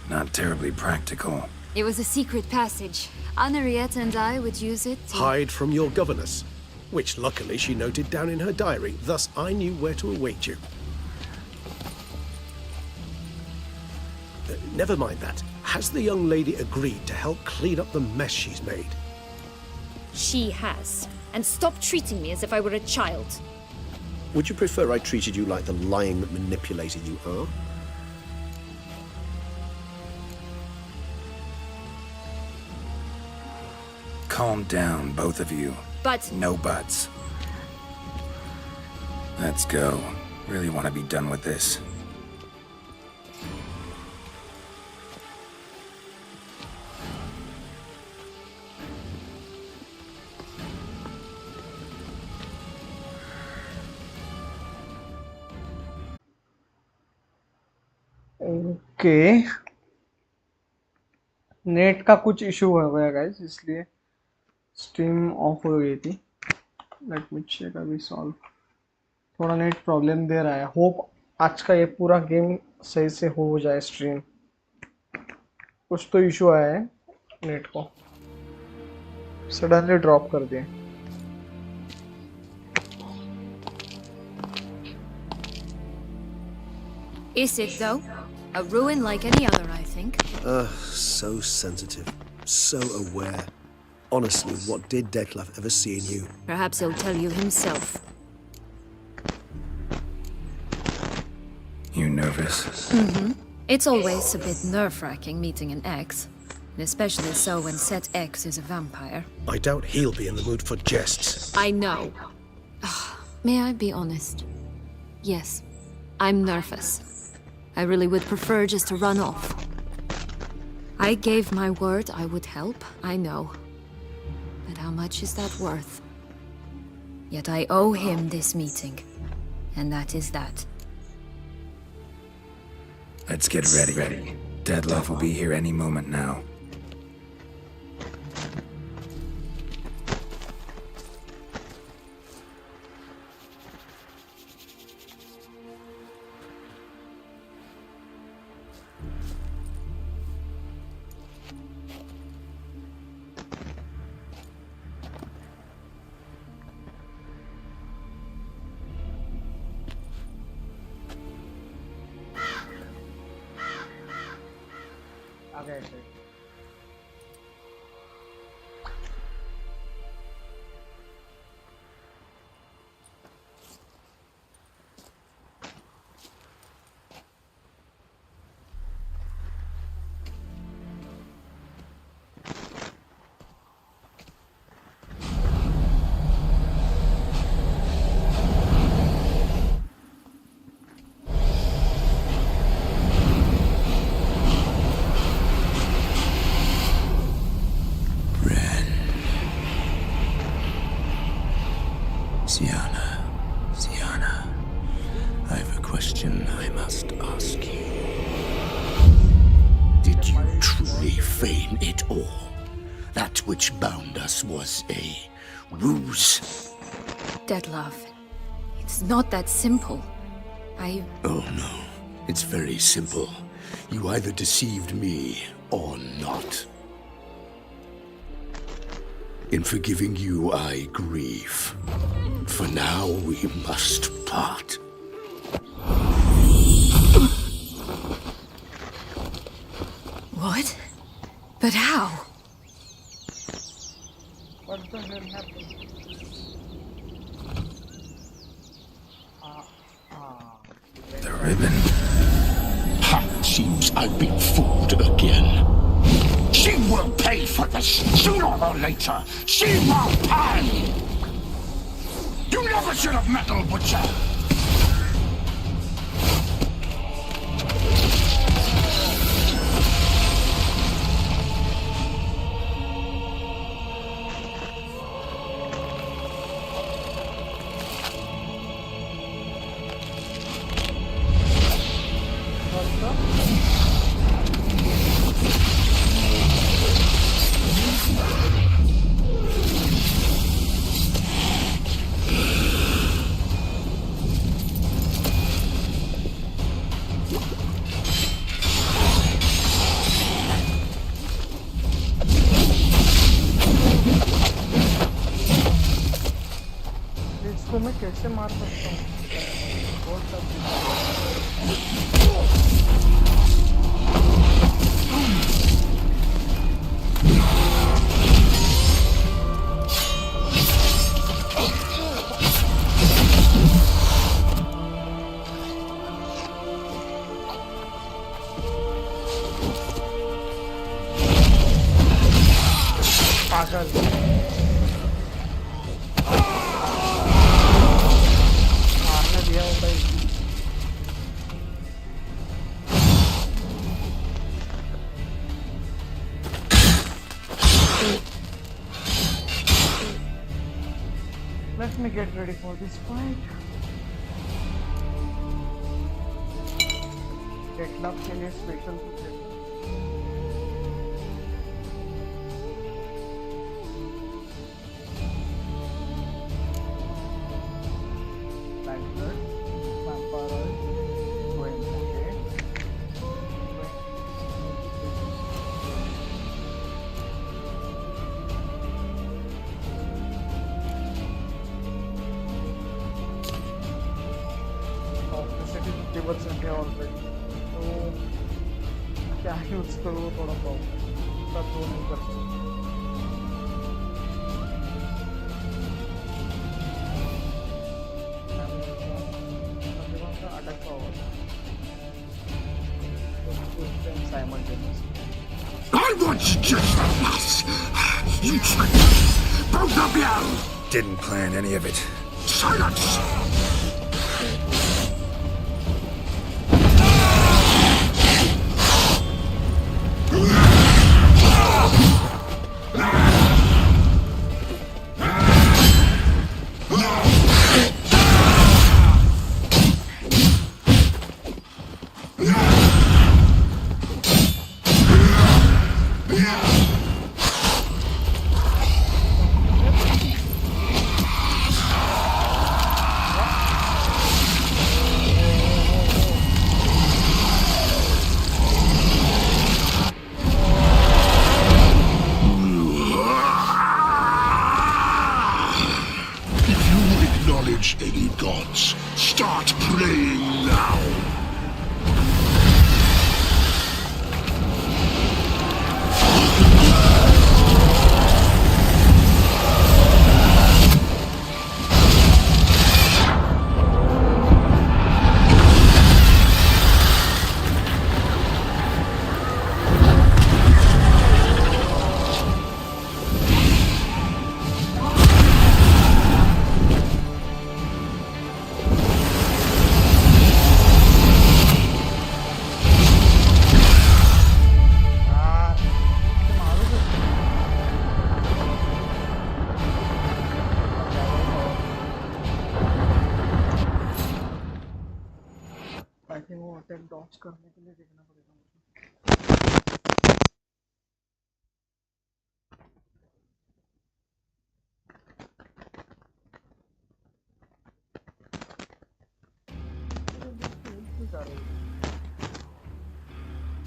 Not terribly practical. It was a secret passage. Henriette and I would use it to... Hide from your governess, which luckily she noted down in her diary, thus I knew where to await you. Never mind that. Has the young lady agreed to help clean up the mess she's made? She has. And stop treating me as if I were a child. Would you prefer I treated you like the lying manipulator you are? Calm down, both of you. But... No buts. Let's go. Really want to be done with this. Okay net का कुछ issue हो गया guys, इसलिए stream of हो गई थी. Let me check अभी solve. थोड़ा नेट प्रॉब्लम दे रहा है. होप आज का ये पूरा गेम सही से हो जाए स्ट्रीम. कुछ तो इशू आया है नेट को, सडनली ड्रॉप कर दिए. Is it, though? A ruin like any other, I think. So sensitive. So aware. Honestly, what did Detlef ever see in you? Perhaps he'll tell you himself. You nervous? Mm-hmm. It's always a bit nerve-wracking meeting an ex. And especially so when said ex is a vampire. I doubt he'll be in the mood for jests. I know. May I be honest? Yes, I'm nervous. I really would prefer just to run off. I gave my word I would help, I know. But how much is that worth? Yet I owe him this meeting. And that is that. Let's get ready. Detlef will be here any moment now. Sienna, I have a question I must ask you. Did you truly feign it all? That which bound us was a ruse? Detlef, it's not that simple. Oh no, it's very simple. You either deceived me or not. In forgiving you, I grieve. For now, we must part. What? But how? What the hell happened? The ribbon. Ha! Seems I've been fooled again. She will pay for this sooner or later. She will pay! You never should have meddled, Butcher! इसको मैं कैसे मार सकता हूँ? बहुत सब पागल मारने दिया होता है Let me get ready for this fight. Deadlock के लिए स्पेशल कुछ है ऑलरेडी तो क्या यूज करूँ थोड़ा प्रॉब्लम सब दो नहीं कर सकते अटक होगा I want you just like this! You tricked me! Both of you! Didn't plan any of it. Silence! Any gods, start praying now! डॉच करने के लिए देखना पड़ेगा मुझे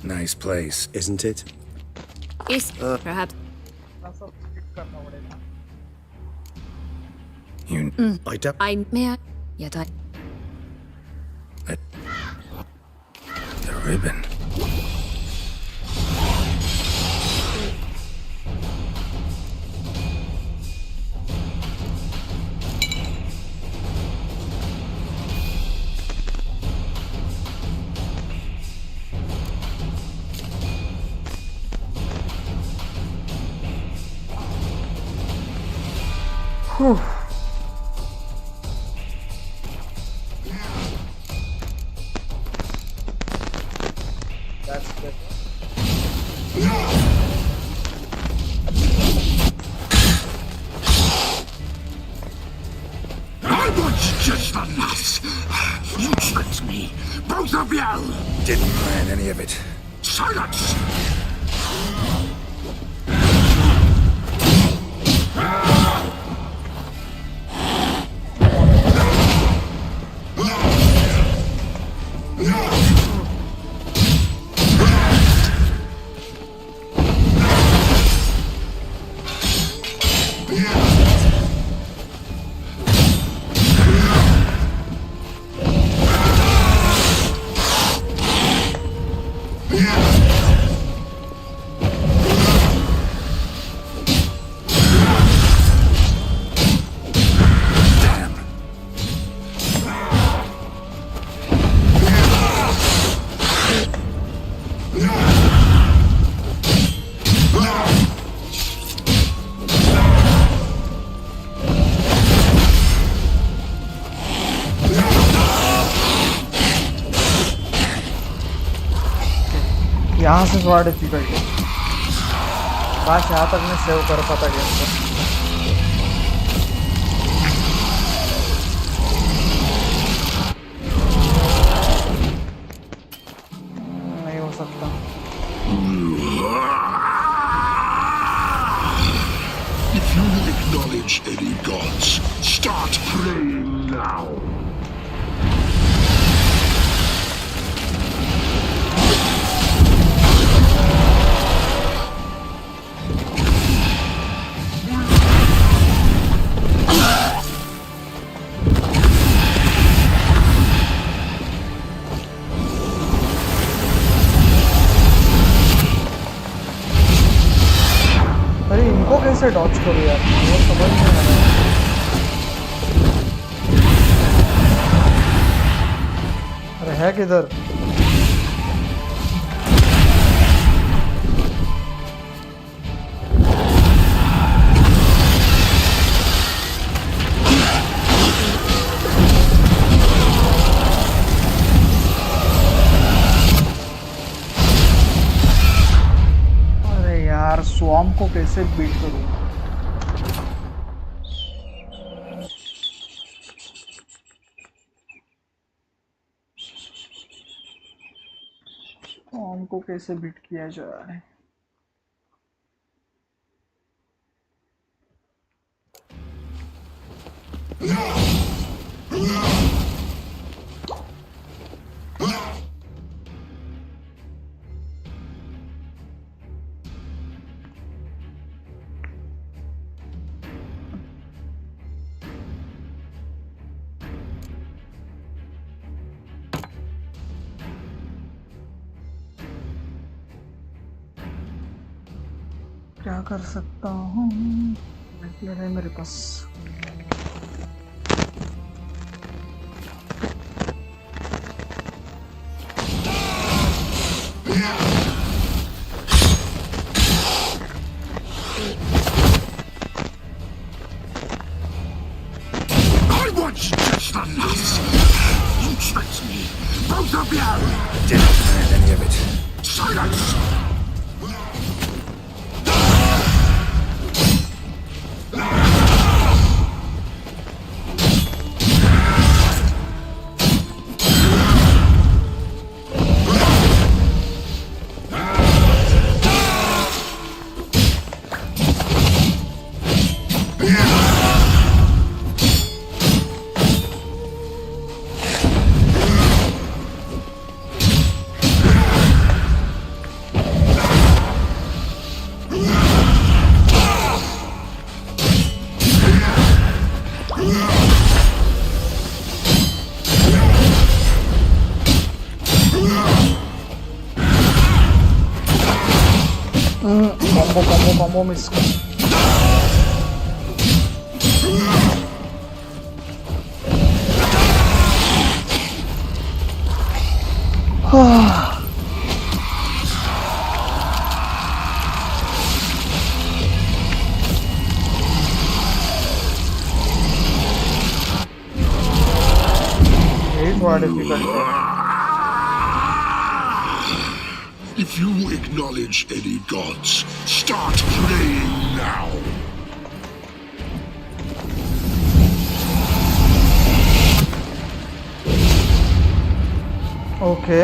Nice place, isn't it? Is perhaps सब स्किप करना पड़ेगा You I don't. I may I yet I the ribbon. You tricked me! Both of you! Didn't plan any of it. Silence! यहाँ से थोड़ा डिफिकल्ट है, काश यहाँ तक मैं सेव कर पाता गेम को। नहीं हो सकता। If you acknowledge any gods, start praying now. अरे इनको कैसे डॉच करूँ यार, वो समझ नहीं आ रहा है। अरे है किधर? अरे यार स्वॉर्म को कैसे बीट करूँ? स्वॉर्म को कैसे बीट किया जाए? क्या कर सकता हूँ? मतलब है मेरे पास। I want just enough! You tricked me! Both of you! Didn't plan any of it. Silence! Combo miss कर। थोड़ा डिफिकल्ट है। If you acknowledge any gods, start praying now. Okay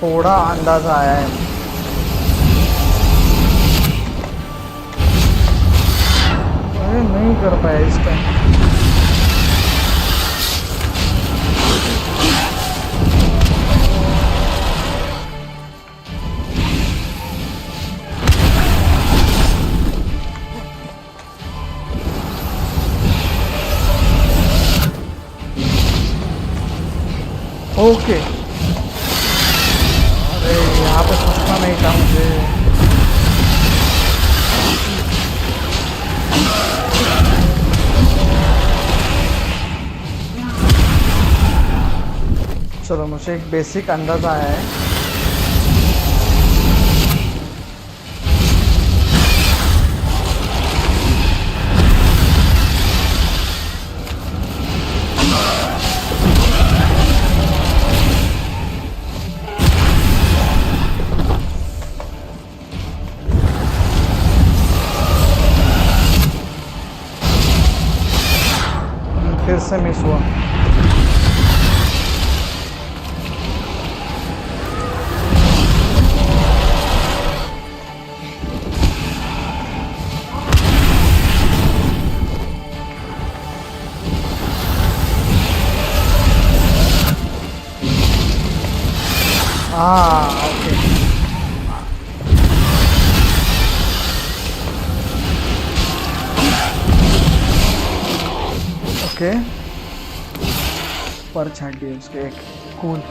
थोड़ा अंदाजा आया है। अरे नहीं कर पाया इस टाइम। ओके अरे यहाँ पे सोचना नहीं था मुझे। चलो मुझे एक बेसिक अंदाजा आया है। फिर से मिस हुआ। ओके ओके पर छाट दिए उसके एक cool.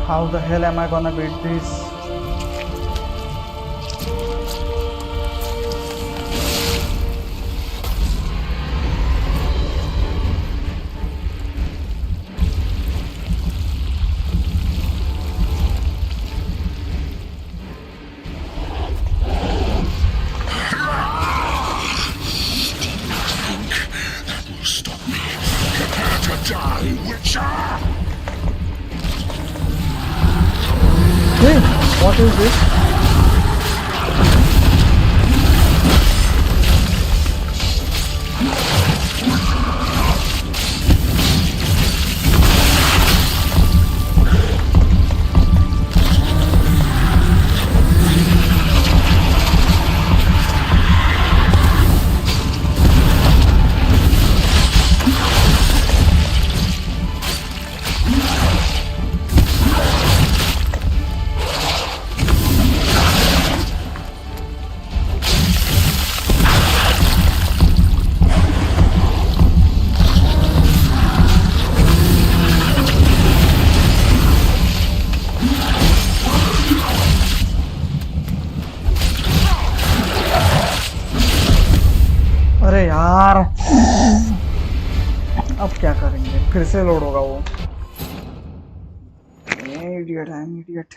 How the hell am I gonna beat this? Hey, what is this? अरे यार अब क्या करेंगे, फिर से लोड होगा वो। Idiot I am idiot.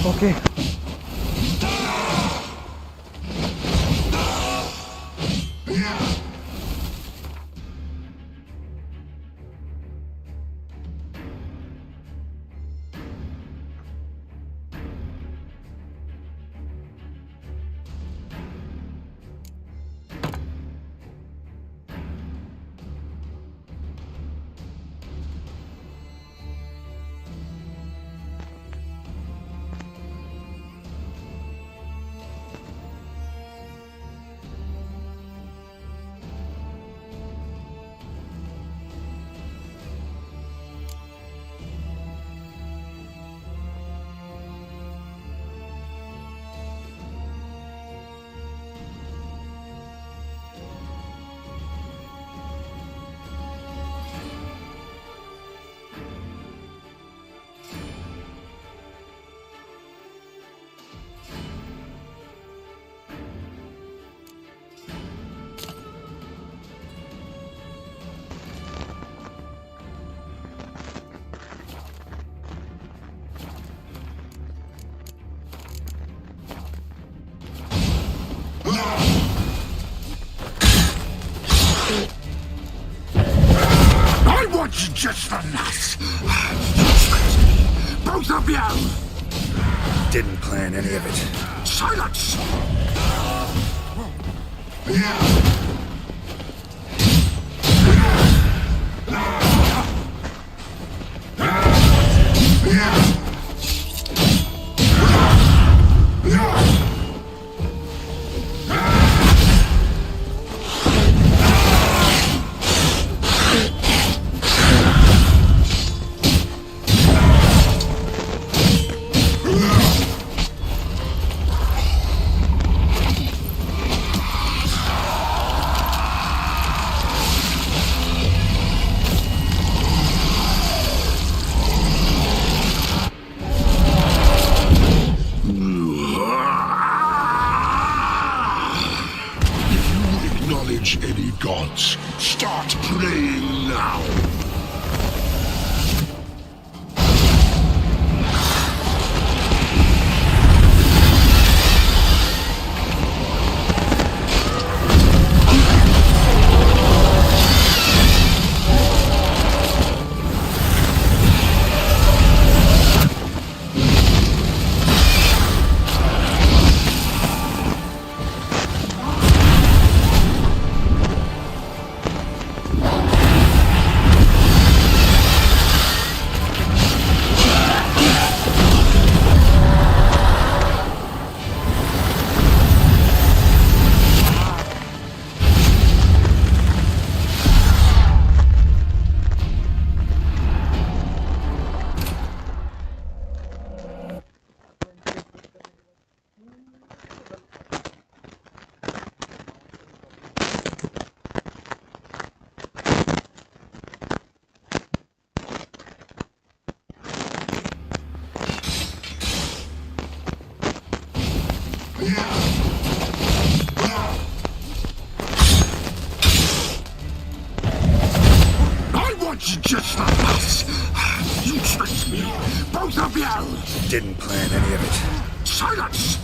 Okay I want you just for that. Both of you! Didn't plan any of it. Silence! Any gods, start praying now. Just for us! You tricked me! Both of you! Didn't plan any of it. Silence!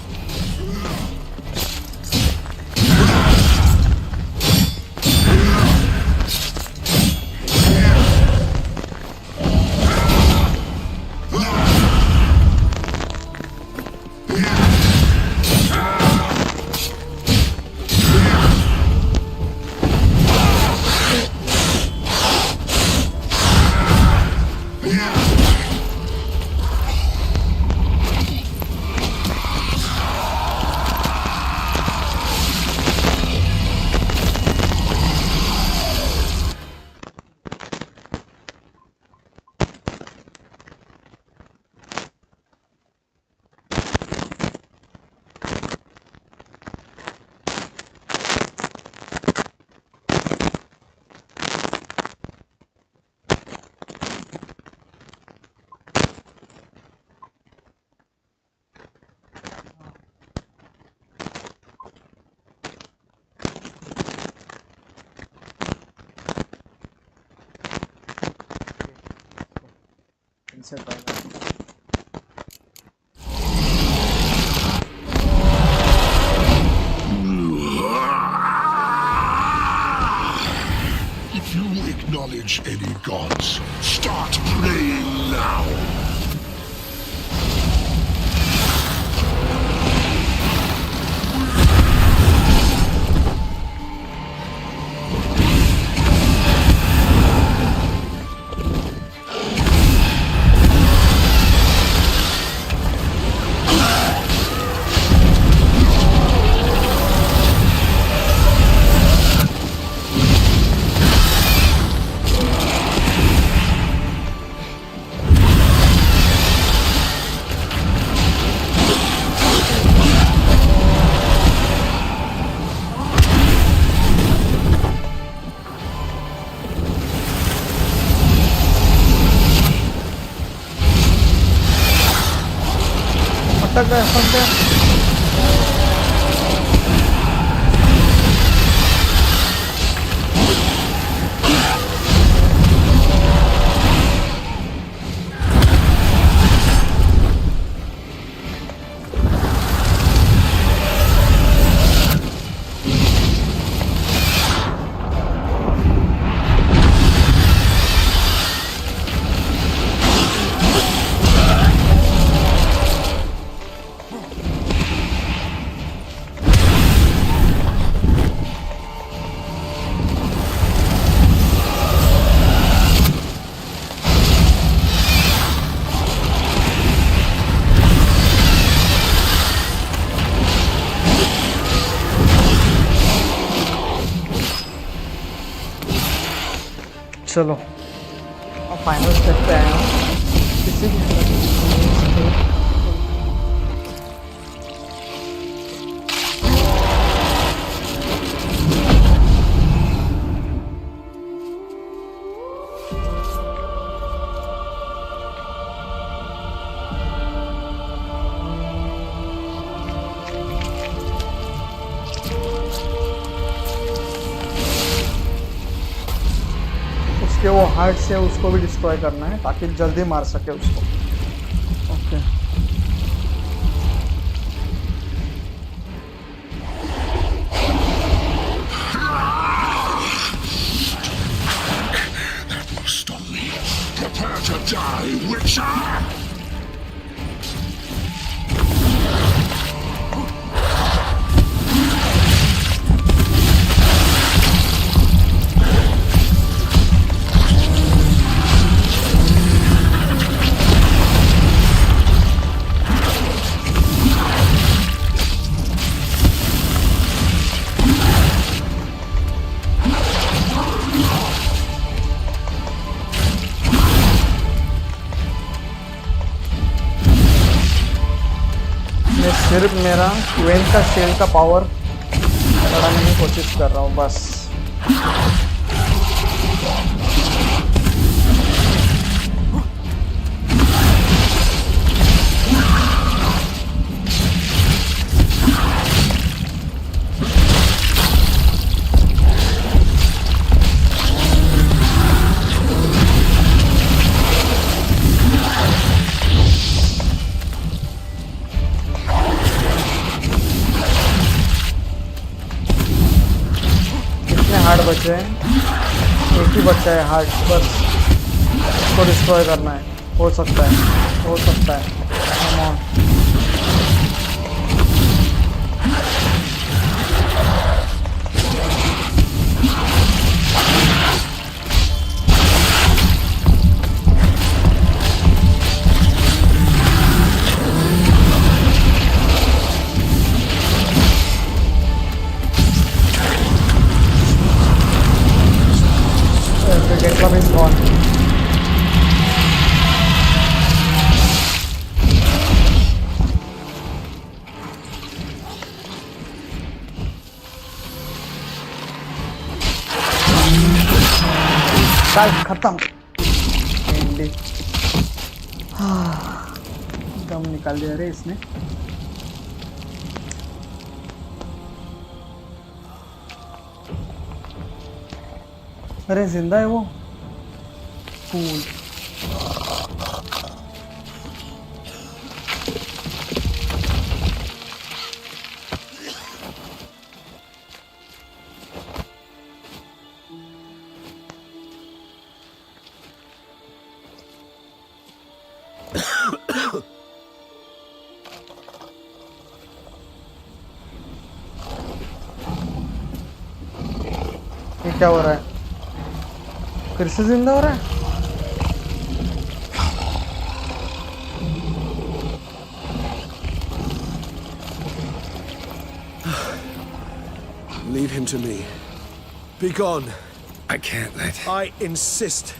इनसे पहले If you acknowledge any gods, start praying now. फटक गए चलो अब final step पे आया हूँ। किसी भी उसके वो हार्ट से उसको भी डिस्ट्रॉय करना है ताकि जल्दी मार सके उसको। Okay That must stop me. Prepare to die, Witcher! सिर्फ मेरा क्वेन का शेल का पावर बढ़ाने की कोशिश कर रहा हूँ बस। हार्ट बचे हैं, एक ही बच्चा है हार्ट, बस उसको डिस्ट्रॉय करना है। हो सकता है, हो सकता है। Come on. Club is gone. Guys, खत्म। दम निकाल दिया रे इसने। अरे जिंदा है वो। फूल। ये क्या हो रहा है? फिर से जिंदा हो रहा है? Leave him to me. Be gone. I can't let... I insist.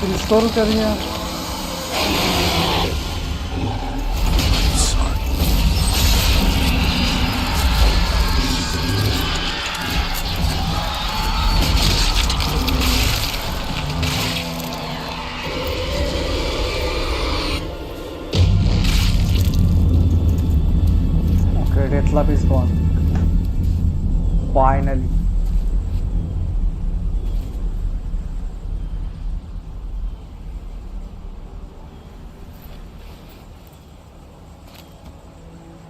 Restore करिए आप। Okay, Deathloop is gone. Finally.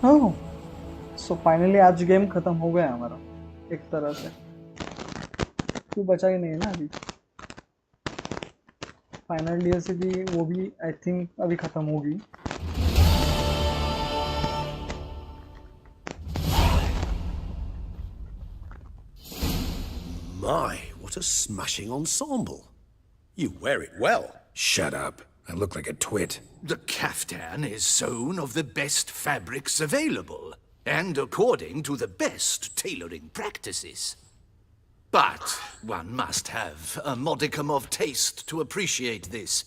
Oh, so finally आज गेम खत्म हो गया हमारा एक तरह से। क्यों बचा ही नहीं है ना अभी। फाइनल डीएलसी भी वो भी आई थिंक अभी खत्म होगी। My, What a smashing ensemble. You wear it well. Shut up. I look like a twit. The kaftan is sewn of the best fabrics available, and according to the best tailoring practices. But one must have a modicum of taste to appreciate this.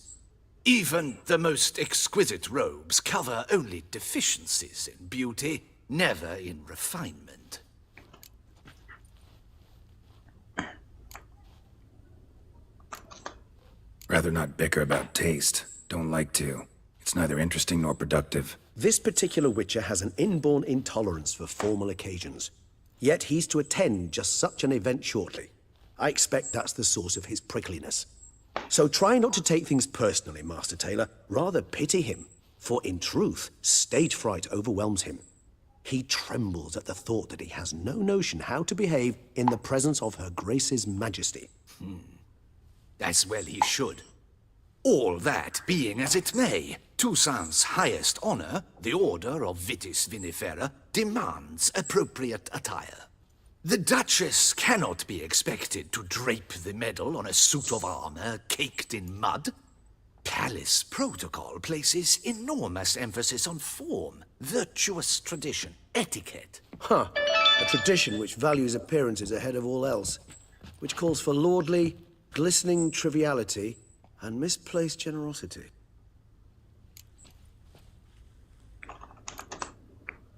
Even the most exquisite robes cover only deficiencies in beauty, never in refinement. Rather not bicker about taste. Don't like to. It's neither interesting nor productive. This particular Witcher has an inborn intolerance for formal occasions. Yet he's to attend just such an event shortly. I expect that's the source of his prickliness. So try not to take things personally, Master Tailor. Rather pity him. For in truth, stage fright overwhelms him. He trembles at the thought that he has no notion how to behave in the presence of Her Grace's Majesty. As well he should. All that being as it may, Toussaint's highest honor, the Order of Vitis Vinifera, demands appropriate attire. The Duchess cannot be expected to drape the medal on a suit of armor caked in mud. Palace protocol places enormous emphasis on form, virtuous tradition, etiquette. Huh. A tradition which values appearances ahead of all else. Which calls for lordly, glistening triviality and misplaced generosity.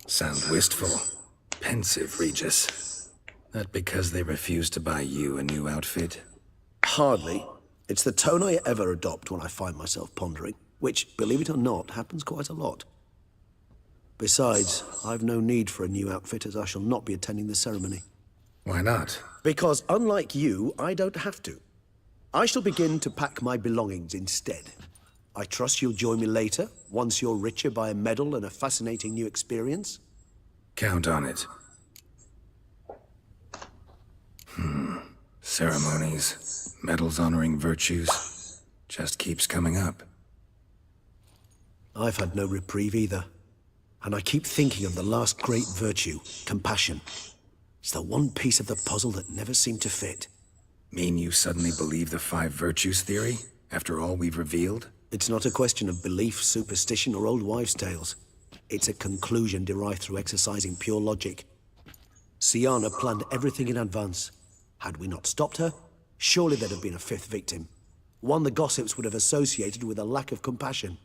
Sound wistful. Pensive, Regis. That because they refuse to buy you a new outfit? Hardly. It's the tone I ever adopt when I find myself pondering, which, believe it or not, happens quite a lot. Besides, I've no need for a new outfit as I shall not be attending the ceremony. Why not? Because unlike you, I don't have to. I shall begin to pack my belongings instead. I trust you'll join me later, once you're richer by a medal and a fascinating new experience? Count on it. Ceremonies, medals honoring virtues, just keeps coming up. I've had no reprieve either. And I keep thinking of the last great virtue, compassion. It's the one piece of the puzzle that never seemed to fit. Mean you suddenly believe the 5 virtues theory, after all we've revealed? It's not a question of belief, superstition, or old wives' tales. It's a conclusion derived through exercising pure logic. Syanna planned everything in advance. Had we not stopped her, surely there'd have been a 5th victim. One the gossips would have associated with a lack of compassion.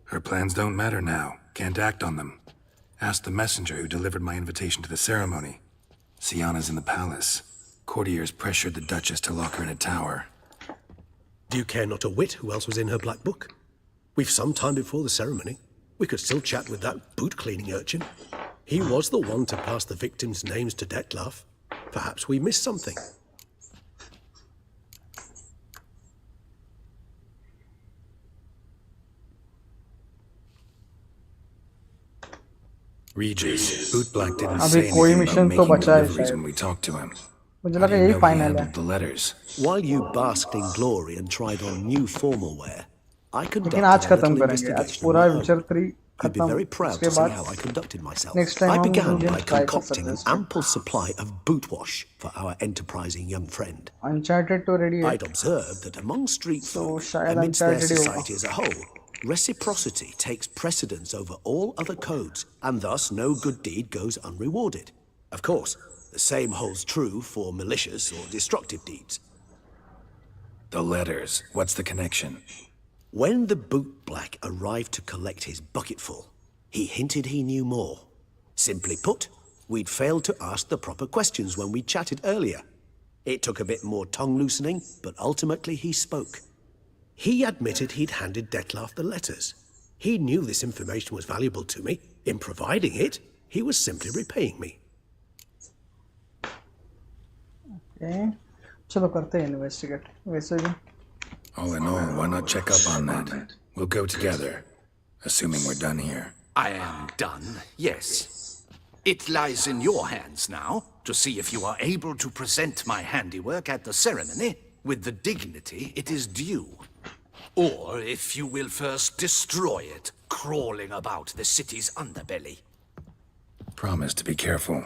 Her plans don't matter now. Can't act on them. Ask the messenger who delivered my invitation to the ceremony. Syanna's in the palace. Courtiers pressured the Duchess to lock her in a tower. Do you care not a whit who else was in her black book? We've some time before the ceremony. We could still chat with that boot-cleaning urchin. He was the one to pass the victims' names to Dettlaff. Perhaps we missed something. Regis, Bootblack didn't अभी say कोई anything mission about तो making बचा है deliveries शायद. when we talked to him. मुझे How लगा do you यही know he final है. handled the letters? While you basked in glory and tried on new formal wear, I conducted लेकिन आज a खत्म little करेंगे. आज investigation of पूरा my own. विचर 3 You'd be खत्म. very proud उसके to see बाद how I conducted myself. next time I हम began Indian by try कर concocting सकते an हैं. ample supply of boot wash for our enterprising young friend. Uncharted तो ready है. I'd observed that among street folk, शायद amidst their Uncharted ही होगा. society as a whole, reciprocity takes precedence over all other codes, and thus no good deed goes unrewarded. Of course, the same holds true for malicious or destructive deeds. The letters. What's the connection? When the bootblack arrived to collect his bucketful, he hinted he knew more. Simply put, we'd failed to ask the proper questions when we chatted earlier. It took a bit more tongue-loosening, but ultimately he spoke. He admitted he'd handed Dettlaff the letters. He knew this information was valuable to me. In providing it, he was simply repaying me. Okay. चलो करते हैं investigate. वैसे भी All in all, why not check up on that? We'll go together, assuming we're done here. I am done, yes. It lies in your hands now to see if you are able to present my handiwork at the ceremony with the dignity it is due. Or if you will first destroy it, crawling about the city's underbelly. Promise to be careful.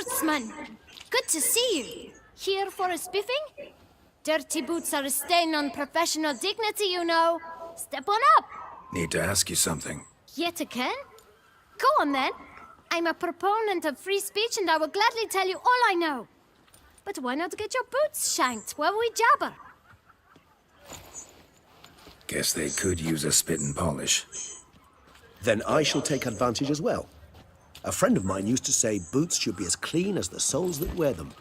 sportsman! Good to see you. Here for a spiffing? Dirty boots are a stain on professional dignity, you know. Step on up. Need to ask you something. Yet again? Go on then. I'm a proponent of free speech and I will gladly tell you all I know. But why not get your boots shanked while we jabber? Guess they could use a spit and polish. Then I shall take advantage as well. A friend of mine used to say boots should be as clean as the soles that wear them.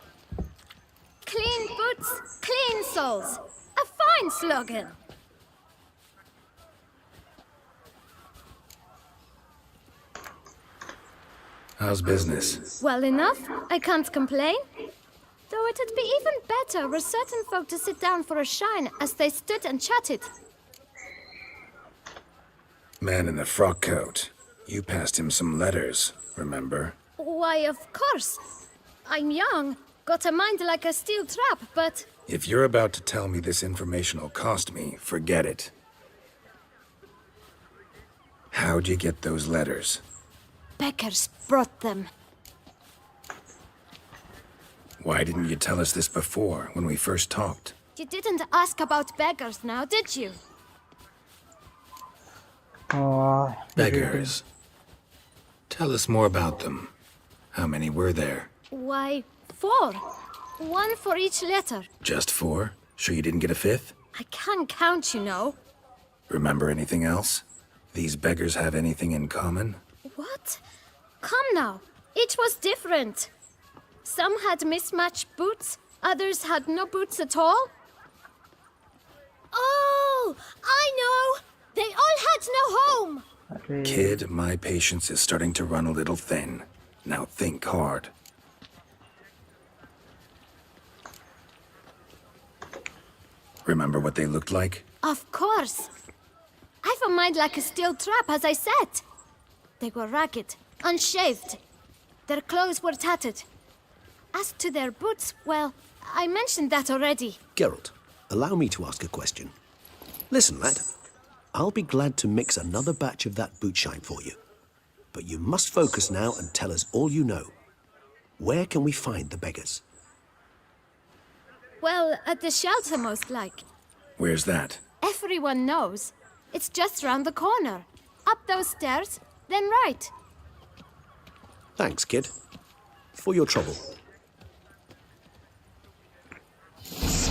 Clean boots, clean soles. A fine slogan. How's business? Well enough, I can't complain. Though it'd be even better were certain folk to sit down for a shine as they stood and chatted. Man in the frock coat. You passed him some letters, remember? Why, of course. I'm young, got a mind like a steel trap, but... If you're about to tell me this information will cost me, forget it. How'd you get those letters? Beggars brought them. Why didn't you tell us this before, when we first talked? You didn't ask about beggars now, did you? Beggars. Tell us more about them. How many were there? Why, 4. 1 for each letter. Just 4? Sure you didn't get a 5th? I can't count, you know. Remember anything else? These beggars have anything in common? What? Come now. Each was different. Some had mismatched boots, others had no boots at all. Oh, I know! They all had no home! Kid, my patience is starting to run a little thin. Now think hard. Remember what they looked like? Of course. I've a mind like a steel trap, as I said. They were ragged, unshaved. Their clothes were tattered. As to their boots, well, I mentioned that already. Geralt, allow me to ask a question. Listen, lad. I'll be glad to mix another batch of that boot shine for you. But you must focus now and tell us all you know. Where can we find the beggars? Well, at the shelter, most like. Where's that? Everyone knows. It's just round the corner. Up those stairs, then right. Thanks, kid. For your trouble.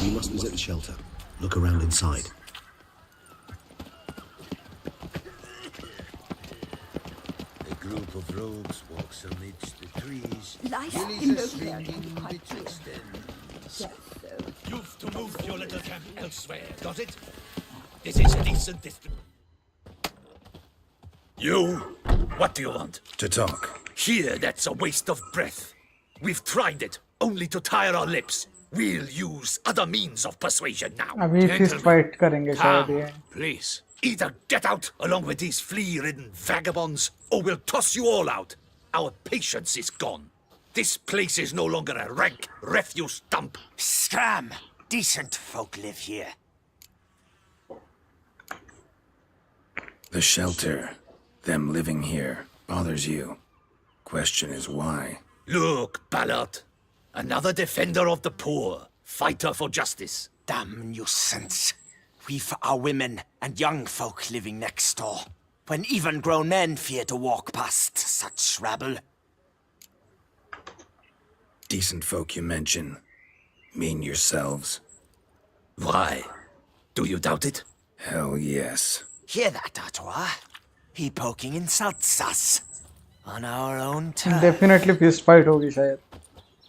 We must visit the shelter. Look around inside. A group of rogues walks amidst the trees. Life in the swinging betwixt them. You've to move your little camp elsewhere, got it? This is a decent distance. You? What do you want? To talk. Here, that's a waste of breath. We've tried it, only to tire our lips. We'll use other means of persuasion now. अभी fist fight करेंगे शायद Come, ये. please. Either get out along with these flea-ridden vagabonds, or we'll toss you all out. Our patience is gone. This place is no longer a rank refuse dump. Scram! Decent folk live here. The shelter, them living here, bothers you. Question is why? Look, Ballard. Another defender of the poor. Fighter for justice. Damn nuisance. We've our women and young folk living next door, when even grown men fear to walk past such rabble. Decent folk you mention. Mean yourselves? Why? Do you doubt it? Hell yes. Hear that, Artois? He poking insults us. On our own turf. Definitely fist fight होगी शायद.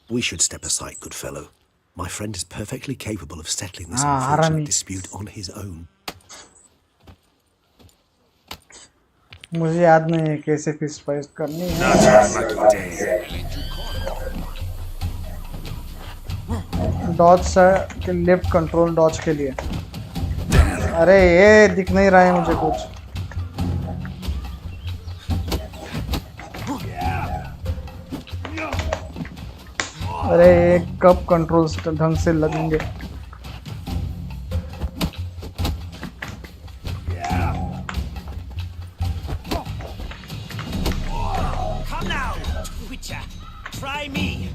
We should step aside, good fellow. My friend is perfectly capable of settling this Ah, unfortunate Harami. dispute on his own. मुझे याद नहीं है कैसे fist fight करनी है. Not a lucky day. Dodge के लेफ्ट कंट्रोल डॉज के लिए. अरे ये दिख नहीं रहा है मुझे कुछ. अरे ये कब कंट्रोल्स ढंग से लगेंगे. Come now, Witcher. Try me.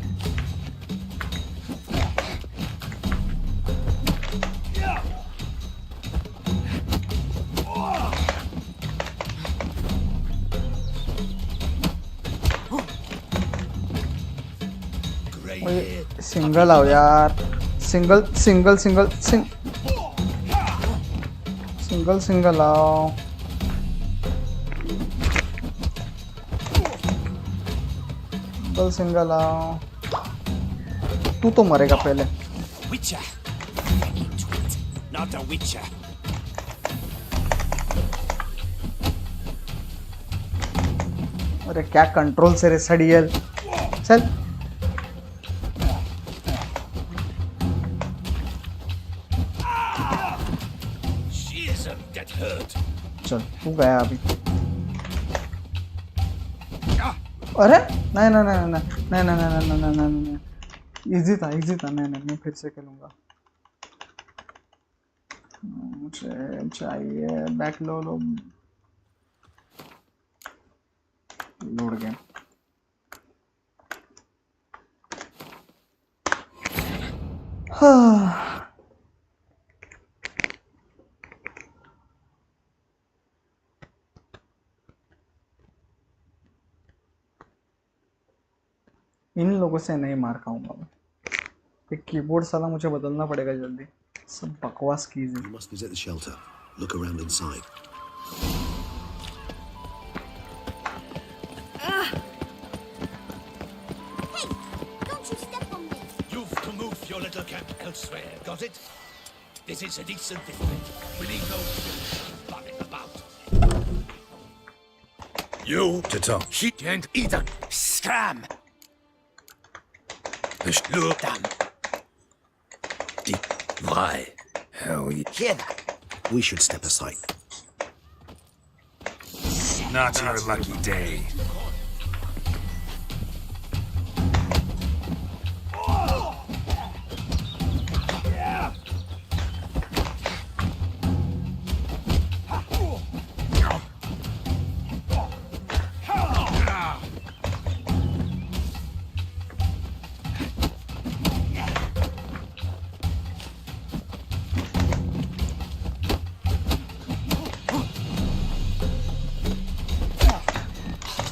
Single आओ यार, single single single single single आओ। सिंगल सिंगल आओ। तू तो मरेगा पहले। Witcher. Into it. Not a witcher. अरे क्या कंट्रोल से रे सड़ियल। चल She isn't get hurt. चल तू गया अभी। अरे नहीं नहीं नहीं नहीं नहीं नहीं नहीं नहीं नहीं नहीं नहीं, इजी था इजी था। नहीं नहीं मैं फिर से खेलूंगा। मुझे चाहिए बैक लो लो लोड गेम। हाँ इन लोगों से नहीं मार खाऊंगा मैं। एक कीबोर्ड साला मुझे बदलना पड़ेगा जल्दी। सब बकवास कीज है। You must visit the shelter. Look around inside. Hey, don't you step on me. You've to move your little camp elsewhere, got it? This is a decent district. We need no running about. You To talk. she and Eden. Scram. Look Damn. why? Hell, Hear that? We should step aside. not your lucky day.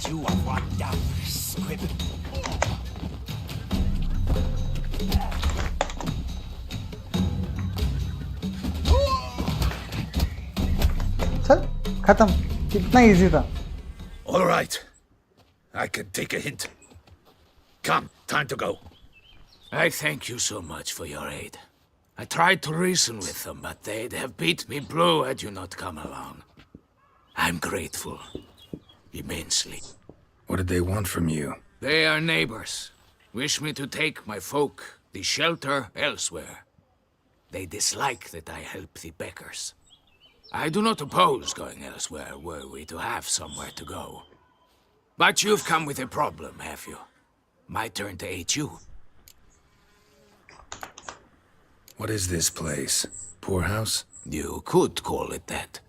You are one down, squib. चल खत्म। कितना easy था। All right. I can take a hint. Come, time to go. I thank you so much for your aid. I tried to reason with them, but they'd have beat me blue had you not come along. I'm grateful. Immensely. What did they want from you? They are neighbors. Wish me to take my folk, the shelter, elsewhere. They dislike that I help the beggars. I do not oppose going elsewhere were we to have somewhere to go. But you've come with a problem, have you? My turn to aid you. What is this place? Poorhouse? You could call it that.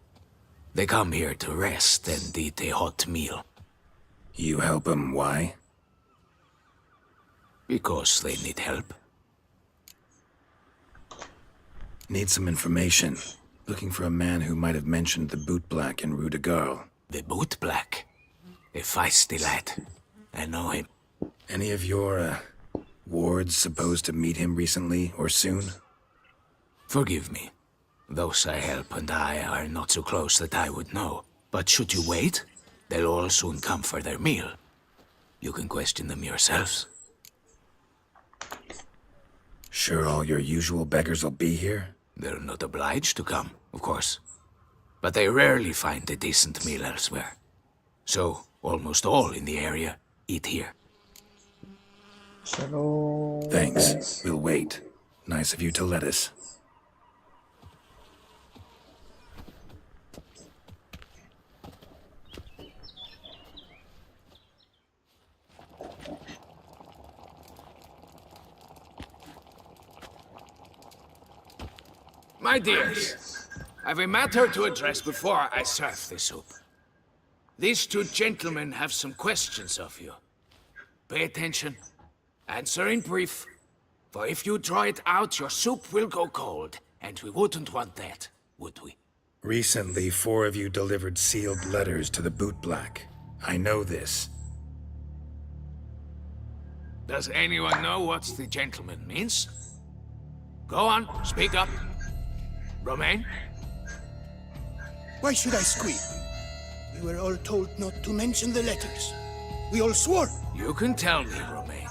They come here to rest and eat a hot meal. You help them, why? Because they need help. Need some information. Looking for a man who might have mentioned the boot black in Rue de Garl. The boot black? A feisty lad. I know him. Any of your, wards supposed to meet him recently or soon? Forgive me. Those I help and I are not so close that I would know. But should you wait, they'll all soon come for their meal. You can question them yourselves. Sure all your usual beggars will be here? They're not obliged to come, of course. But they rarely find a decent meal elsewhere. So, almost all in the area eat here. चलो Thanks. We'll wait. Nice of you to let us. My dears, I've a matter to address before I serve the soup. These two gentlemen have some questions of you. Pay attention. Answer in brief. For if you draw it out, your soup will go cold. And we wouldn't want that, would we? Recently, 4 of you delivered sealed letters to the boot black. I know this. Does anyone know what the gentleman means? Go on, speak up. Romain? Why should I squeal? We were all told not to mention the letters. We all swore. You can tell me, Romain.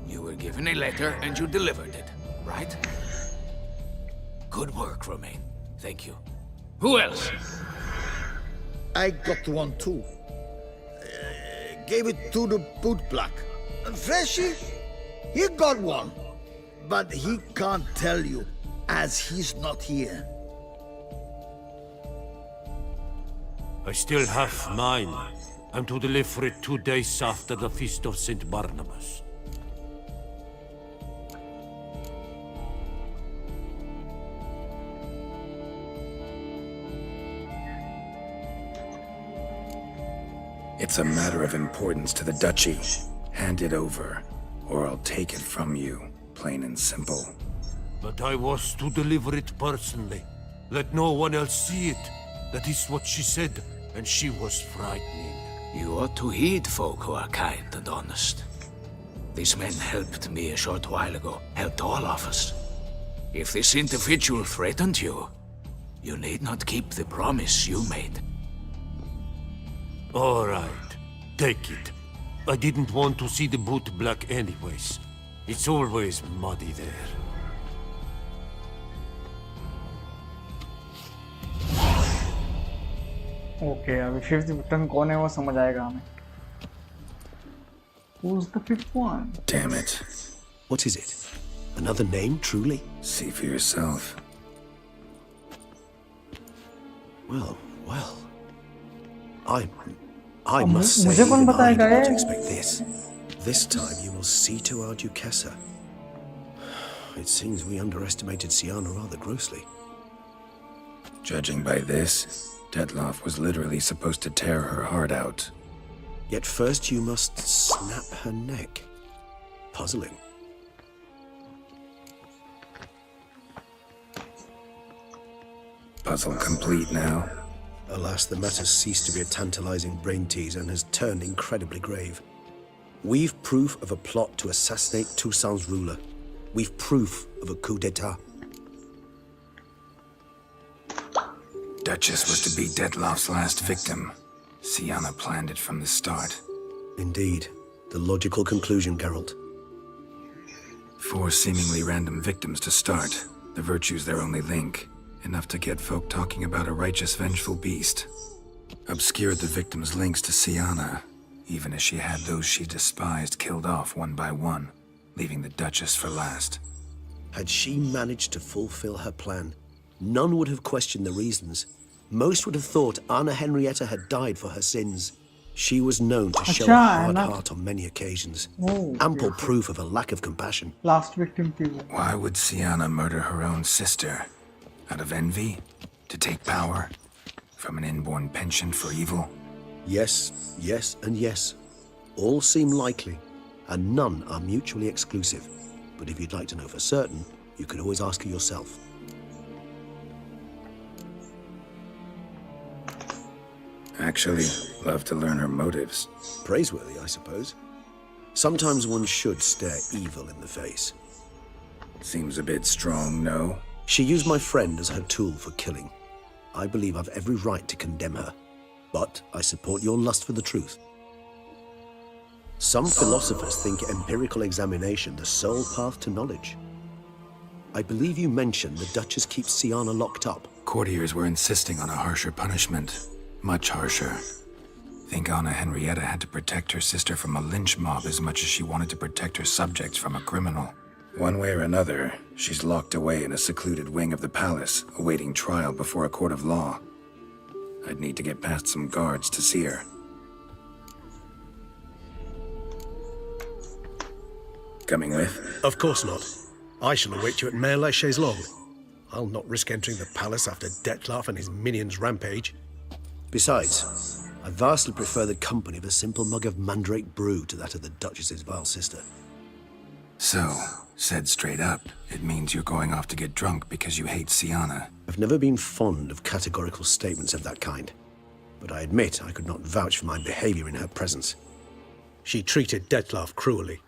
You were given a letter and you delivered it, right? Good work, Romain. Thank you. Who else? I got one too. Gave it to the bootblack. And Freshie, he got one. But he can't tell you, as he's not here. I still have mine. I'm to deliver it 2 days after the Feast of St. Barnabas. It's a matter of importance to the duchy. Hand it over, or I'll take it from you, plain and simple. But I was to deliver it personally. Let no one else see it. That is what she said, and she was frightening. You ought to heed folk who are kind and honest. These men helped me a short while ago, helped all of us. If this individual threatened you, you need not keep the promise you made. All right, take it. I didn't want to see the boot black anyways. It's always muddy there. Okay अभी fifth victim कौन है वो समझ आएगा हमें. Who's the fifth one? Damn it. What is it? Another name, truly? See for yourself. Well. I must say, मुझे कौन even I बताएगा did not ये? expect this. This time you will see to our Duchessa. It seems we underestimated Siana rather grossly. Judging by this, Detloff was literally supposed to tear her heart out. Yet first you must snap her neck. Puzzling. Puzzle complete now. Alas, the matter's ceased to be a tantalizing brain tease and has turned incredibly grave. We've proof of a plot to assassinate Toussaint's ruler. We've proof of a coup d'etat. Duchess was to be Detloff's last victim. Siana planned it from the start. Indeed. The logical conclusion, Geralt. 4 seemingly random victims to start. The virtue's their only link. Enough to get folk talking about a righteous, vengeful beast. Obscured the victims' links to Siana, even as she had those she despised killed off one by one, leaving the Duchess for last. Had she managed to fulfill her plan, none would have questioned the reasons. Most would have thought Anna Henrietta had died for her sins. She was known to show a hard heart on many occasions. Ample proof of a lack of compassion. Last victim थी वो. Why would Siana murder her own sister? Out of envy? To take power? From an inborn penchant for evil? Yes, and yes. All seem likely, and none are mutually exclusive. But if you'd like to know for certain, you could always ask her yourself. Actually, love to learn her motives. Praiseworthy, I suppose. Sometimes one should stare evil in the face. Seems a bit strong, no? She used my friend as her tool for killing. I believe I've every right to condemn her, but I support your lust for the truth. Some philosophers think empirical examination the sole path to knowledge. I believe you mentioned the Duchess keeps Siana locked up. Courtiers were insisting on a harsher punishment. Much harsher. Think Anna Henrietta had to protect her sister from a lynch mob as much as she wanted to protect her subjects from a criminal. One way or another, she's locked away in a secluded wing of the palace, awaiting trial before a court of law. I'd need to get past some guards to see her. Coming with? Of course not. I shall await you at Mare la Chaise-Longue. I'll not risk entering the palace after Detloff and his minions rampage. Besides, I vastly prefer the company of a simple mug of mandrake brew to that of the Duchess's vile sister. So, said straight up, it means you're going off to get drunk because you hate Siana. I've never been fond of categorical statements of that kind, but I admit I could not vouch for my behavior in her presence. She treated Detloff cruelly,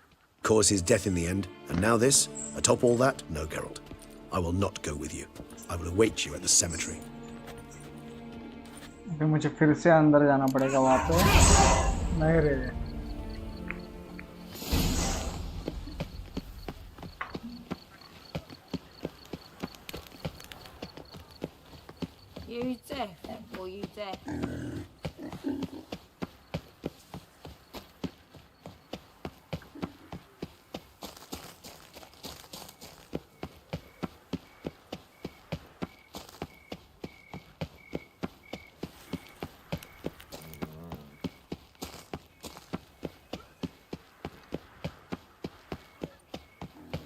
cause his death in the end, and now this, atop all that, no, Geralt. I will not go with you. I will await you at the cemetery. अभी मुझे फिर से अंदर जाना पड़ेगा वहाँ पे। नहीं रे। You deaf or you deaf?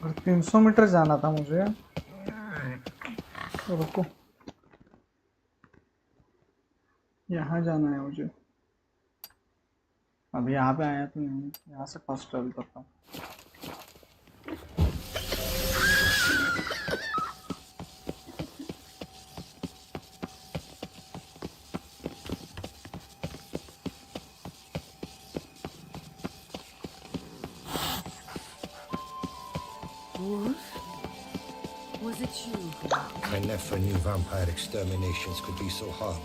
और 300 मीटर जाना था मुझे। तो रुको, यहाँ जाना है मुझे। अभी यहाँ पे आया तो नहीं, यहाँ से फर्स्ट ट्रेवल करता हूँ। Was it you? I never knew vampire exterminations could be so hard.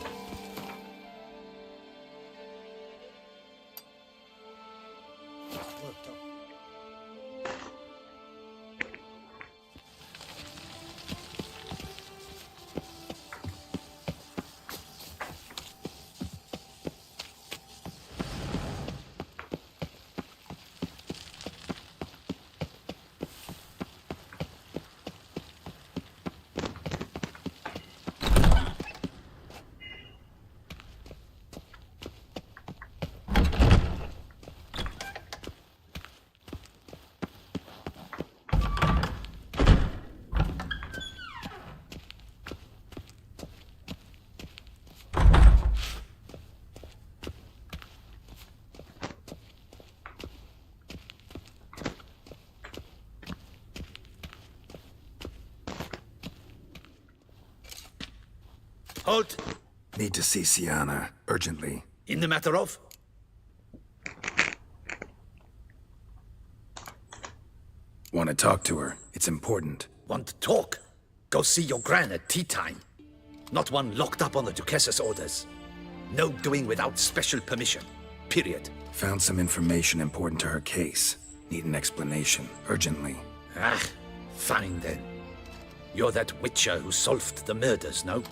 Halt! Need to see Sienna, urgently. In the matter of? Want to talk to her. It's important. Want to talk? Go see your gran at tea time. Not one locked up on the Duchess's orders. No doing without special permission. Period. Found some information important to her case. Need an explanation, urgently. Ah, fine then. You're that witcher who solved the murders, no?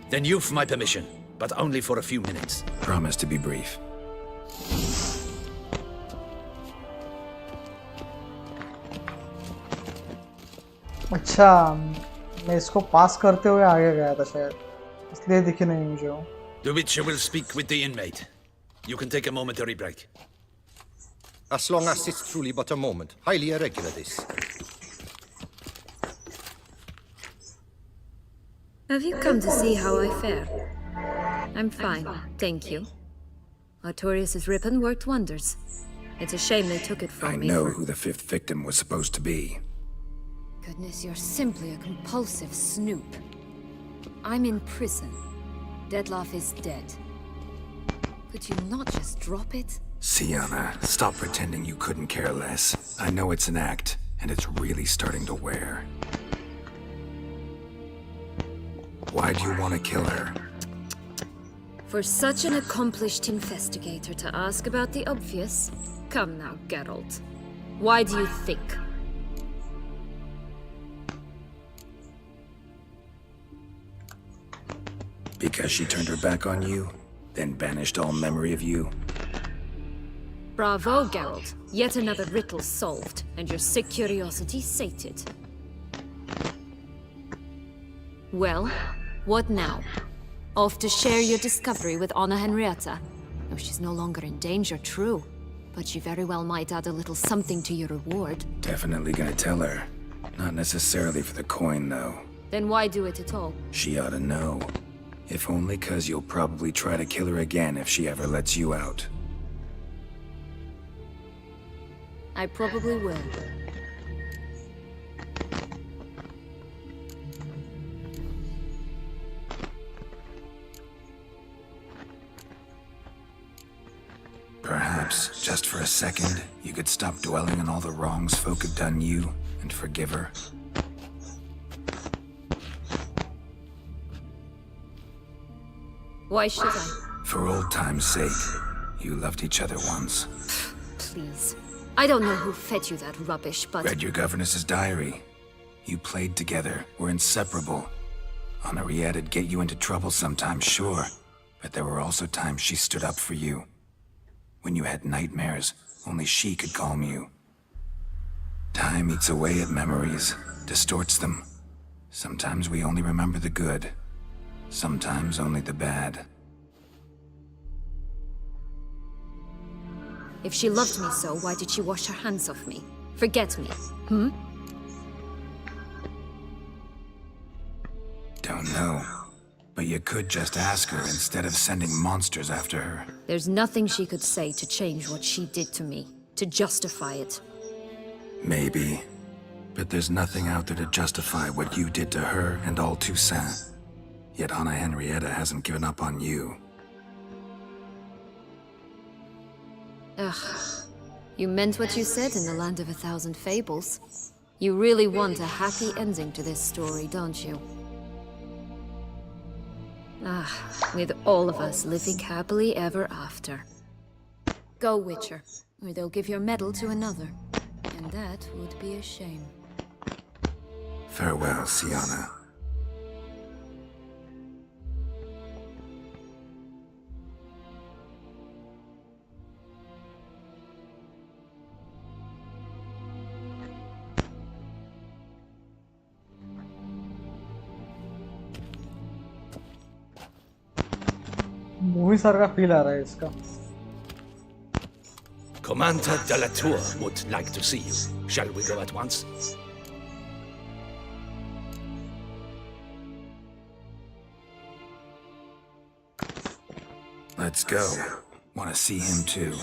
Then you've my permission, but only for a few minutes. Promise to be brief. अच्छा, मैं इसको पास करते हुए आगे गया था शायद, इसलिए दिखी नहीं मुझे वो। The witcher will speak with the inmate. You can take a momentary break. As long as it's truly but a moment. Highly irregular, this. Have you come to see how I fare? I'm fine, thank you. Artorius' ribbon worked wonders. It's a shame they took it from me. I know who the 5th victim was supposed to be. Goodness, you're simply a compulsive snoop. I'm in prison. Dettlaff is dead. Could you not just drop it? Sienna, stop pretending you couldn't care less. I know it's an act, and it's really starting to wear. Why do you want to kill her? For such an accomplished investigator to ask about the obvious? Come now, Geralt. Why do you think? Because she turned her back on you, then banished all memory of you? Bravo, Geralt. Yet another riddle solved, and your sick curiosity sated. Well, what now? Off to share your discovery with Anna Henrietta? Oh, she's no longer in danger, true. But she very well might add a little something to your reward. Definitely gonna tell her. Not necessarily for the coin, though. Then why do it at all? She ought to know. If only 'cause you'll probably try to kill her again if she ever lets you out. I probably will. Perhaps Perhaps, just for a second, you could stop dwelling on all the wrongs folk have done you and forgive her. Why should I? For old time's sake, you loved each other once. Please. I don't know who fed you that rubbish, but... Read your governess's diary. You played together, were inseparable. Henriette'd get you into trouble sometimes, sure. But there were also times she stood up for you. When you had nightmares, only she could calm you. Time eats away at memories, distorts them. Sometimes we only remember the good. Sometimes only the bad. If she loved me so, why did she wash her hands off me? Forget me, Don't know. But you could just ask her instead of sending monsters after her. There's nothing she could say to change what she did to me, to justify it. Maybe. But there's nothing out there to justify what you did to her and all Toussaint. Yet Anna Henrietta hasn't given up on you. Ugh. You meant what you said in the Land of 1,000 Fables. You really want a happy ending to this story, don't you? With all of us living happily ever after. Go, Witcher, or they'll give your medal to another. And that would be a shame. Farewell, Siana. Movie सारखा feel आ रहा है इसका. Commander de la Tour would like to see you. Shall we go at once? Let's go. Want to see him too.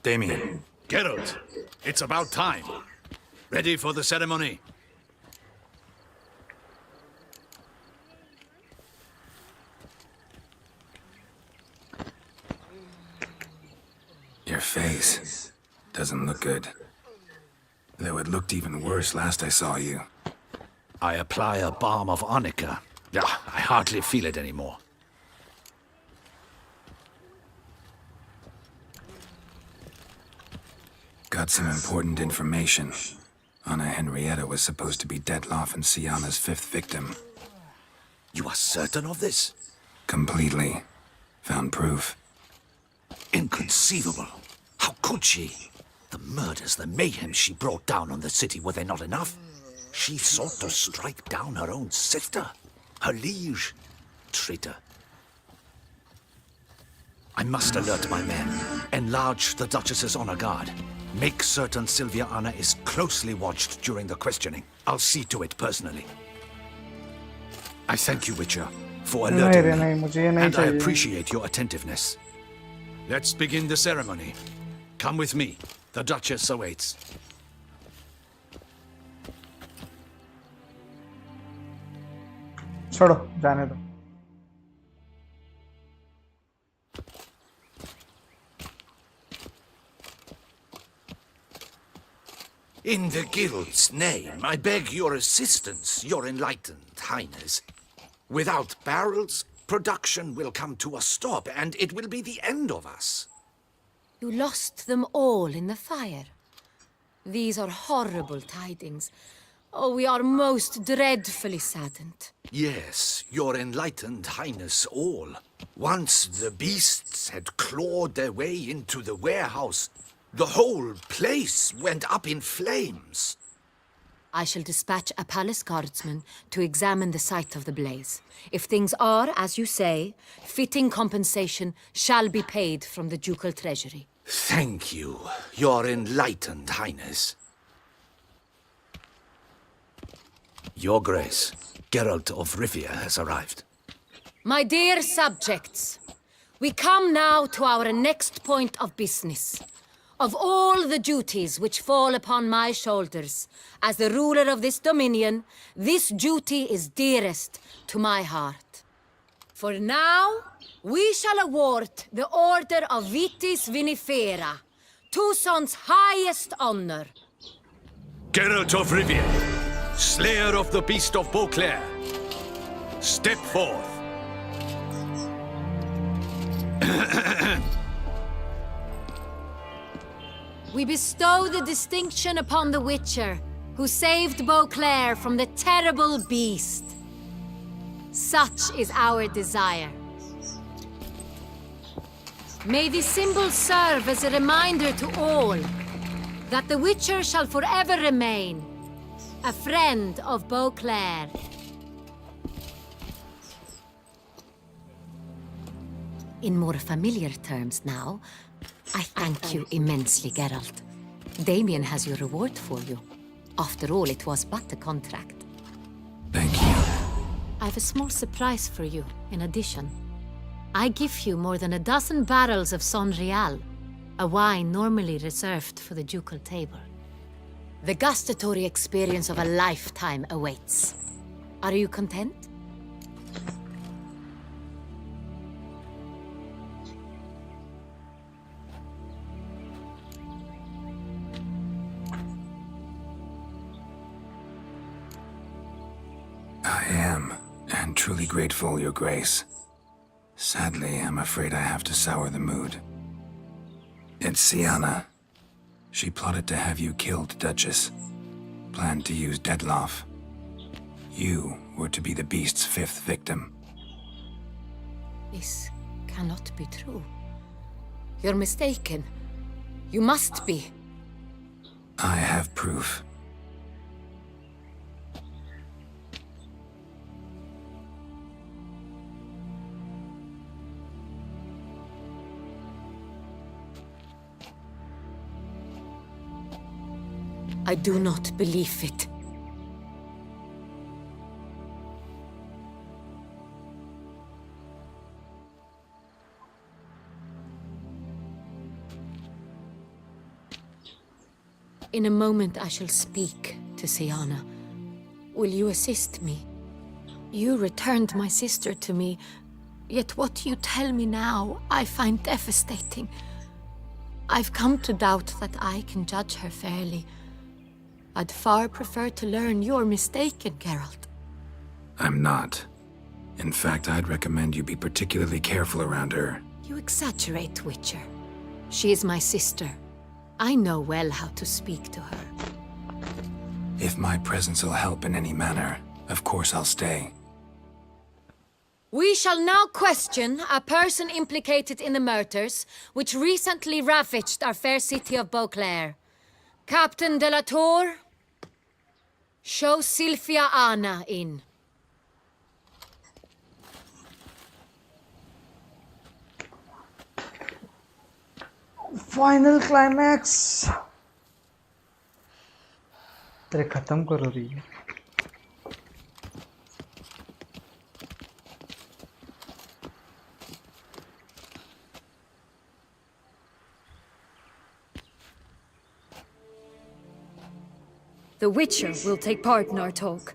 Damien. Geralt, it's about time. Ready for the ceremony? Your face doesn't look good. Though it looked even worse last I saw you. I apply a balm of arnica. I hardly feel it anymore. Got some important information. Anna Henrietta was supposed to be Detloff and Siana's 5th victim. You are certain of this? Completely. Found proof. Inconceivable. How could she? The murders, the mayhem she brought down on the city, were they not enough? She sought to strike down her own sister, her liege. Traitor. I must alert my men. Enlarge the Duchess's honor guard. Make certain Sylvia Anna is closely watched during the questioning. I'll see to it personally. I thank you, Witcher, for alerting me, and I appreciate your attentiveness. Let's begin the ceremony. Come with me. The Duchess awaits. छोड़ो जाने दो. In the Guild's name, I beg your assistance, your enlightened highness. Without barrels, production will come to a stop, and it will be the end of us. You lost them all in the fire. These are horrible tidings. Oh, we are most dreadfully saddened. Yes, your enlightened highness all. Once the beasts had clawed their way into the warehouse, the whole place went up in flames. I shall dispatch a palace guardsman to examine the site of the blaze. If things are, as you say, fitting compensation shall be paid from the ducal treasury. Thank you, your enlightened highness. Your Grace, Geralt of Rivia has arrived. My dear subjects, we come now to our next point of business. Of all the duties which fall upon my shoulders, as the ruler of this dominion, this duty is dearest to my heart. For now, we shall award the Order of Vitis Vinifera, Tucson's highest honor. Geralt of Rivia, Slayer of the Beast of Beauclair, step forth. We bestow the distinction upon the Witcher, who saved Beauclair from the terrible beast. Such is our desire. May this symbol serve as a reminder to all that the Witcher shall forever remain a friend of Beauclair. In more familiar terms now, I thank you immensely, Geralt. Damien has your reward for you. After all, it was but a contract. Thank you. I have a small surprise for you, in addition. I give you more than a dozen barrels of Son Real, a wine normally reserved for the ducal table. The gustatory experience of a lifetime awaits. Are you content? I am, and truly grateful, Your Grace. Sadly, I'm afraid I have to sour the mood. It's Sienna. She plotted to have you killed, Duchess. Planned to use Detloff. You were to be the beast's 5th victim. This cannot be true. You're mistaken. You must be. I have proof. I do not believe it. In a moment I shall speak to Sienna. Will you assist me? You returned my sister to me, yet what you tell me now I find devastating. I've come to doubt that I can judge her fairly. I'd far prefer to learn you're mistaken, Geralt. I'm not. In fact, I'd recommend you be particularly careful around her. You exaggerate, Witcher. She is my sister. I know well how to speak to her. If my presence will help in any manner, of course I'll stay. We shall now question a person implicated in the murders which recently ravaged our fair city of Beauclair. Captain de la Tour, show Sylvia Anna in. Final climax तेरे खत्म करो रही है The Witcher will take part in our talk.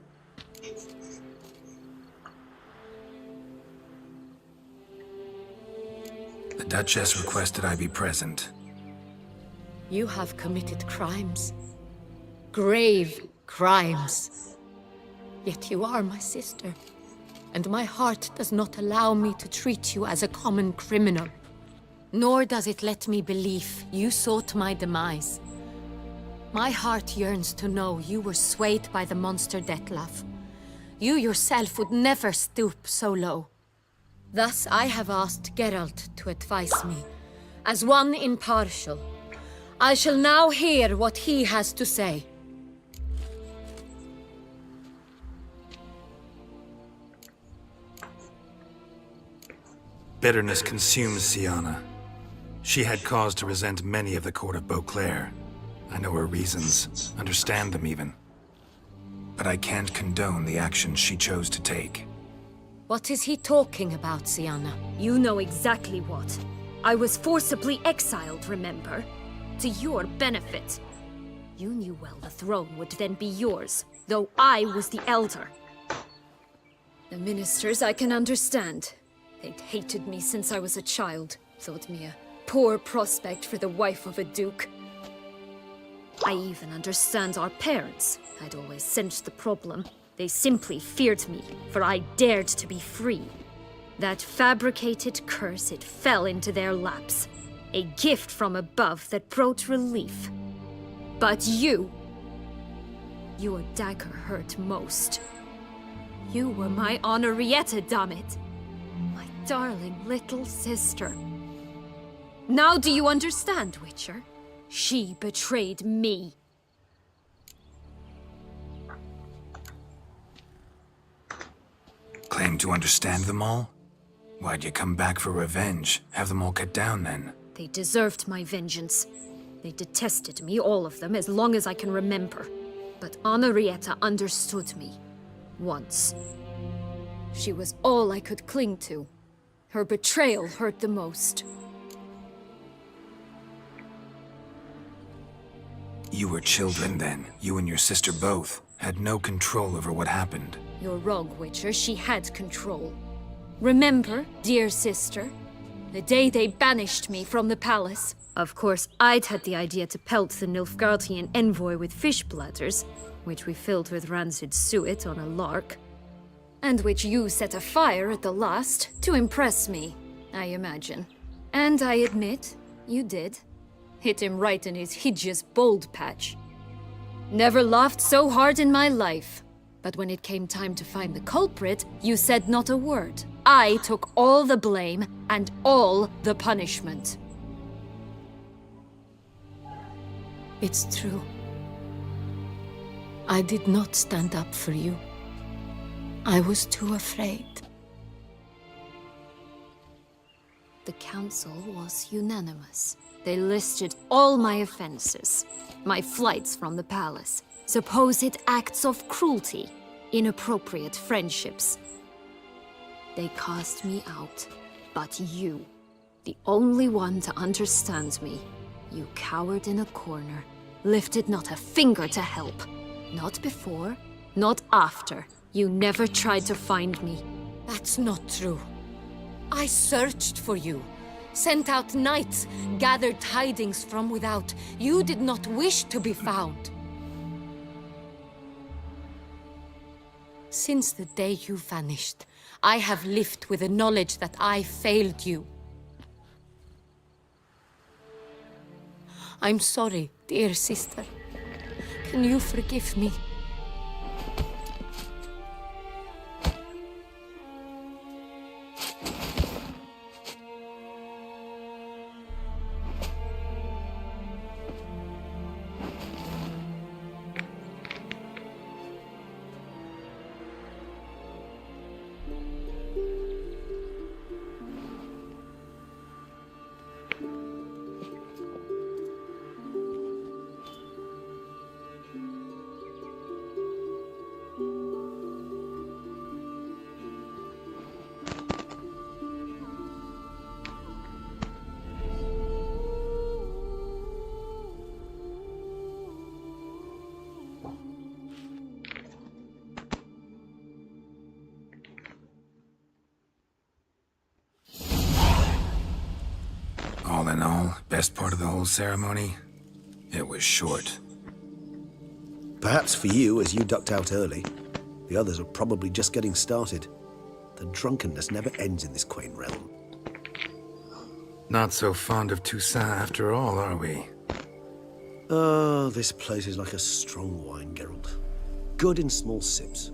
The Duchess requested I be present. You have committed crimes. Grave crimes. Yet you are my sister, and my heart does not allow me to treat you as a common criminal. Nor does it let me believe you sought my demise. My heart yearns to know you were swayed by the monster Detlaff. You yourself would never stoop so low. Thus I have asked Geralt to advise me, as one impartial. I shall now hear what he has to say. Bitterness consumes Sienna. She had cause to resent many of the court of Beauclair. I know her reasons, understand them even. But I can't condone the actions she chose to take. What is he talking about, Sienna? You know exactly what. I was forcibly exiled, remember? to your benefit. You knew well the throne would then be yours, though I was the elder. The ministers I can understand. They'd hated me since I was a child, thought me a poor prospect for the wife of a duke. I even understand our parents. I'd always sensed the problem. They simply feared me, for I dared to be free. That fabricated curse, it fell into their laps. A gift from above that brought relief. But you... your dagger hurt most. You were my Henrietta, dammit. My darling little sister. Now do you understand, Witcher? She betrayed me. Claim to understand them all? Why'd you come back for revenge? Have them all cut down then? They deserved my vengeance. They detested me, all of them, as long as I can remember. But Henrietta understood me. Once. She was all I could cling to. Her betrayal hurt the most. You were children then. You and your sister both had no control over what happened. You're wrong, Witcher. She had control. Remember, dear sister, the day they banished me from the palace? Of course, I'd had the idea to pelt the Nilfgaardian envoy with fish bladders, which we filled with rancid suet on a lark, and which you set afire at the last to impress me, I imagine. And I admit, you did. Hit him right in his hideous bald patch. Never laughed so hard in my life. But when it came time to find the culprit, you said not a word. I took all the blame and all the punishment. It's true. I did not stand up for you. I was too afraid. The council was unanimous. They listed all my offenses. My flights from the palace, supposed acts of cruelty, inappropriate friendships. They cast me out, but you, the only one to understand me, you cowered in a corner, lifted not a finger to help. Not before, not after. You never tried to find me. That's not true. I searched for you, sent out knights, gathered tidings from without. You did not wish to be found. Since the day you vanished, I have lived with the knowledge that I failed you. I'm sorry, dear sister. Can you forgive me? All in all, best part of the whole ceremony? It was short. Perhaps for you, as you ducked out early. The others are probably just getting started. The drunkenness never ends in this quaint realm. Not so fond of Toussaint after all, are we? Oh, this place is like a strong wine, Geralt. Good in small sips.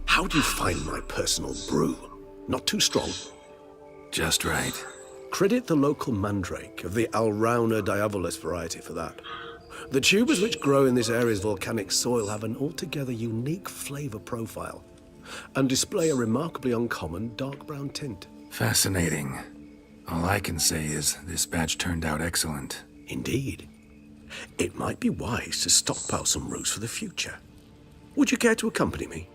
How do you find my personal brew? Not too strong? Just right. Credit the local mandrake of the Alrauna diavolus variety for that. The tubers which grow in this area's volcanic soil have an altogether unique flavor profile and display a remarkably uncommon dark brown tint. Fascinating. All I can say is this batch turned out excellent. Indeed. It might be wise to stockpile some roots for the future. Would you care to accompany me?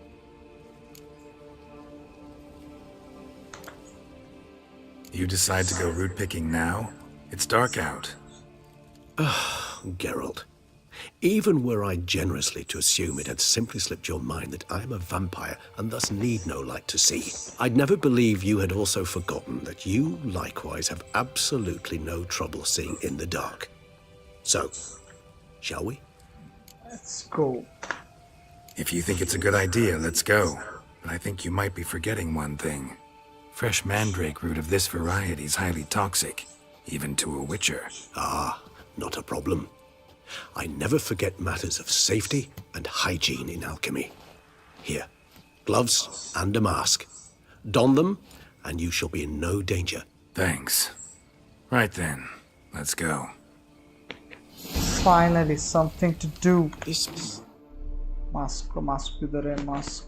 You decide to go root picking now? It's dark out. Geralt, even were I generously to assume it had simply slipped your mind that I am a vampire and thus need no light to see, I'd never believe you had also forgotten that you likewise have absolutely no trouble seeing in the dark. So, shall we? Let's go. If you think it's a good idea, let's go. But I think you might be forgetting one thing. Fresh mandrake root of this variety is highly toxic, even to a witcher. Ah, not a problem. I never forget matters of safety and hygiene in alchemy. Here, gloves and a mask. Don them, and you shall be in no danger. Thanks. Right then, let's go. Finally, something to do. Mask किधर है? Mask.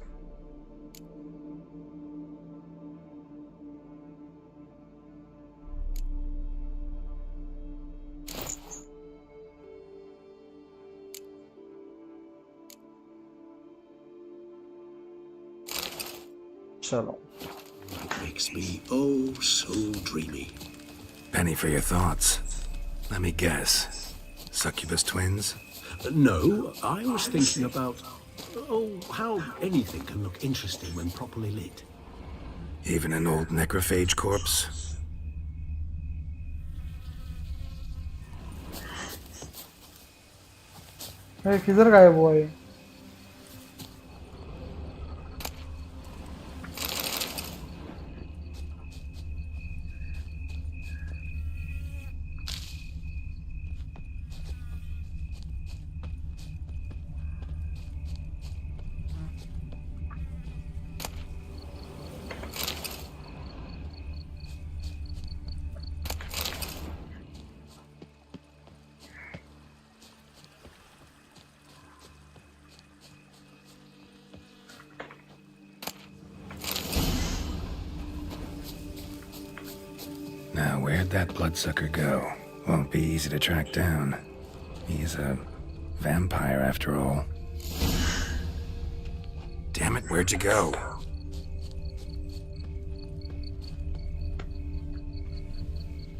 Chalo. It makes me oh so dreamy. Penny for your thoughts. Let me guess. Succubus twins? No, I was thinking about, how anything can look interesting when properly lit. Even an old necrophage corpse? Hey, किधर गायब हुआ ये? Now, where'd that bloodsucker go? Won't be easy to track down. He's a vampire after all. Damn it, where'd you go?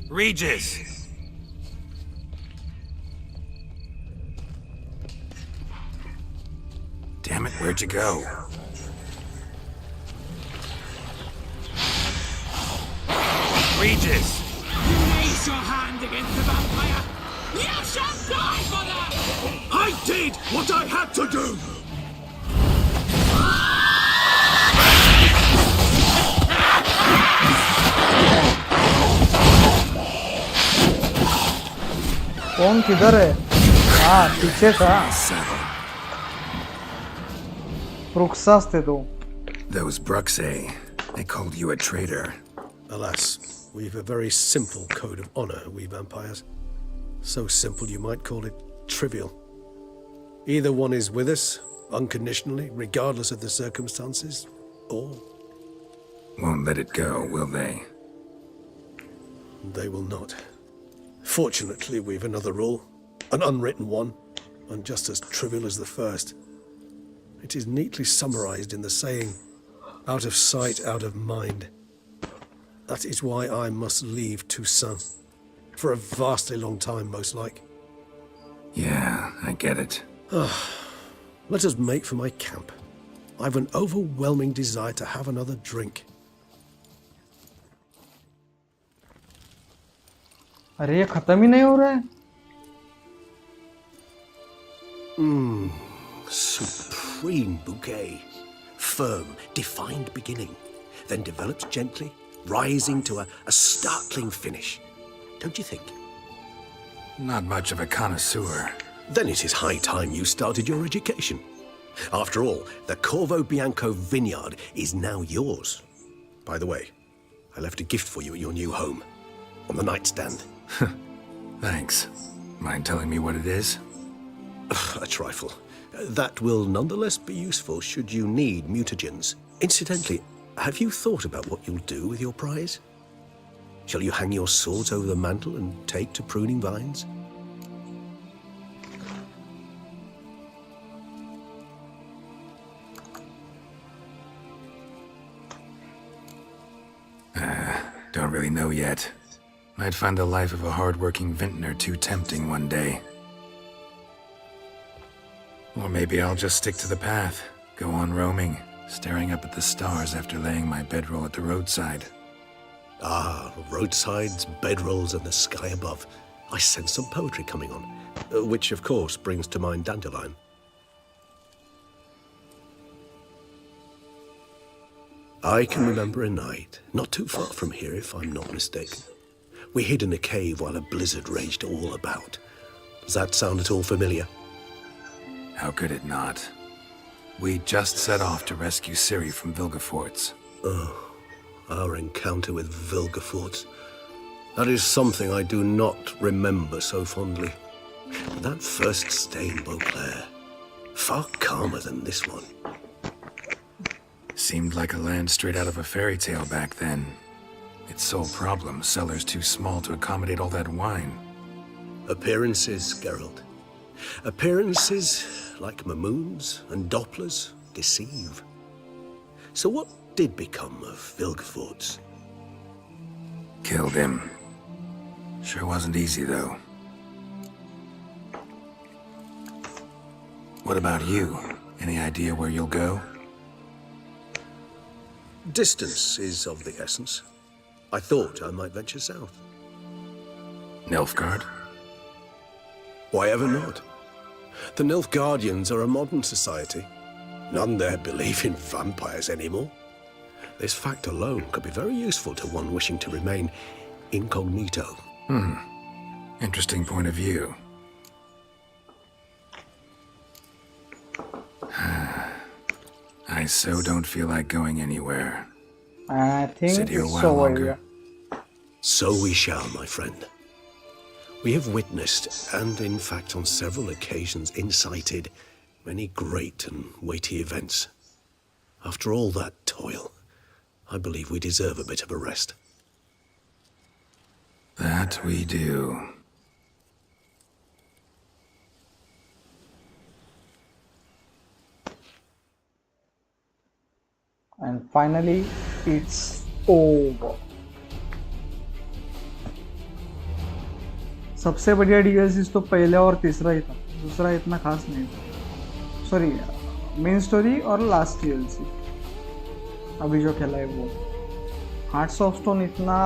Regis! Damn it, where'd you go? Regis! Raise your hand against the vampire! You shall die for that! I did what I had to do! कौन किधर है? हाँ, पीछे था. Bruxas थे दो. Those Bruxae, they called you a traitor. Alas, we've a very simple code of honor, we vampires. So simple you might call it trivial. Either one is with us, unconditionally, regardless of the circumstances, or... Won't let it go, will they? They will not. Fortunately, we've another rule, an unwritten one, and just as trivial as the first. It is neatly summarized in the saying, out of sight, out of mind. That is why I must leave Toussaint. For a vastly long time, most like. Yeah, I get it. Let us make for my camp. I've an overwhelming desire to have another drink. अरे ये खत्म ही नहीं हो रहा है. Supreme bouquet. Firm, defined beginning. Then develops gently, rising to a startling finish. Don't you think? Not much of a connoisseur. Then it is high time you started your education. After all, the Corvo Bianco vineyard is now yours. By the way, I left a gift for you at your new home. On the nightstand. Thanks. Mind telling me what it is? A trifle. That will nonetheless be useful should you need mutagens. Incidentally, have you thought about what you'll do with your prize? Shall you hang your swords over the mantle and take to pruning vines? Don't don't really know yet. Might find the life of a hard-working vintner too tempting one day. Or maybe I'll just stick to the path, go on roaming, staring up at the stars after laying my bedroll at the roadside. Ah, roadsides, bedrolls, and the sky above. I sense some poetry coming on, which of course brings to mind Dandelion. I can remember a night, not too far from here if I'm not mistaken. We hid in a cave while a blizzard raged all about. Does that sound at all familiar? How could it not? We just set off to rescue Ciri from Vilgefortz. Oh, our encounter with Vilgefortz. That is something I do not remember so fondly. But that first stay in Beauclair, far calmer than this one. Seemed like a land straight out of a fairy tale back then. Its sole problem, cellars too small to accommodate all that wine. Appearances, Geralt. Appearances, like Mamoons and Dopplers, deceive. So what did become of Vilgefortz? Killed him. Sure wasn't easy, though. What about you? Any idea where you'll go? Distance is of the essence. I thought I might venture south. Nilfgaard? Why ever not? The Nilfgaardians are a modern society. None there believe in vampires anymore. This fact alone could be very useful to one wishing to remain incognito. Interesting point of view. I so don't feel like going anywhere. I think Sit here a it's while over longer. here. So we shall, my friend. We have witnessed, and in fact on several occasions incited, many great and weighty events. After all that toil, I believe we deserve a bit of a rest. That we do. And finally, it's over. सबसे बढ़िया DLCs तो पहला और तीसरा ही था, दूसरा इतना खास नहीं था. सॉरी, मेन स्टोरी और लास्ट डीएलसी अभी जो खेला है वो. हार्ट्स ऑफ स्टोन इतना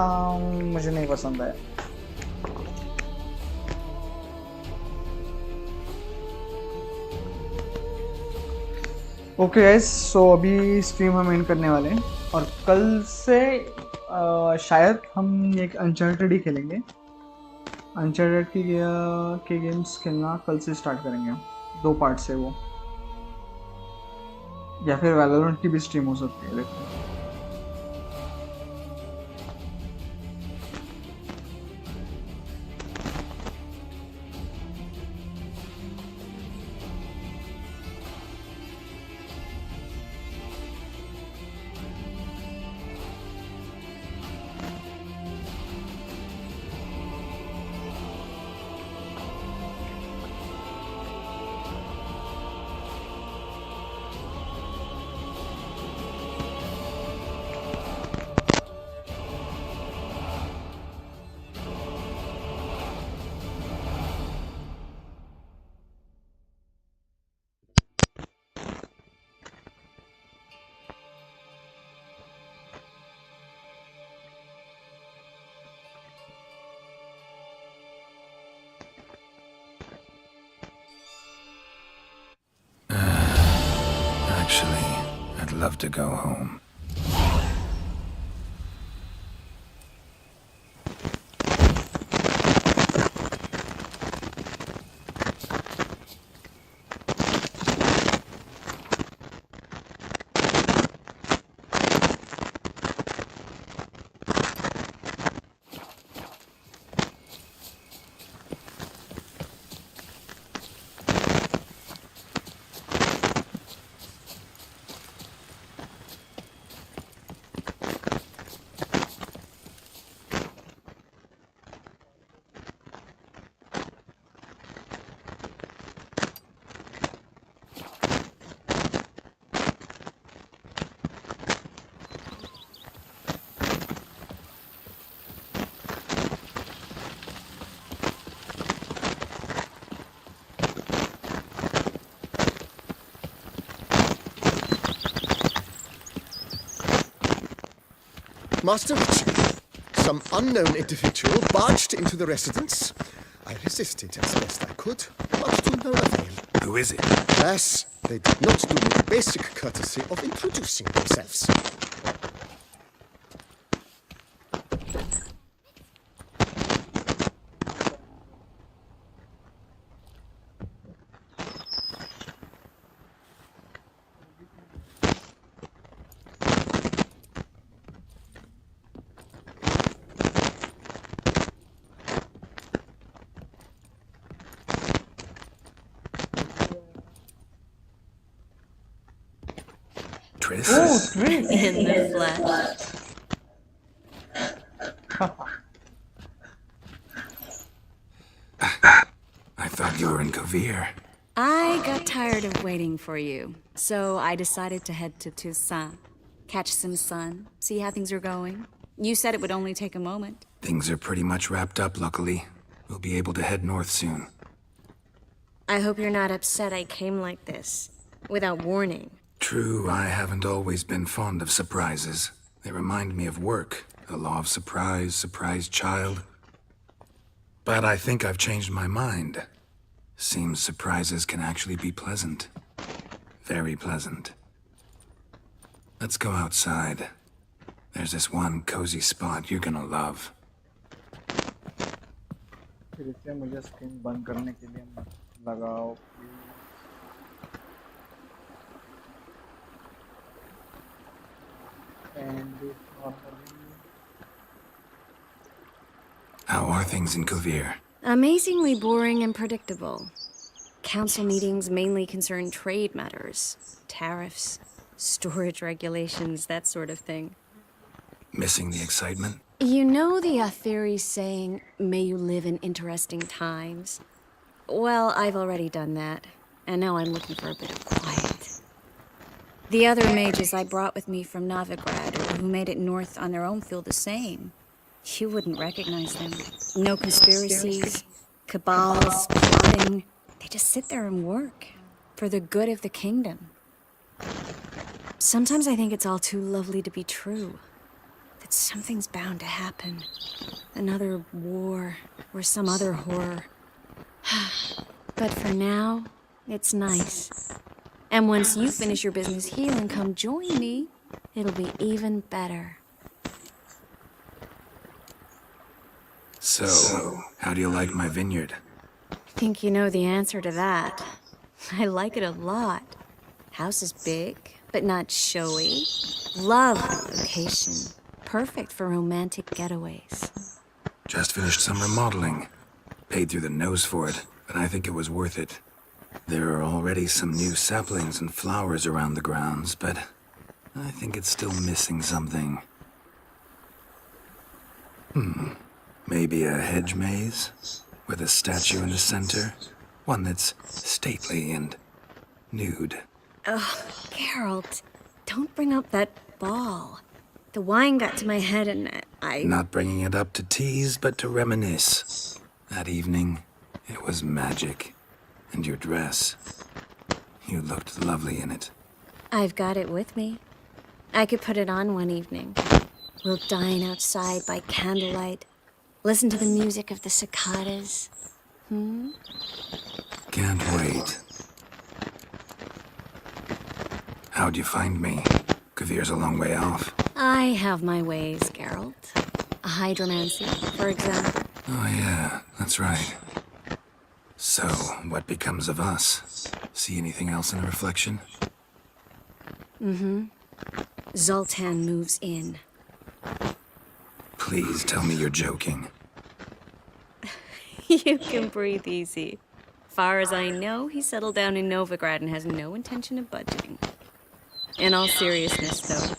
मुझे नहीं पसंद आया. ओके गाइस, सो अभी स्ट्रीम हम एंड करने वाले हैं और कल से शायद हम एक अनचार्टेड ही खेलेंगे. अनचार्टेड के गेम्स खेलना कल से स्टार्ट करेंगे हम. 2 पार्ट से वो, या फिर वैलोरेंट की भी स्ट्रीम हो सकती है, देखते हैं. Actually, I'd love to go home. Master Richard. Some unknown individual barged into the residence. I resisted as best I could, but to no avail. Who is it? Alas, they did not do me the basic courtesy of introducing themselves. Tris? Oh, Tris! In the flesh. I thought you were in Kovir. I got tired of waiting for you, so I decided to head to Toussaint. Catch some sun, see how things are going. You said it would only take a moment. Things are pretty much wrapped up, luckily. We'll be able to head north soon. I hope you're not upset I came like this, without warning. True, I haven't always been fond of surprises. They remind me of work, the law of surprise, surprise child. But I think I've changed my mind. Seems surprises can actually be pleasant. Very pleasant. Let's go outside. There's this one cozy spot you're gonna love. फिर इसलिए मुझे screen बंद करने के लिए मत लगाओ How are things in Kovir? Amazingly boring and predictable. Council meetings mainly concern trade matters, tariffs, storage regulations, that sort of thing. Missing the excitement? You know the Atheri saying, may you live in interesting times? Well, I've already done that, and now I'm looking for a bit of quiet. The other mages I brought with me from Novigrad, or who made it north on their own, feel the same. You wouldn't recognize them. No conspiracies, cabals, plotting. They just sit there and work, for the good of the kingdom. Sometimes I think it's all too lovely to be true. That something's bound to happen. Another war, or some other horror. But for now, it's nice. And once you finish your business here and come join me, it'll be even better. So, how do you like my vineyard? I think you know the answer to that. I like it a lot. House is big, but not showy. Love the location. Perfect for romantic getaways. Just finished some remodeling. Paid through the nose for it, but I think it was worth it. There are already some new saplings and flowers around the grounds, but I think it's still missing something. Maybe a hedge maze? With a statue in the center? One that's stately and nude. Oh, Geralt, don't bring up that ball. The wine got to my head and I... Not bringing it up to tease, but to reminisce. That evening, it was magic. And your dress. You looked lovely in it. I've got it with me. I could put it on one evening. We'll dine outside by candlelight. Listen to the music of the cicadas. Can't wait. How'd you find me? Kavir's a long way off. I have my ways, Geralt. A hydromancy, for example. Oh yeah, that's right. So, what becomes of us? See anything else in the reflection? Zoltan moves in. Please tell me you're joking. You can breathe easy. Far as I know, he settled down in Novigrad and has no intention of budging. In all seriousness, though,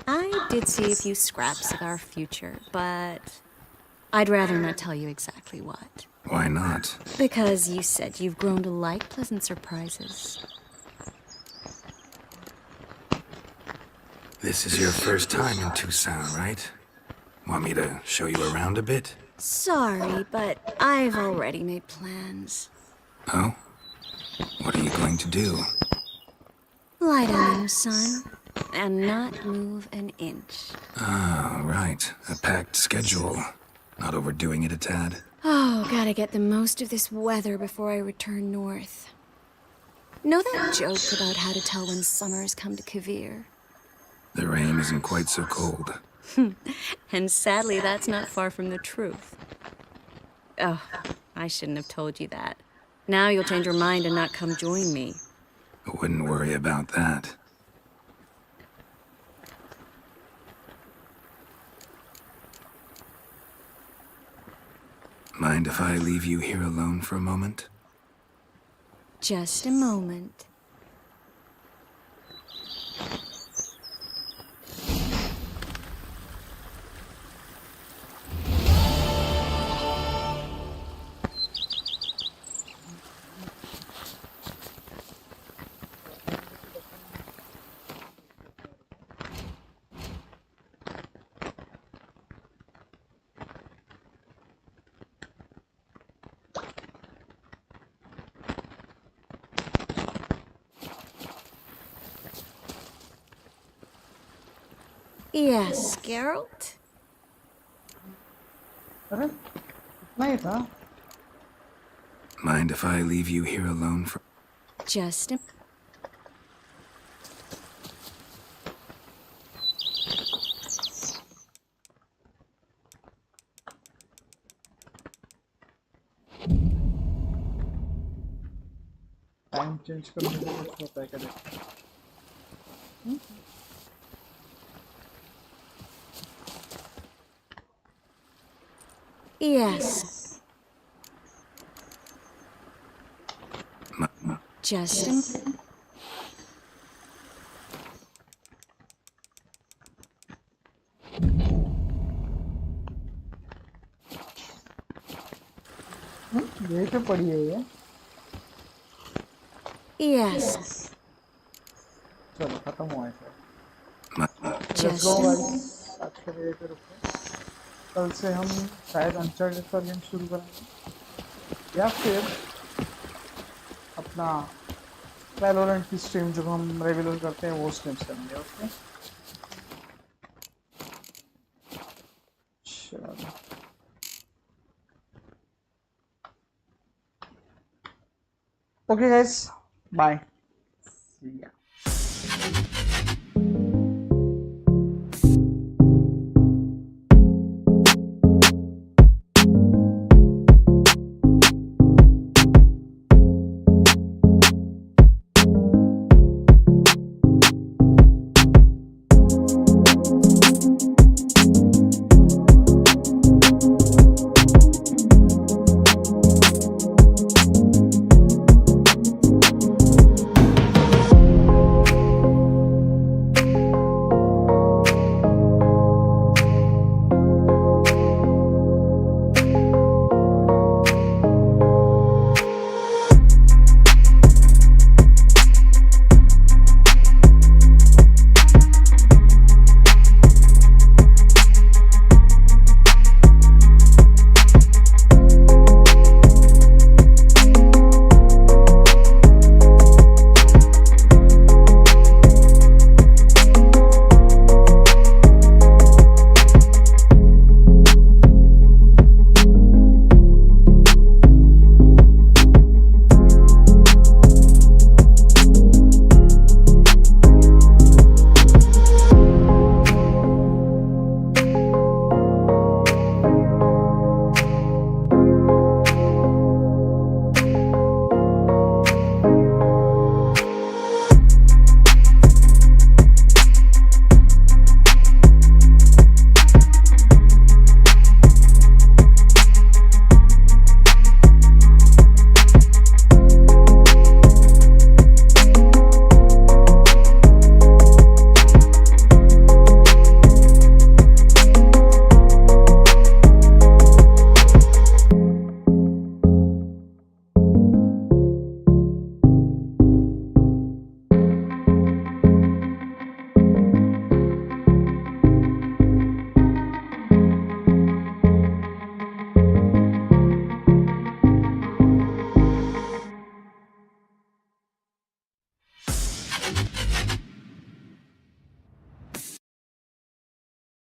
I did see a few scraps of our future, but I'd rather not tell you exactly what. Why not? Because you said you've grown to like pleasant surprises. This is your first time in Toussaint, right? Want me to show you around a bit? Sorry, but I've already made plans. Oh? What are you going to do? Lie down, son. and not move an inch. Ah, right. A packed schedule. Not overdoing it a tad. Oh, gotta get the most of this weather before I return north. Know that joke about how to tell when summer's come to Kavir? The rain isn't quite so cold. And sadly, that's not far from the truth. Oh, I shouldn't have told you that. Now you'll change your mind and not come join me. I wouldn't worry about that. Mind if I leave you here alone for a moment? Just a moment. Yes, Geralt? अरे इतना ही था. Mind if I leave you here alone for... Just a... time change करने से कुछ होता है क्या देखो. Yes. Just a... ये तो पड़ी है ये. Yes. चलो खत्म हुआ है. Just Go a... guys. आज के लिए तो रुको. कल से हम शायद अनचार्टेड का गेम शुरू करेंगे या फिर अपना वैलोरेंट की स्ट्रीम जो हम रेगुलर करते हैं वो स्ट्रीम्स करेंगे. ओके चलो okay guys bye. See ya.